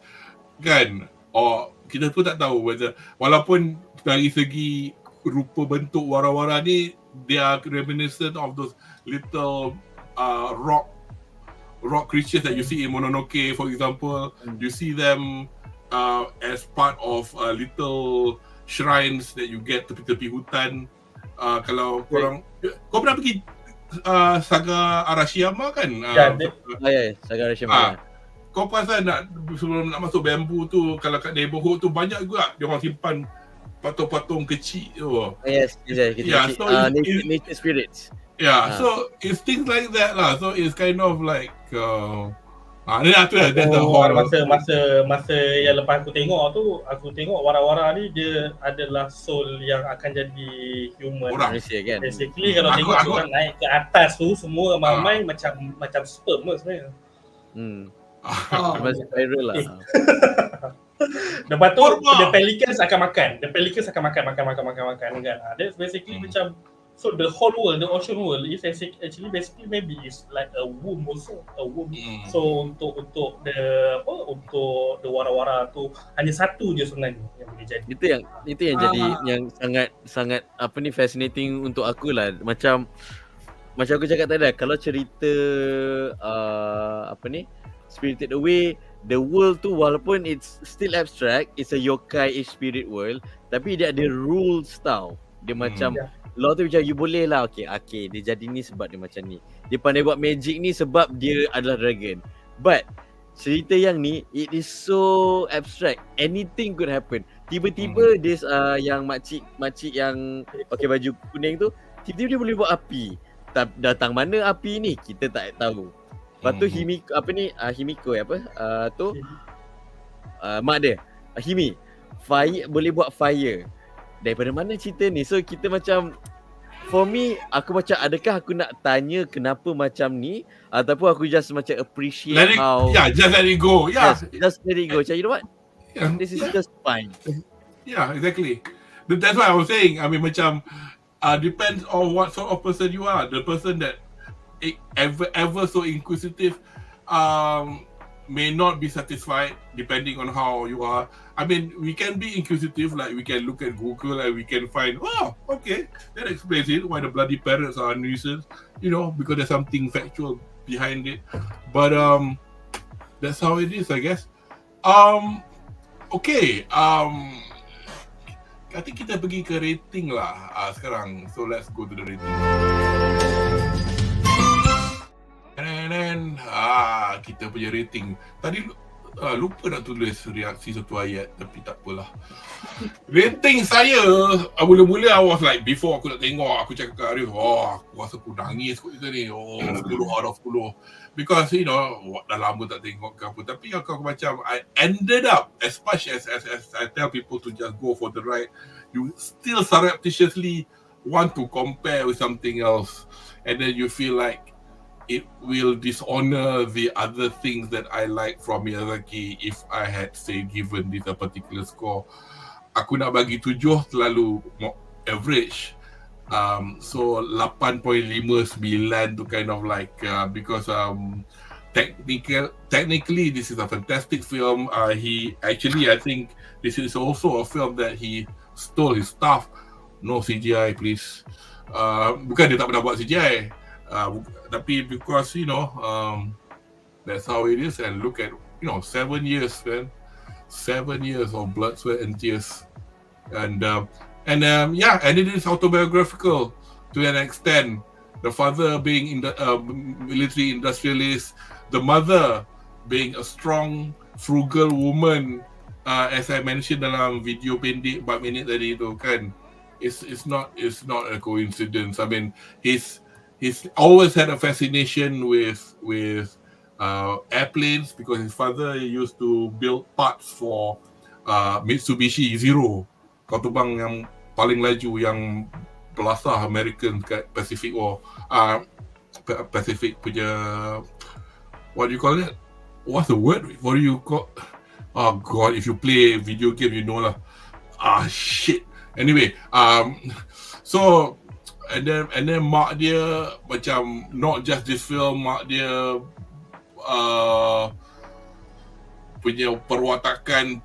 kan? Or kita pun tak tahu whether, walaupun dari segi rupa bentuk wara-wara ni, they are reminiscent of those little rock creatures that you see in Mononoke, for example. You see them as part of little shrines that you get tepi-tepi hutan. Kalau korang, kau pernah pergi Saga Arashiyama kan? Saga Arashiyama. Kau perasan nak sebelum nak masuk bambu tu, kalau kat neighborhood tu banyak juga dia orang simpan patung-patung kecil tu. So nature spirits. So it's things like that lah. So it's kind of like that's the whole masa yang lepas aku tengok wara-wara ni dia adalah soul yang akan jadi human. Malaysia kan. Basically kalau tengok orang naik ke atas tu semua ramai macam sperm sebenarnya. Masih viral lah. Lepas tu the pelicans akan makan kan. That's basically macam, so the whole world, the ocean world is actually basically maybe is like a womb also, So untuk the wara-wara tu hanya satu je sebenarnya yang boleh jadi. Itu yang jadi yang sangat fascinating untuk aku lah. Macam aku cakap tadi, kalau cerita Spirited Away, the world tu walaupun it's still abstract, it's a yokai-ish spirit world, tapi dia ada rules tau. Dia macam law tu macam you boleh lah, okay dia jadi ni sebab dia macam ni, dia pandai buat magic ni sebab dia adalah dragon. But cerita yang ni, it is so abstract, anything could happen. Tiba-tiba this yang makcik yang pakai baju kuning tu, tiba-tiba dia boleh buat api. Datang mana api ni kita tak tahu. Lepas tu Himiko mak dia Himi fire, boleh buat fire. Daripada mana cerita ni? So kita macam, for me, aku macam adakah aku nak tanya kenapa macam ni, ataupun aku just macam appreciate just let it go. Just let it go. Macam, you know what? This is just fine. Exactly. That's why I was saying, I mean macam depends on what sort of person you are. The person that ever so inquisitive may not be satisfied depending on how you are. I mean, we can be inquisitive, like we can look at Google and we can find, that explains it, why the bloody parrots are a nuisance, because there's something factual behind it. But that's how it is, I guess. I think kita pergi ke rating lah sekarang. So let's go to the rating. Kita punya rating. Tadi lupa nak tulis reaksi satu ayat, tapi tak apalah. Rating saya, mula-mula I was like, before aku nak tengok, aku cakap kat Ariff, aku rasa aku nangis kot kita ni. 10 out of 10. Because dah lama tak tengok ke apa. Tapi aku macam, I ended up, as much as I tell people to just go for the ride, you still surreptitiously want to compare with something else. And then you feel like it will dishonor the other things that I like from Miyazaki if I had say given this a particular score. Aku nak bagi 7 terlalu average. So 8.59 to kind of like because technically this is a fantastic film. He actually, I think this is also a film that he stole his stuff. No CGI please. Bukan dia tak pernah buat CGI, tapi because that's how it is. And look at 7 years, man. 7 years of blood, sweat and tears. And it is autobiographical to an extent. The father being in the military industrialist, the mother being a strong, frugal woman, as I mentioned dalam video pendek 4 minit tadi tu kan. It's not a coincidence. I mean, he's always had a fascination with airplanes because his father used to build parts for Mitsubishi Zero, kapal terbang yang paling laju yang belasah American kat Pacific War. Pacific punya, what do you call it? What's the word? What do you call? Oh god, if you play video game you know lah. Shit. Anyway, so and then mak dia macam not just this film, mak dia punya perwatakan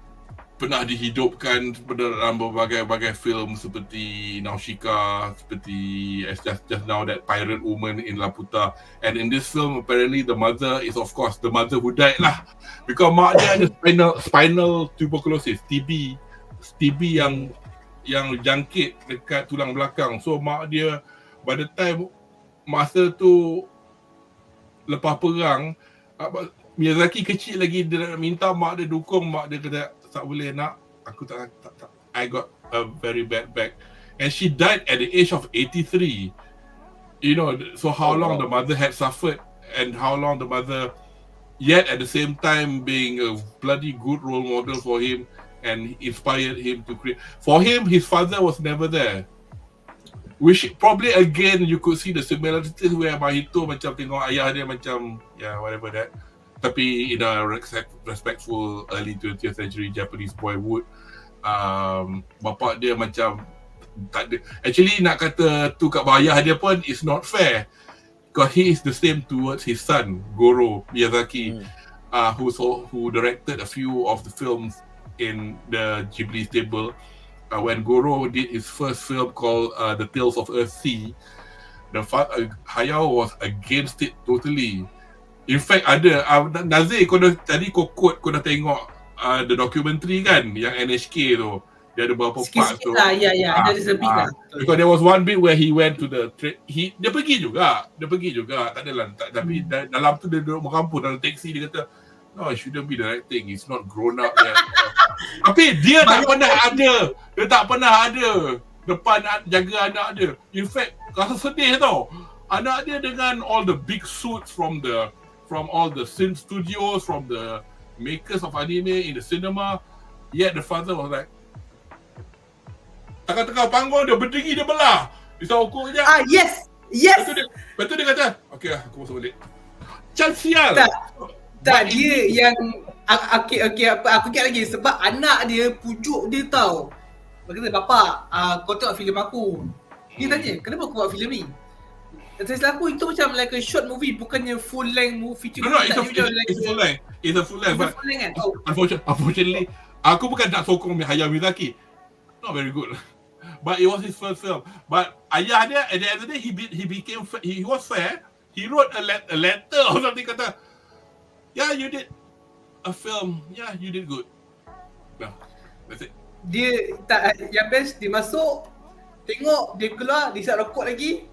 pernah dihidupkan dalam berbagai-bagai film seperti Nausicaa, seperti just now that pirate woman in Laputa. And in this film apparently the mother is of course the mother who died lah, because mak dia ada spinal tuberculosis, TB yang jangkit dekat tulang belakang. So mak dia by the time masa tu lepas perang, Miyazaki kecil lagi, dia nak minta mak dia dukung, mak dia kata tak boleh nak, aku tak I got a very bad back. And she died at the age of 83. So how long the mother had suffered, and how long the mother yet at the same time being a bloody good role model for him and inspired him to create. For him, his father was never there. Which probably again you could see the similarities where Mahito macam tengok ayah dia macam whatever that. Tapi in a respectful early 20th century Japanese boy would. Bapak dia macam tak ada. Actually nak kata tu kat ayah dia pun is not fair. Because he is the same towards his son, Goro Miyazaki, who directed a few of the films in the Ghibli stable. When Goro did his first film called The Tales of Earthsea, Hayao was against it totally. In fact ada Nazir, tadi kau dah tengok the documentary kan yang NHK tu, dia ada berapa part tu. Ada sebit lah. Because there was one bit where he went to the dia pergi juga tak adalah, tapi dalam tu dia duduk merampun dalam taksi, dia kata no, it shouldn't be the right thing. It's not grown up yet. Tapi dia tak pernah ada depan jaga anak dia. In fact, rasa sedih tau. Anak dia dengan all the big suits from all the synth studios, from the makers of anime in the cinema. Yet the father was like, tengah-tengah panggung dia berdiri, dia belah. Dia ukur je. Yes. Lepas tu dia kata, okay lah, aku masuk balik. Macam sial. Tak, dia yang aku ingat lagi sebab anak dia pujuk dia tau. Dia kata, "Bapa, kau tengok filem aku." Dia tanya, "Kenapa kau buat filem ni?" Saya aku itu macam like a short movie, bukannya full length movie. No, it's a full length. It's a full length. But unfortunately, aku bukan nak sokong Hayao Miyazaki. Not very good. But it was his first film. But ayah dia at the end of the day, he was fair. He wrote a letter or something, kata, yeah, you did a film. Yeah, you did good. No, that's it. Dia tak, yang best dia masuk, tengok dia keluar, dia isap rokok lagi.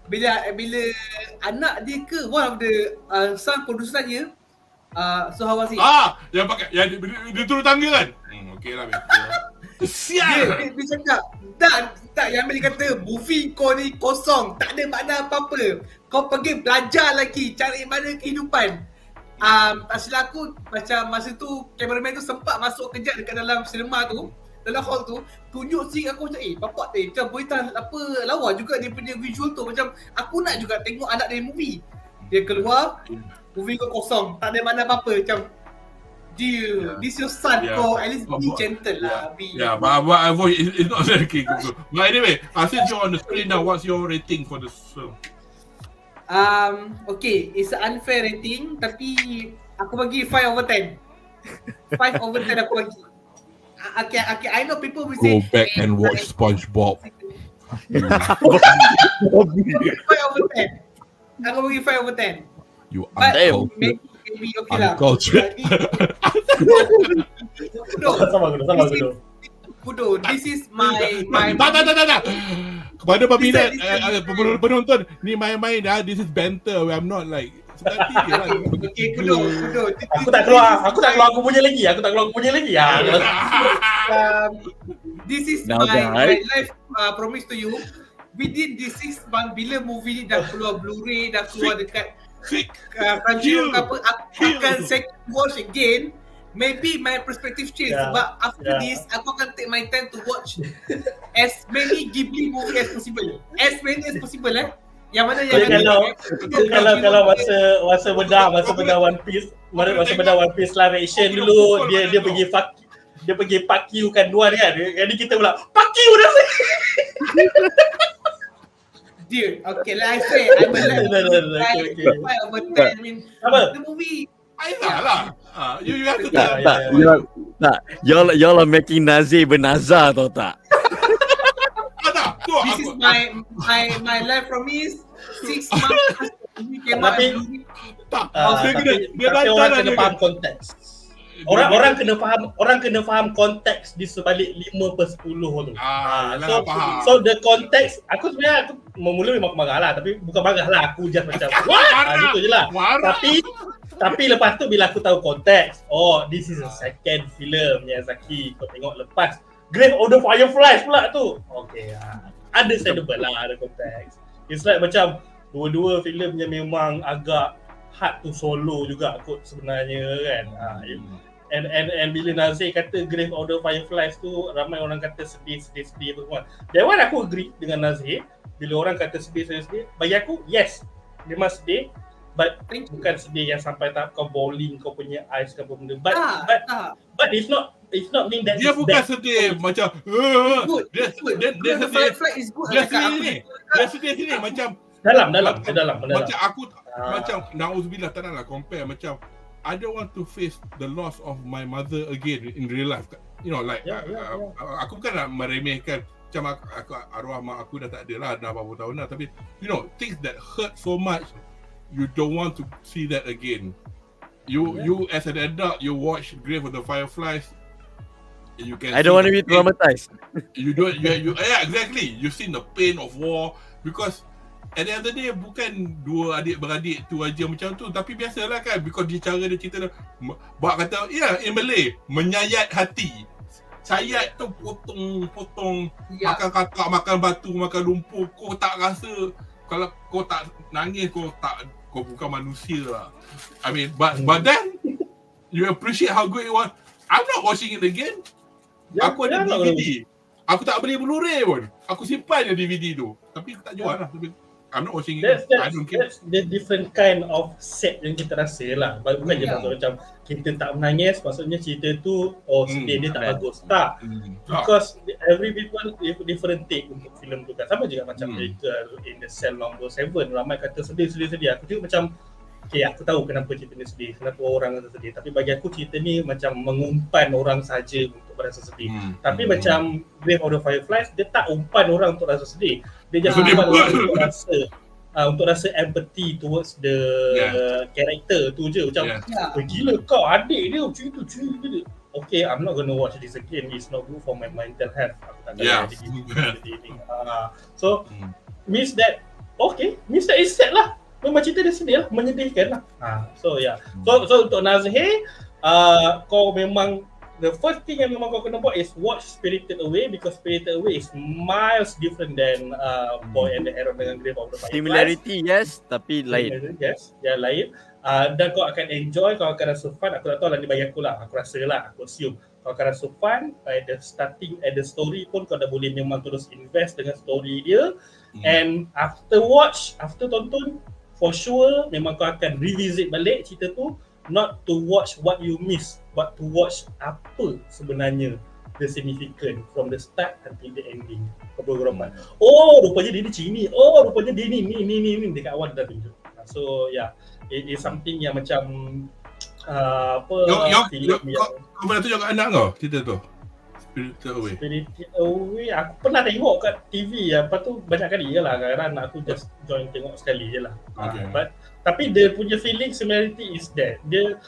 Bila anak dia ke one of the sang producernya, so how was it? Yang pakai, yang dia turun tangga kan? Okay lah, betul. Sial! Dia cakap, tak, yang dia kata, movie kau ni kosong, tak ada makna apa-apa. Kau pergi belajar lagi, cari mana kehidupan. Tak silap aku, macam masa tu cameraman tu sempat masuk kejap dekat dalam cinema tu, dalam hall tu, tunjuk scene aku macam, bapak macam boleh tak apa lawa juga dia punya visual tu, macam aku nak juga tengok anak dia movie. Dia keluar, movie kau kosong, tak ada mana apa-apa. Macam, dude, this your son, kau at least be gentle lah. But it's not very okay. But anyway, since you're on the screen now, what's your rating for the film? Okay, it's an unfair rating, tapi aku bagi 5 over 10. 5 over 10 aku bagi. Okay, I know people will say Go back and watch SpongeBob. 5 over 10. Aku bagi 5 over 10. You But uncultured. maybe okay lah. Uncultured. Kudo, this is my Tak. Kepada peminat penonton, ni main-main this is banter. I'm not like Okay, Kudo. Aku tak keluar aku punya lagi. This is Now, my life promise to you. Within this 6 months, bila movie ni dah keluar Blu-ray, dah keluar dekat Crunchyroll ke apa, aku akan second watch again. Maybe my perspective change, but after this aku akan take my time to watch as many Ghibli movie as possible. Yang mana kalau masa bedah One Piece live action dulu, dia pergi fuck you kan Duan kan. Jadi kita pula fuck you dah. Dude, okay, like I say, I'm a Okay. I mean, the movie. lah. You have to Y'all are making Nazi bernazar tau tak? This is my life promise. 6 months. Tapi orang kena faham konteks. Orang kena faham konteks di sebalik 5/10 tu. So the context, aku sebenarnya mula memang marah lah, tapi bukan marah lah, aku just macam gitu je lah. Tapi lepas tu bila aku tahu konteks, this is a second film MIYAZAKI, kau tengok lepas Grave of the Fireflies pula tu. Okay, understandable lah, ada konteks. It's like macam dua-dua filem yang memang agak hard to solo juga kot sebenarnya kan. And bila Nazir kata Grave of the Fireflies tu, ramai orang kata sedih tu semua. That one aku agree dengan Nazir. Bila orang kata sedih, bagi aku yes, memang sedih. But bukan sedih yang sampai tahap kau bowling kau punya eyes ke apa benda. But it's not mean that dia bukan sedih macam dia sedih sini macam dalam. Macam aku macam nauzubillah, tak naklah compare, macam I don't want to face the loss of my mother again in real life. You know, like aku bukan nak meremehkan, macam aku arwah mak aku dah tak ada lah, dah berapa tahun dah, tapi you know, things that hurt so much, you don't want to see that again. You as an adult, you watch Grave of the Fireflies, you can I don't want to be traumatized. You exactly. You've seen the pain of war, because at the end of the day bukan dua adik-beradik tu aja macam tu, tapi biasalah kan, because dia cara dia cerita buat kata in Malay, menyayat hati. Sayat tu potong makan katak, makan batu, makan lumpur. Kau tak rasa, kalau kau tak nangis, kau bukan manusia lah. I mean, but then you appreciate how good it was. I'm not watching it again. Aku ada DVD. Aku tak beli Blu-ray pun. Aku simpan je DVD tu. Tapi aku tak jual lah. I'm not watching it. I don't care. That's the different kind of set yang kita rasa lah. Bukan je maksud macam kita tak menangis, maksudnya cerita tu sedih dia tak bagus. Tak. Because every people different take untuk filem tu kan. Sama juga macam Girl in the Cell Number 7. Ramai kata sedih. Aku juga macam aku tahu kenapa cerita ni sedih, kenapa orang rasa sedih. Tapi bagi aku cerita ni macam mengumpan orang saja untuk berasa sedih. Tapi macam Grave of the Fireflies, dia tak umpan orang untuk rasa sedih. Dia just umpan orang untuk rasa empathy towards the character tu je. Macam gila kau, adik dia cerita dia. Okay, I'm not gonna watch this again. It's not good for my mental health. Aku tak kena ini. So means that is sad lah. Memang cerita dia sedih lah, menyedihkan lah. So untuk Nazhir, kau memang the first thing yang memang kau kena buat is watch Spirited Away, because Spirited Away is miles different than Boy and the Heron dengan Grave of the Fireflies. Similarity yes, tapi lain. Yes, lain. Dan kau akan enjoy, kau akan rasa fun. Aku tak tahu lah, ni bagi aku lah, aku rasa lah, aku assume kau akan rasa fun. At the story pun kau dah boleh memang terus invest dengan story dia. And after tonton, for sure memang kau akan revisit balik cerita tu, not to watch what you miss, but to watch apa sebenarnya the significant from the start until the ending keprograman. Oh, rupanya dia ni Cini. Oh, rupanya dia ni dekat awal dah tunjuk. So yeah, it is something yang macam kau pernah tunjuk kat anak kau cerita tu? Spirited Away aku pernah tengok kat TV. Lepas tu banyak kali je lah. Kadang-kadang anak aku just join tengok sekali je lah. But tapi dia punya feeling similarity is that dia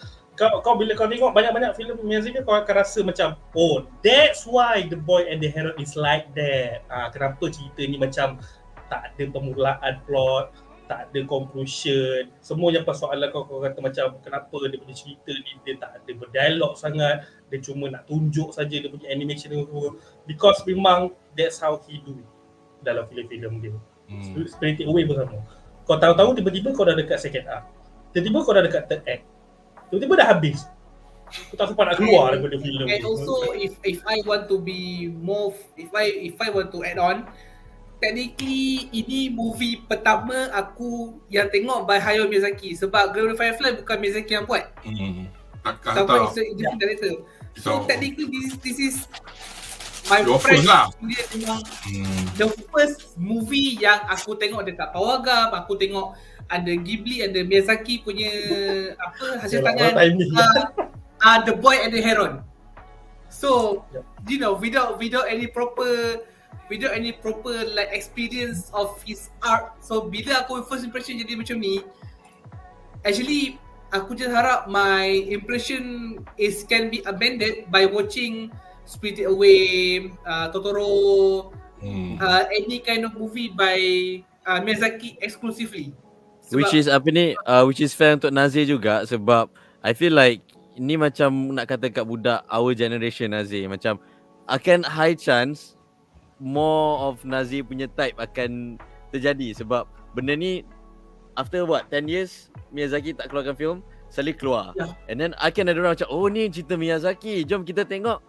kau bila kau tengok banyak-banyak filem Miyazaki, kau akan rasa macam, oh, that's why The Boy and the Heron is like that. Kenapa cerita ni macam tak ada permulaan plot, tak ada conclusion. Semuanya persoalan kau kata macam kenapa dia punya cerita ni dia tak ada berdialog sangat, dia cuma nak tunjuk saja dia punya animation dia. Because memang that's how he do dalam filem-filem dia. Spirited Away pun sama. Kau tahu-tahu tiba-tiba kau dah dekat second act. Tiba-tiba kau dah dekat third act. Tiba-tiba dah habis. Aku tak sempat nak keluar daripada filem. And also if I want to be more, if I want to add on, technically ini movie pertama aku yang tengok by Hayao Miyazaki, sebab Gravity Firefly bukan Miyazaki yang buat. Tapi it's a different director. So technically this is my friend lah. The first movie yang aku tengok dekat Pawagam, aku tengok ada Ghibli, ada Miyazaki punya hasil tangan, The Boy and the Heron. So you know, without any proper like experience of his art, so bila aku first impression jadi macam ni, actually aku just harap my impression can be amended by watching Spirited Away, Totoro, any kind of movie by Miyazaki exclusively. Which is fair untuk Nazir juga, sebab I feel like ni macam nak kata kat budak our generation Nazir, macam akan high chance more of Nazir punya type akan terjadi, sebab benda ni after 10 years Miyazaki tak keluarkan film, selalu keluar. And then akan ada orang macam, oh ni cerita Miyazaki, jom kita tengok.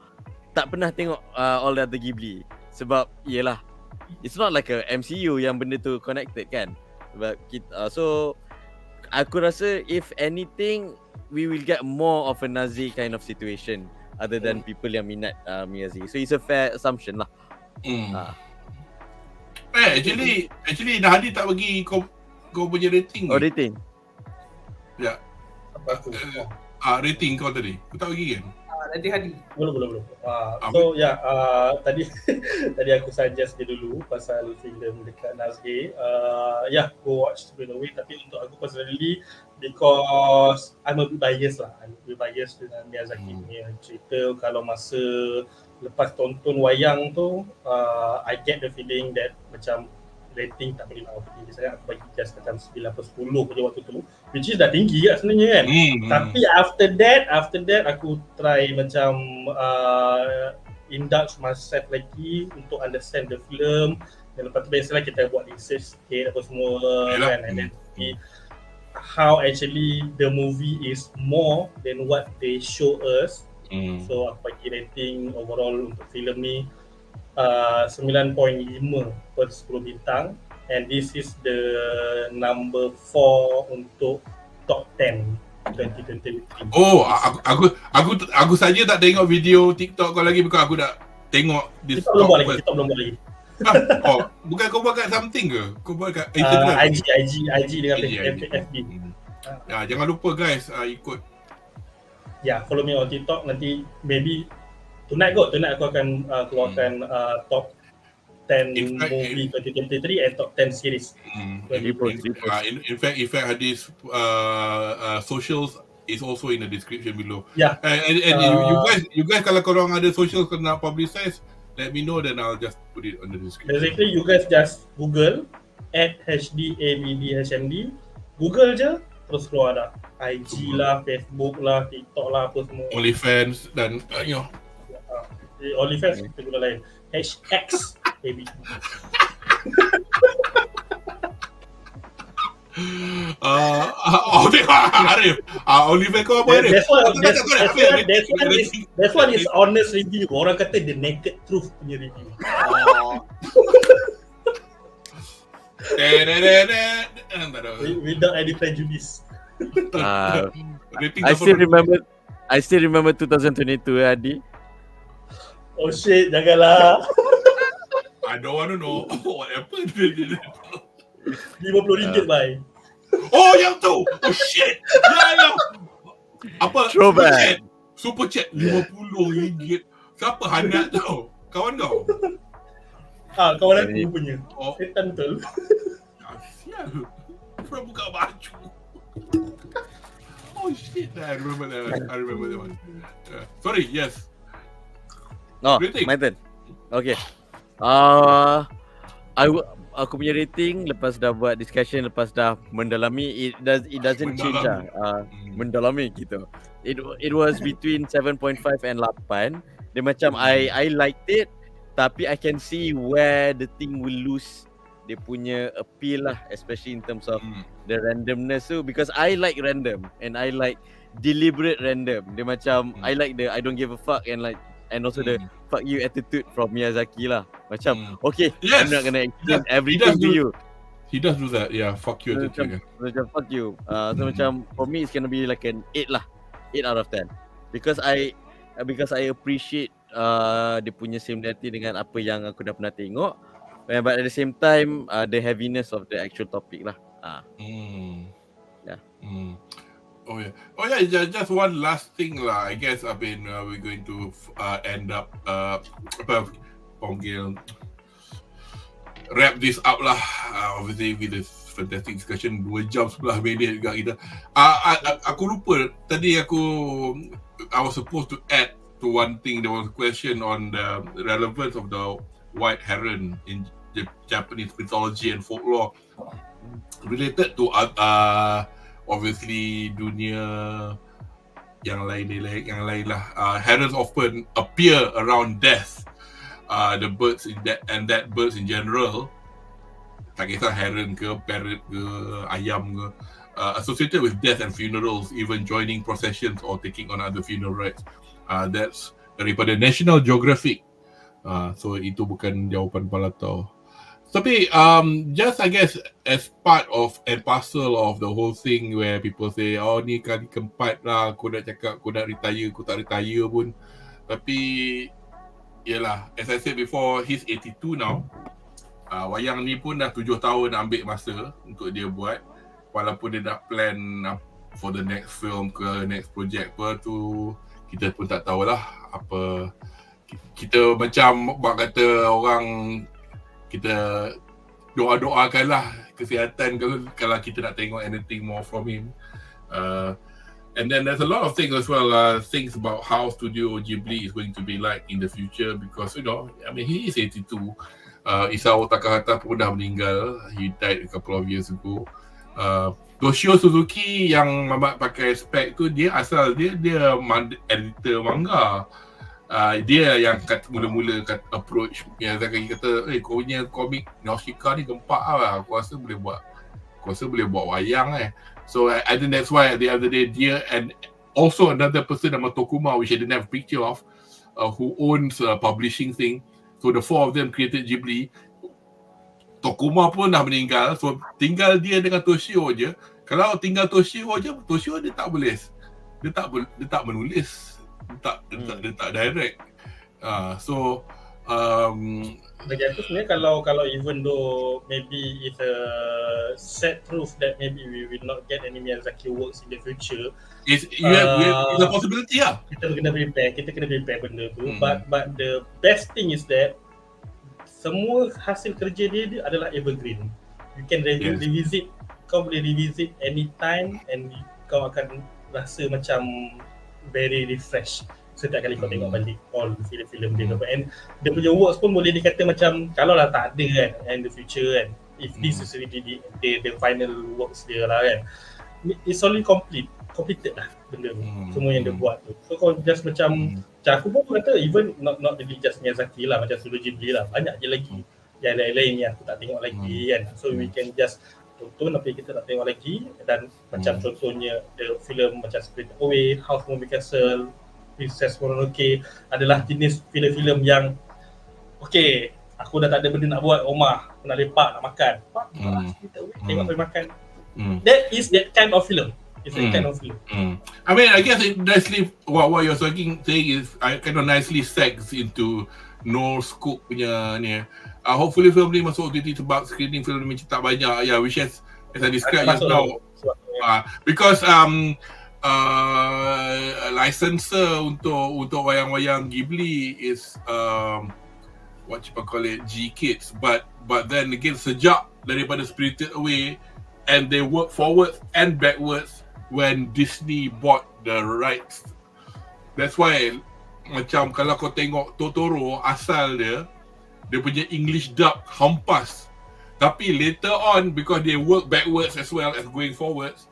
Tak pernah tengok all the other Ghibli, sebab yelah, it's not like a MCU yang benda tu connected kan. Sebab kita, so aku rasa if anything we will get more of a Nazi kind of situation other than people yang minat Miyazaki. So it's a fair assumption lah. Actually Nahadi tak bagi kau punya rating. Oh, rating? Ya. Rating kau tadi. Kau tak bagi kan? Nanti Hadi. Belum. So tadi aku suggest dia dulu pasal filem dekat Nazir. Go watch Spirited Away. Tapi untuk aku personally, because I'm a bit biased lah. I'm a bit biased dengan Miyazaki punya cerita. Kalau masa lepas tonton wayang tu, I get the feeling that macam rating tak boleh nak tinggi. Saya aku bagi just macam 9/10 je waktu tu, which is dah tinggi kat sebenarnya kan. Tapi after that aku try macam indulge myself lagi untuk understand the film. Dan lepas tu biasalah kita buat research sikit apa semua kan, and then see how actually the movie is more than what they show us. So aku bagi rating overall untuk filem ni 9.5 per 10 bintang, and this is the number 4 untuk top 10 2023. Oh, aku saja tak tengok video TikTok kau lagi, because aku dah tengok this. Kita belum buat lagi. Bukan kau buat kat something ke? Kau buat kat Instagram? IG dengan FB. Jangan lupa guys, ikut. Follow me on TikTok. Nanti maybe Tonight aku akan keluarkan top 10 movie 2023 and top 10 series. In fact Hadis socials is also in the description below. And you guys kalau korang ada socials kena publicize, let me know, then I'll just put it on the description. Basically you guys just Google @HDABDHMD, Google je terus keluar dah. IG lah, Facebook lah, TikTok lah, apa semua. OnlyFans dan OnlyFans kita guna lain. HX baby. Arif. OnlyFans kau apa Arif? That's one is honest review. Orang kata the naked truth punya review. Without any prejudice. Rating I still remember 2022 Adi. Oh shit, janganlah. I don't want to know what happened. RM50 bye. Oh, yang tu. Oh shit. Ya. Apa? Throwback. Super chat RM50. Siapa Hanat tau? Kawan kau? Kawan aku punya. Setan betul. Sial. Pernah buka baju. Oh shit. I remember that one. Sorry, yes. No, my turn. Okay. Aku punya rating lepas dah buat discussion, lepas dah mendalami, it doesn't change lah. Mendalami gitu. It was between 7.5 and 8. Dia macam I liked it, tapi I can see where the thing will lose dia punya appeal lah, especially in terms of the randomness tu, because I like random and I like deliberate random. Dia macam I like the I don't give a fuck and also the fuck you attitude from Miyazaki lah. Macam okay, yes, I'm not gonna explain everything to you. He does do that. Yeah, fuck you attitude. Macam fuck you. So macam for me it's gonna be like an 8 lah. 8 out of 10. Because I appreciate dia punya similarity dengan apa yang aku dah pernah tengok. But at the same time the heaviness of the actual topic lah. Yeah. Oh yeah. Just one last thing lah. I guess we're going to end up wrap this up lah. Obviously with this fantastic discussion 2 jam 11 minit juga kita. Aku lupa tadi I was supposed to add to one thing. There was a question on the relevance of the white heron in the Japanese mythology and folklore related to obviously dunia yang lain lah. Herons often appear around death. The birds that birds in general, tak kisah heron ke, parrot ke, ayam ke, associated with death and funerals, even joining processions or taking on other funeral rites. That's daripada National Geographic. So itu bukan jawapan Palatau. Tapi just I guess as part of and parcel of the whole thing where people say, oh ni kali keempat lah aku nak cakap aku nak retire, aku tak retire pun. Tapi yelah, as I said before, he's 82 now. Wayang ni pun dah 7 tahun ambil masa untuk dia buat. Walaupun dia dah plan for the next film ke next project apa tu, kita pun tak tahulah apa. Kita macam buat kata orang, kita doa-doakanlah kesihatan kalau kita nak tengok anything more from him. And then there's a lot of things as well, things about how Studio Ghibli is going to be like in the future, because he is 82. Isao Takahata pun dah meninggal. He died a couple of years ago. Toshio Suzuki yang Mamat pakai spek tu, dia asal dia editor manga. Dia yang mula-mula approach Miyazaki, kata kau punya komik Nausicaa ni gempak lah, aku rasa boleh buat wayang So I think that's why at the other day dia and also another person nama Tokuma, which I didn't have a picture of, who owns a publishing thing. So the 4 of them created Ghibli. Tokuma pun dah meninggal, so tinggal dia dengan Toshio je. Kalau tinggal Toshio je, Toshio dia tak boleh, dia tak menulis, dia tak direct. So bagi aku sebenarnya kalau even though maybe it's a sad truth that maybe we will not get any Miyazaki works in the future, it's a possibility lah. Kita kena prepare benda tu. But the best thing is that semua hasil kerja dia adalah evergreen. You can revisit, kau boleh revisit anytime and kau akan rasa macam very refresh setiap kali kau tengok balik all filem-filem dia. And dia punya works pun boleh dikata macam kalau lah tak ada kan in the future kan, if this is really the final works dia lah kan, it's only completed lah benda tu, semua yang dia buat tu. So kau just macam aku pun kata even not really just Miyazaki lah, macam Studio Ghibli lah, banyak je lagi yang lain-lain yang aku tak tengok lagi kan. So we can just tonton tapi kita tak tengok lagi. Dan macam contohnya the film macam Spirited Away, House Moving Castle, Princess Mononoke adalah jenis filem-filem yang okay, aku dah tak ada benda nak buat rumah, nak lepak, nak makan. Pak, kita tengok pergi makan. That is that kind of film. It's that kind of film. I mean, I guess it nicely, what you're saying is kind of nicely segs into No Scoop punya ni. Hopefully film ni masuk OTT sebab screening film ni tak banyak. Yeah, which is, as I described just now. Because licensor untuk wayang-wayang Ghibli is what you call it, G-Kids, but then again sejak daripada Spirited Away, and they work forwards and backwards when Disney bought the rights. That's why macam kalau kau tengok Totoro, asal dia punya English dub hampas. Tapi later on, because they work backwards as well as going forwards,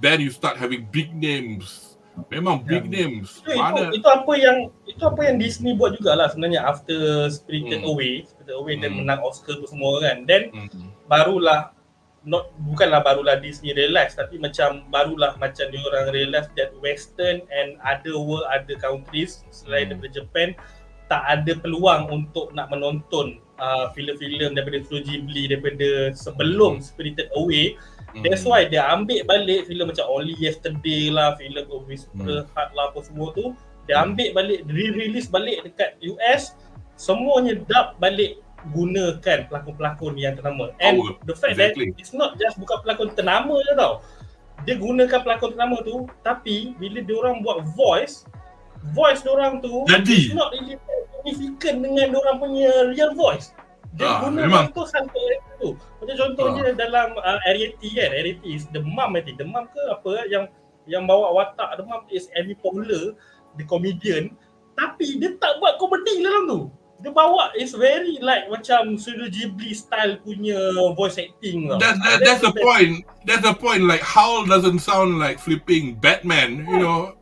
then you start having big names. Memang big names. Itu apa yang Disney buat jugalah sebenarnya after Spirited Away dan menang Oscar tu semua kan. Then bukanlah barulah Disney realize, tapi barulah diorang realize that Western and other countries selain daripada Japan tak ada peluang untuk nak menonton filem-filem daripada Studio Ghibli daripada sebelum Spirited Away. That's why dia ambil balik filem macam Only Yesterday lah, filem Whisper Heart lah, apa semua tu dia ambil balik, re-release balik dekat US, semuanya dub balik, gunakan pelakon-pelakon yang ternama. And the fact that it's not just bukan pelakon ternama je tau, dia gunakan pelakon ternama tu, tapi bila diorang buat voice diorang tu it's not really significant dengan diorang punya real voice. Dia guna voice tu sampai tu. Macam contohnya dalam Ariety kan, Ariety is the mom, I think. The mom ke apa yang bawa watak, the mom is Amy Poehler, the comedian, tapi dia tak buat komedi dalam tu. Dia bawa is very like macam Studio Ghibli style punya voice acting tau. That's the point. That's the point. Like Howl doesn't sound like flipping Batman, you know.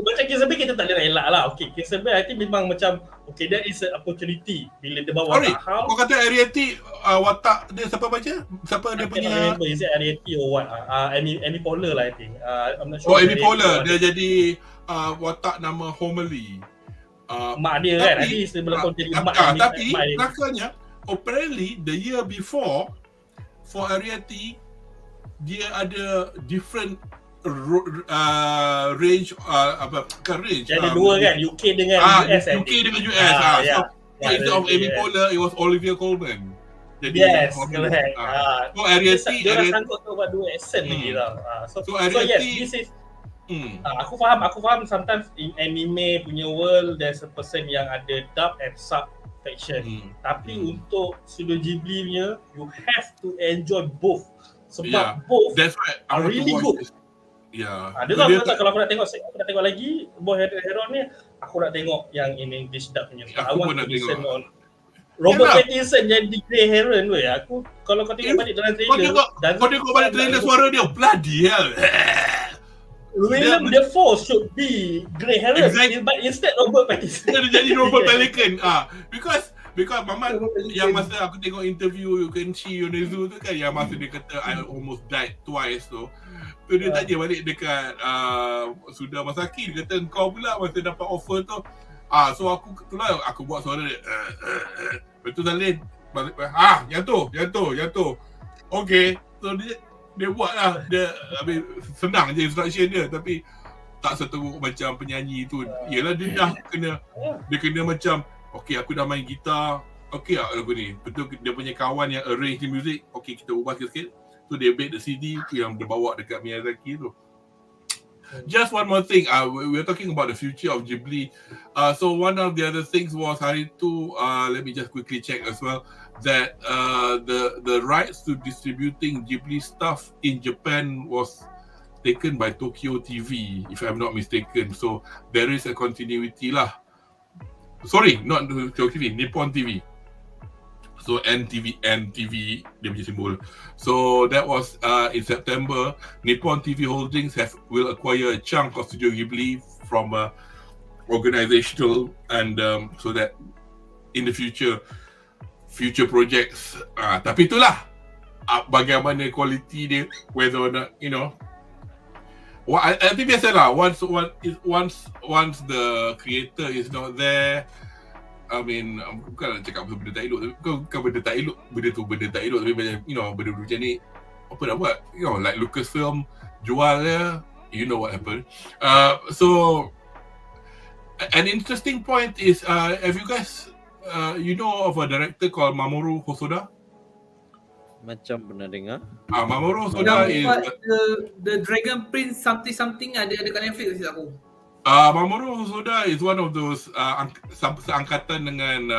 Macam Kisabe kita tak boleh elak lah. Okay, Kisabe I think memang macam okay, that is an opportunity bila dia bawa watak Howl. Kau kata Ariety watak dia siapa baca? Siapa dia punya? I remember, is it Ariety or what? Amy Poehler lah I think. I'm not sure. Amy Poehler. Dia jadi watak nama Homely. Mak dia kan, nanti dia berlakon jadi mak. Tapi nakanya apparently the year before for Ariety dia ada different range range. Dia ada dua kan, UK dengan US. UK dengan US. So instead of Amy Poehler, it was Olivia Colman. Jadi correct. So Ariety dia sangkut tu buat dua accent lagi tau. So Ariety, yes, this is aku faham sometimes in anime punya world there's a person yang ada dub and sub section. Tapi untuk Studio Ghibli punya, you have to enjoy both. Sebab both are really good. Dia tak, kalau aku nak tengok lagi Boy and the Heron ni, aku nak tengok yang in English dub punya. I want to listen on Robert Pattinson jadi Grey Heron weh. Aku kalau kau tengok balik dalam trailer, kau tengok balik trailer suara dia, bloody hell. William Dafoe should be Grey Heron, but instead Robert Pattinson. Dia jadi Robert Pelican. Because Mamat yang masa aku tengok interview Kenshi Yonezu tu kan, yang masa dia kata I almost died twice tu dia tanya balik dekat Suda Masaki, dia kata kau pula masa dapat offer tu so aku buat suara dia betul Salin yang tu okay, so dia buat lah, dia senang je instruction dia, tapi tak seteruk macam penyanyi tu. Yelah dia dah kena macam okay, aku dah main gitar, okay lah lagu ni, betul dia punya kawan yang arrange the music, okay kita ubah sikit-sikit, so dia make the CD tu yang dia bawa dekat Miyazaki tu. Just one more thing, we're talking about the future of Ghibli. So one of the other things was hari tu, let me just quickly check as well, that the rights to distributing Ghibli stuff in Japan was taken by Tokyo TV, if I'm not mistaken. So there is a continuity lah. Sorry, not Tokyo TV, Nippon TV. So NTV dia punya simbol. So that was in September. Nippon TV Holdings will acquire a chunk of Studio Ghibli from organizational and so that in the future projects. Tapi itulah bagaimana kualiti dia, whether or not you know. I think biasalah once the creator is not there. I mean, bukan nak cakap benda tak elok, tapi bukan benda tak elok, benda tu benda tak elok, tapi macam, benda macam ni, apa nak buat? Like Lucasfilm jual dia, you know what happened. So, an interesting point is, have you guys, you know of a director called Mamoru Hosoda? Macam pernah dengar. Mamoru Hosoda is the Dragon Prince something ada kat Netflix tak aku. Mamoru Hosoda is one of those seangkatan dengan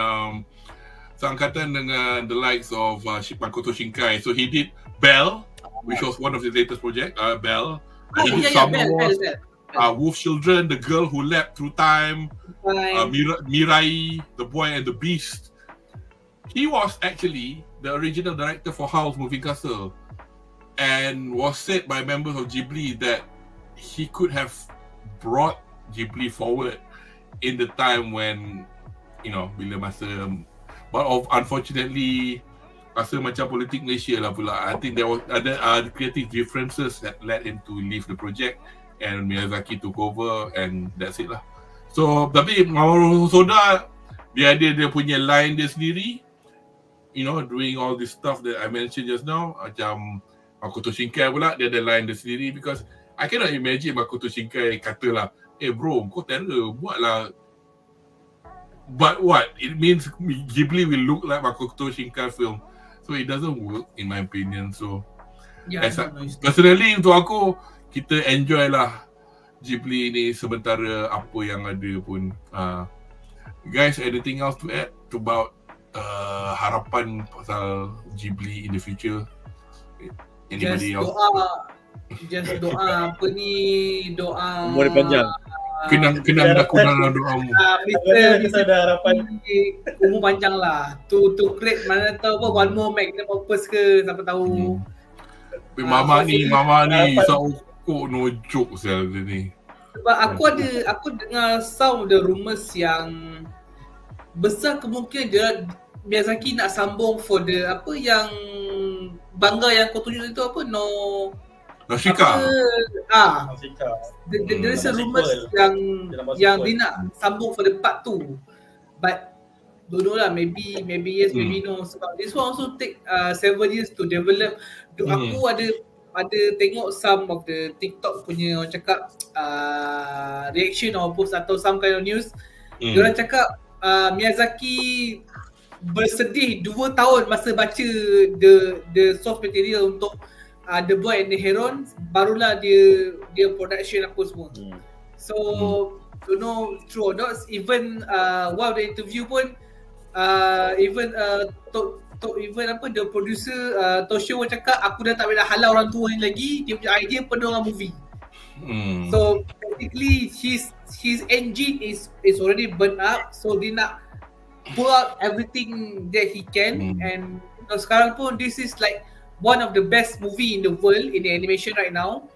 the likes of Makoto Shinkai. So he did Bell, which was one of his latest project. Bell. He did Bell. Wolf Children, The Girl Who Leapt Through Time, Mirai, The Boy and the Beast. He was actually the original director for Howl's Moving Castle, and was said by members of Ghibli that he could have brought Ghibli forward in the time when, bila masa, but unfortunately, rasa macam politik Malaysia lah pula. I think there was other creative differences that led him to leave the project, and Miyazaki took over, and that's it lah. So, tapi Mamoru Hosoda, dia ada dia punya line dia sendiri, doing all this stuff that I mentioned just now. Macam Makoto Shinkai pula, dia ada line dia sendiri, because I cannot imagine Makoto Shinkai katalah, bro, kau terror, buatlah. But what? It means Ghibli will look like Makoto Shinkai film. So it doesn't work in my opinion. So personally untuk aku, kita enjoy lah Ghibli ni sementara apa yang ada pun. Guys, anything else to add about harapan pasal Ghibli in the future? Anybody else? Just doa apa ni, doa umur panjang. Kenang aku dalam doamu. Kita ada harapan umur panjang lah. To create mana tahu apa one more magnum opus ke, siapa tahu. Mama ni kok no joke sel ni. Sebab aku dengar some of the rumors yang besar kemungkinan dia Miyazaki nak sambung for the apa yang bangga yang kau tunjuk itu apa Nashika. There is a rumors yang dia nak sambung for the part 2. But don't know lah, maybe yes, maybe no. Sebab this one also take 7 years to develop. Aku ada tengok some of the TikTok punya orang cakap reaction or post atau some kind of news. Diorang cakap Miyazaki bersedih 2 tahun masa baca the source material untuk The Boy and the Heron, barulah dia production apa semua. So don't know true or not. Even one of the interview pun even the producer Toshio pun cakap, aku dah tak boleh halau orang tua ni lagi, dia punya idea penuh dengan movie. So basically his engine is already burnt up, so dia nak pull out everything that he can. And sekarang pun this is like one of the best movie in the world in the animation right now.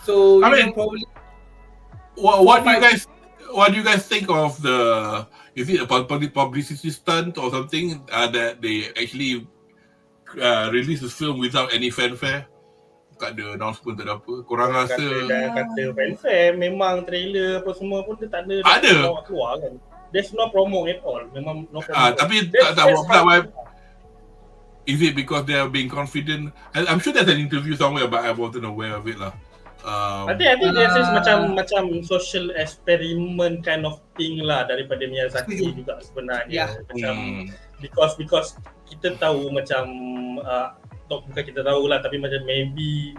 So I mean, probably what do you guys think of the, is it a publicity stunt or something that they actually release this film without any fanfare? Tak ada announcement, tak ada apa. Korang rasa kata fanfare, memang trailer apa semua pun dia tak ada keluar kan. There's no promo at all. Memang no promo. Tapi tak buat. Is it because they are being confident? I'm sure there's an interview somewhere, but I wasn't aware of it lah. I think this is macam social experiment kind of thing lah daripada Miyazaki juga sebenarnya. Macam because kita tahu macam bukan kita tahu lah, tapi macam maybe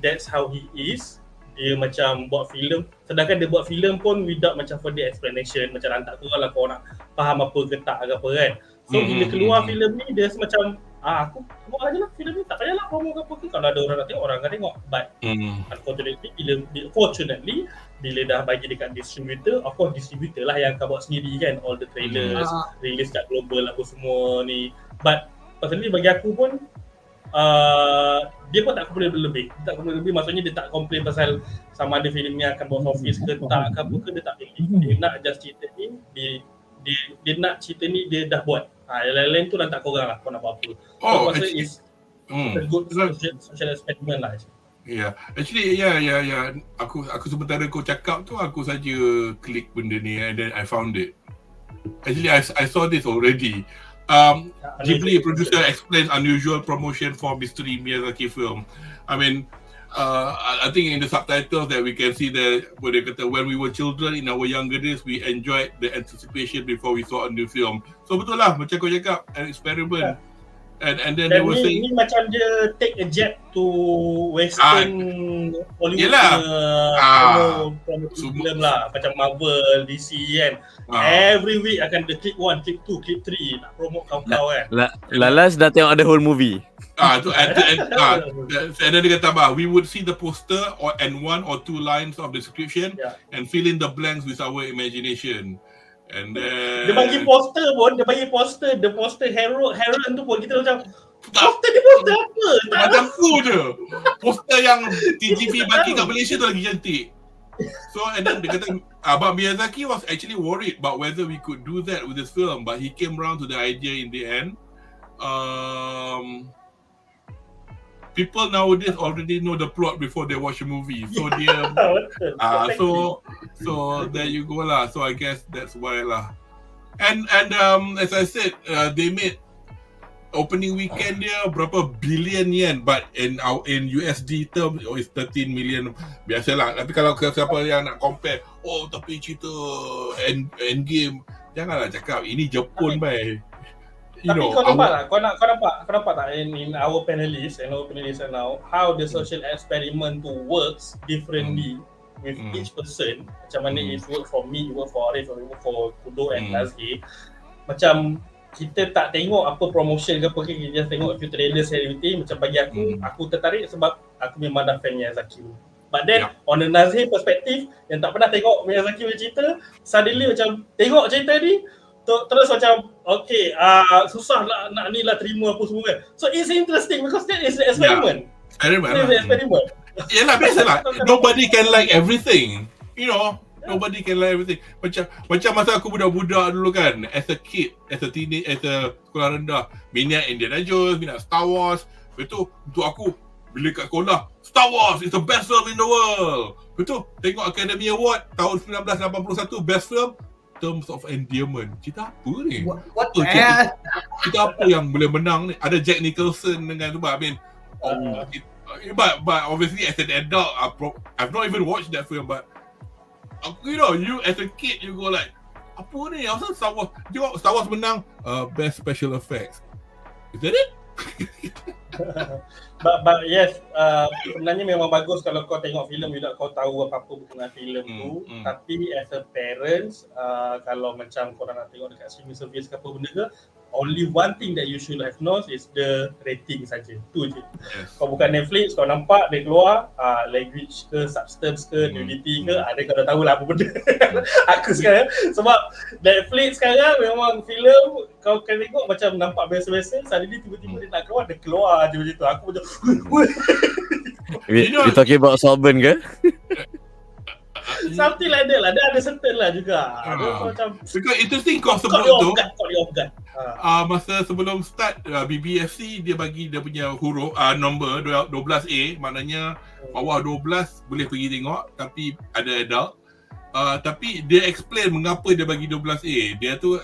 that's how he is. Dia macam buat filem, sedangkan dia buat filem pun without macam further explanation, macam lantak keluar lah kau nak faham apa ke tak ke apa kan. So bila keluar filem ni dia semacam aku keluar je lah filem ni, tak payahlah promo ke apa ke, kalau ada orang nak tengok, orang akan tengok. But unfortunately bila dah bagi dekat distributor, of course distributor lah yang akan buat sendiri kan, all the trailers, release kat global apa semua ni. But personally bagi aku pun dia pun tak complain lebih. Maksudnya dia tak complain pasal sama ada filem ni akan box office ke tak ke apa ke, dia tak pilih. Dia nak just cerita ni, dia nak cerita ni dia dah buat. Lain-lain tu lantak korang lah, kau nak buat apa. So masa is a good social experiment lah. Actually, Aku sementara kau cakap tu, aku saja klik benda ni and then I found it. Actually, I saw this already. Ghibli producer explains unusual promotion for mystery Miyazaki film. I mean, I think in the subtitles that we can see that when we were children in our younger days, we enjoyed the anticipation before we saw a new film. So betul lah macam kau cakap, an experiment. And then they were saying ni macam dia take a jab to western Hollywood film lah, macam Marvel, DC kan. Every week akan ada clip 1, clip 2, clip 3 nak promote kau-kau kan. Lalas dah tengok the whole movie. And then dia kata we would see the poster and 1 or 2 lines of the description and fill in the blanks with our imagination. And then dia bagi poster pun, the poster Heron tu pun kita macam poster dia poster apa? Macam tu je. Poster yang TGV bagi kat Malaysia tu lagi cantik. So and then dia kata but Miyazaki was actually worried about whether we could do that with this film, but he came around to the idea in the end. People nowadays already know the plot before they watch a movie, so dia so there you go lah. So I guess that's why lah. And as I said, they made opening weekend dia berapa billion yen, but in USD terms it's 13 million biasalah. Tapi kalau siapa yang nak compare, tapi cerita Endgame, janganlah cakap ini Jepun bai. Tapi kau nampak tak? Kau nampak tak in our panelists now how the social experiment to works differently with each person. Macam mana it work for me, it work for Ariff, it work for Kudo and Nazri. Macam kita tak tengok apa promotion ke apa ke, kita just tengok a few trailers everything. Macam bagi aku tertarik sebab aku memang dah fan Miyazaki. But then on the Nazri perspective yang tak pernah tengok Miyazaki punya cerita, suddenly macam tengok cerita ni terus macam susah nak ni lah terima apa semua kan. So it's interesting because that is the experiment. Experiment. Yalah, biasalah. Nobody can like everything. You know, nobody can like everything. Macam masa aku budak-budak dulu kan, as a kid, as a teenage, as a sekolah rendah, minat Indiana Jones, minat Star Wars. Betul, untuk aku bila kat sekolah, Star Wars is the best film in the world. Betul, tengok Academy Award tahun 1981, best film, Terms of Endearment. Cerita apa ni? What cerita apa yang boleh menang ni? Ada Jack Nicholson dengan tu, I mean, but obviously as an adult, I've not even watched that film, but you know, you as a kid, you go like, apa ni? Asal Star Wars menang best special effects. Is that it? But yes, sebenarnya memang bagus kalau kau tengok filem juga kau tahu apa-apa berkenaan filem tu. Tapi as a parents, kalau macam korang nak tengok dekat streaming service ke apa benda ke, only one thing that you should have known is the rating saja. Tu je. Kau buka Netflix, kau nampak dia keluar language ke, substance ke, nudity ke, ada kau dah tahulah apa benda. Aku sekarang sebab Netflix sekarang memang filem kau kan tengok macam nampak biasa-biasa, suddenly tiba-tiba dia nak keluar, dia keluar je macam tu. Aku macam you talking about Solvent ke? Something like that lah. Dia ada certain lah juga. Macam because interesting kau sebut tu. Masa sebelum start BBFC, dia bagi dia punya huruf nombor 12A, maknanya bawah 12 boleh pergi tengok, tapi ada adult. Tapi dia explain mengapa dia bagi 12A. Dia tu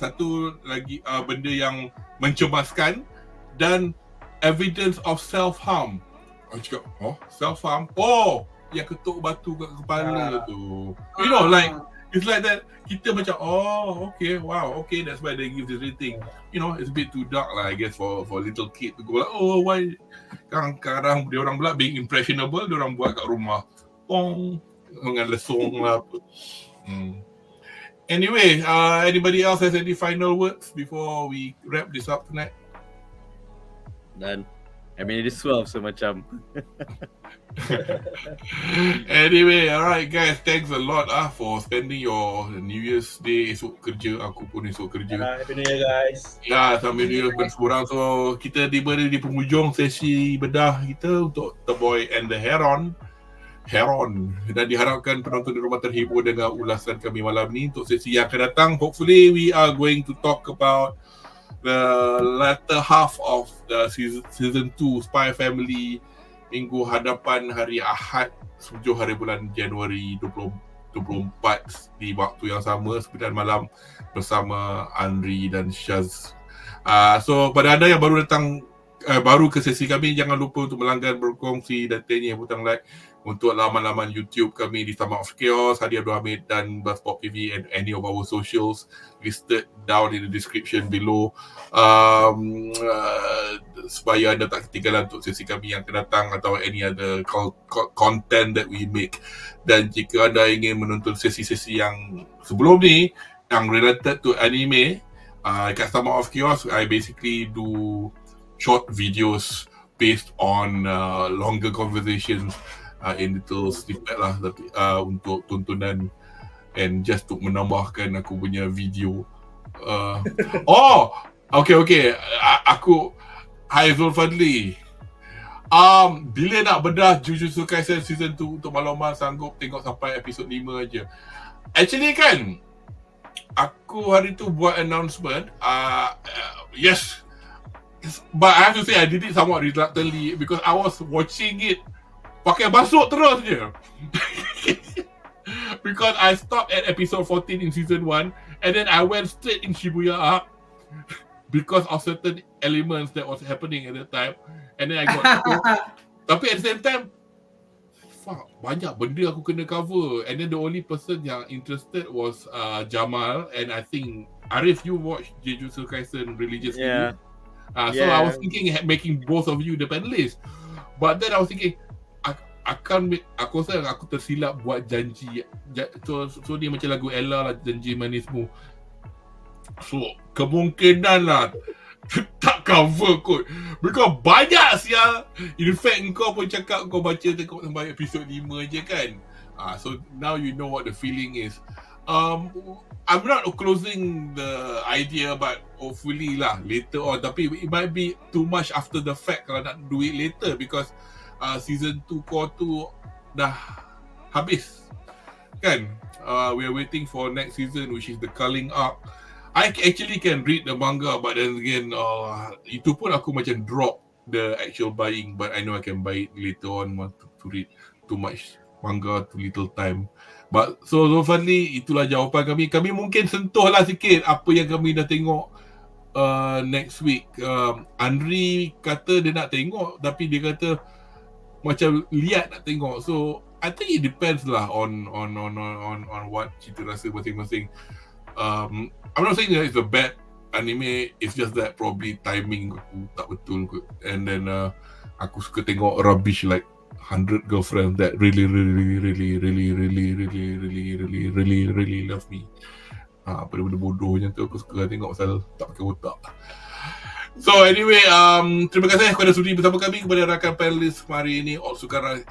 satu lagi benda yang mencemaskan dan evidence of self-harm. Aku cakap, self-harm? Yang ketuk batu kat kepala tu. You know, like, it's like that. Kita macam, okay, wow, okay, that's why they give this rating. You know, it's a bit too dark lah, I guess, for little kid to go like, why? Kadang-kadang dia orang pula being impressionable, dia orang buat kat rumah. Dengan lesung lah. Anyway, anybody else has any final words before we wrap this up tonight? Dan I mean it is 12, so macam anyway, alright guys, thanks a lot for spending your New Year's Day. Esok kerja, aku pun esok kerja. Happy New Year guys. Ya, sambil New Year berkurang. So kita tiba di penghujung sesi bedah kita untuk The Boy and the Heron. Dan diharapkan penonton di rumah terhibur dengan ulasan kami malam ni. Untuk sesi yang akan datang, hopefully we are going to talk about the latter half of the season 2 Spy Family, minggu hadapan hari Ahad 7 hari bulan Januari 2023 24 di waktu yang sama 9 malam bersama Anri dan Syaz. So pada anda yang baru datang baru ke sesi kami, jangan lupa untuk melanggan, berkongsi dan tanya butang like untuk laman-laman YouTube kami di STOMACHOFCHAOS, Hadi Abdul Hamid dan BuzzPopTV and any of our socials listed down in the description below, supaya anda tak ketinggalan untuk sesi kami yang akan datang atau any other content that we make. Dan jika anda ingin menonton sesi-sesi yang sebelum ni yang related to anime, kat STOMACHOFCHAOS, I basically do short videos based on longer conversations in little snippet lah, tapi untuk tontonan and just untuk menambahkan aku punya video. Okay. Aku Hai Zulfadli. Bila nak bedah Jujutsu Kaisen season 2 untuk maklumat, sanggup tengok sampai episod 5 aja. Actually kan, aku hari tu buat announcement. Yes. But I have to say I did it somewhat reluctantly because I was watching it pakai masuk terus je. Because I stopped at episode 14 in season 1 and then I went straight in Shibuya Arc because of certain elements that was happening at that time, and then I got tapi at the same time banyak benda aku kena cover, and then the only person yang interested was Jamal, and I think Ariff, you watched Jujutsu Kaisen religiously. So I was thinking making both of you the panelists, but then I was thinking aku rasa aku tersilap buat janji. So ni macam lagu Ella lah, janji manismu. So kemungkinan lah tak cover kot, because banyak sial. In fact kau pun cakap kau baca tengok sampai episod 5 je kan. So now you know what the feeling is. I'm not closing the idea, but hopefully lah later on. Tapi it might be too much after the fact kalau nak do it later, because season 2 core 2 dah habis kan. We are waiting for next season, which is the Culling Arc. I actually can read the manga, but then again itu pun aku macam drop the actual buying, but I know I can buy it later on. Want to read too much manga, too little time. But so finally itulah jawapan kami. Kami mungkin sentuhlah sikit apa yang kami dah tengok next week. Anri kata dia nak tengok, tapi dia kata macam liat nak tengok. So I think it depends lah on what kita rasa masing-masing. I'm not saying that it's a bad anime, it's just that probably timing aku tak betul kot. And then aku suka tengok rubbish like 100 girlfriends that really love me. Benda-benda bodoh macam tu aku suka tengok pasal tak pakai otak. So anyway, terima kasih kepada sudi bersama kami, kepada rakan panelis hari ini, Otsukare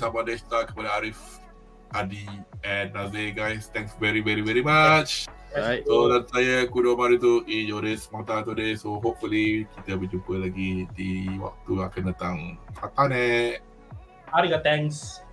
sama deshita, kepada Ariff, Adi and Nazir guys. Thanks very much. Right. So dan saya Kudo Maritu Ijoris Mata today. So hopefully kita berjumpa lagi di waktu akan datang. Hatane. Arigato, thanks.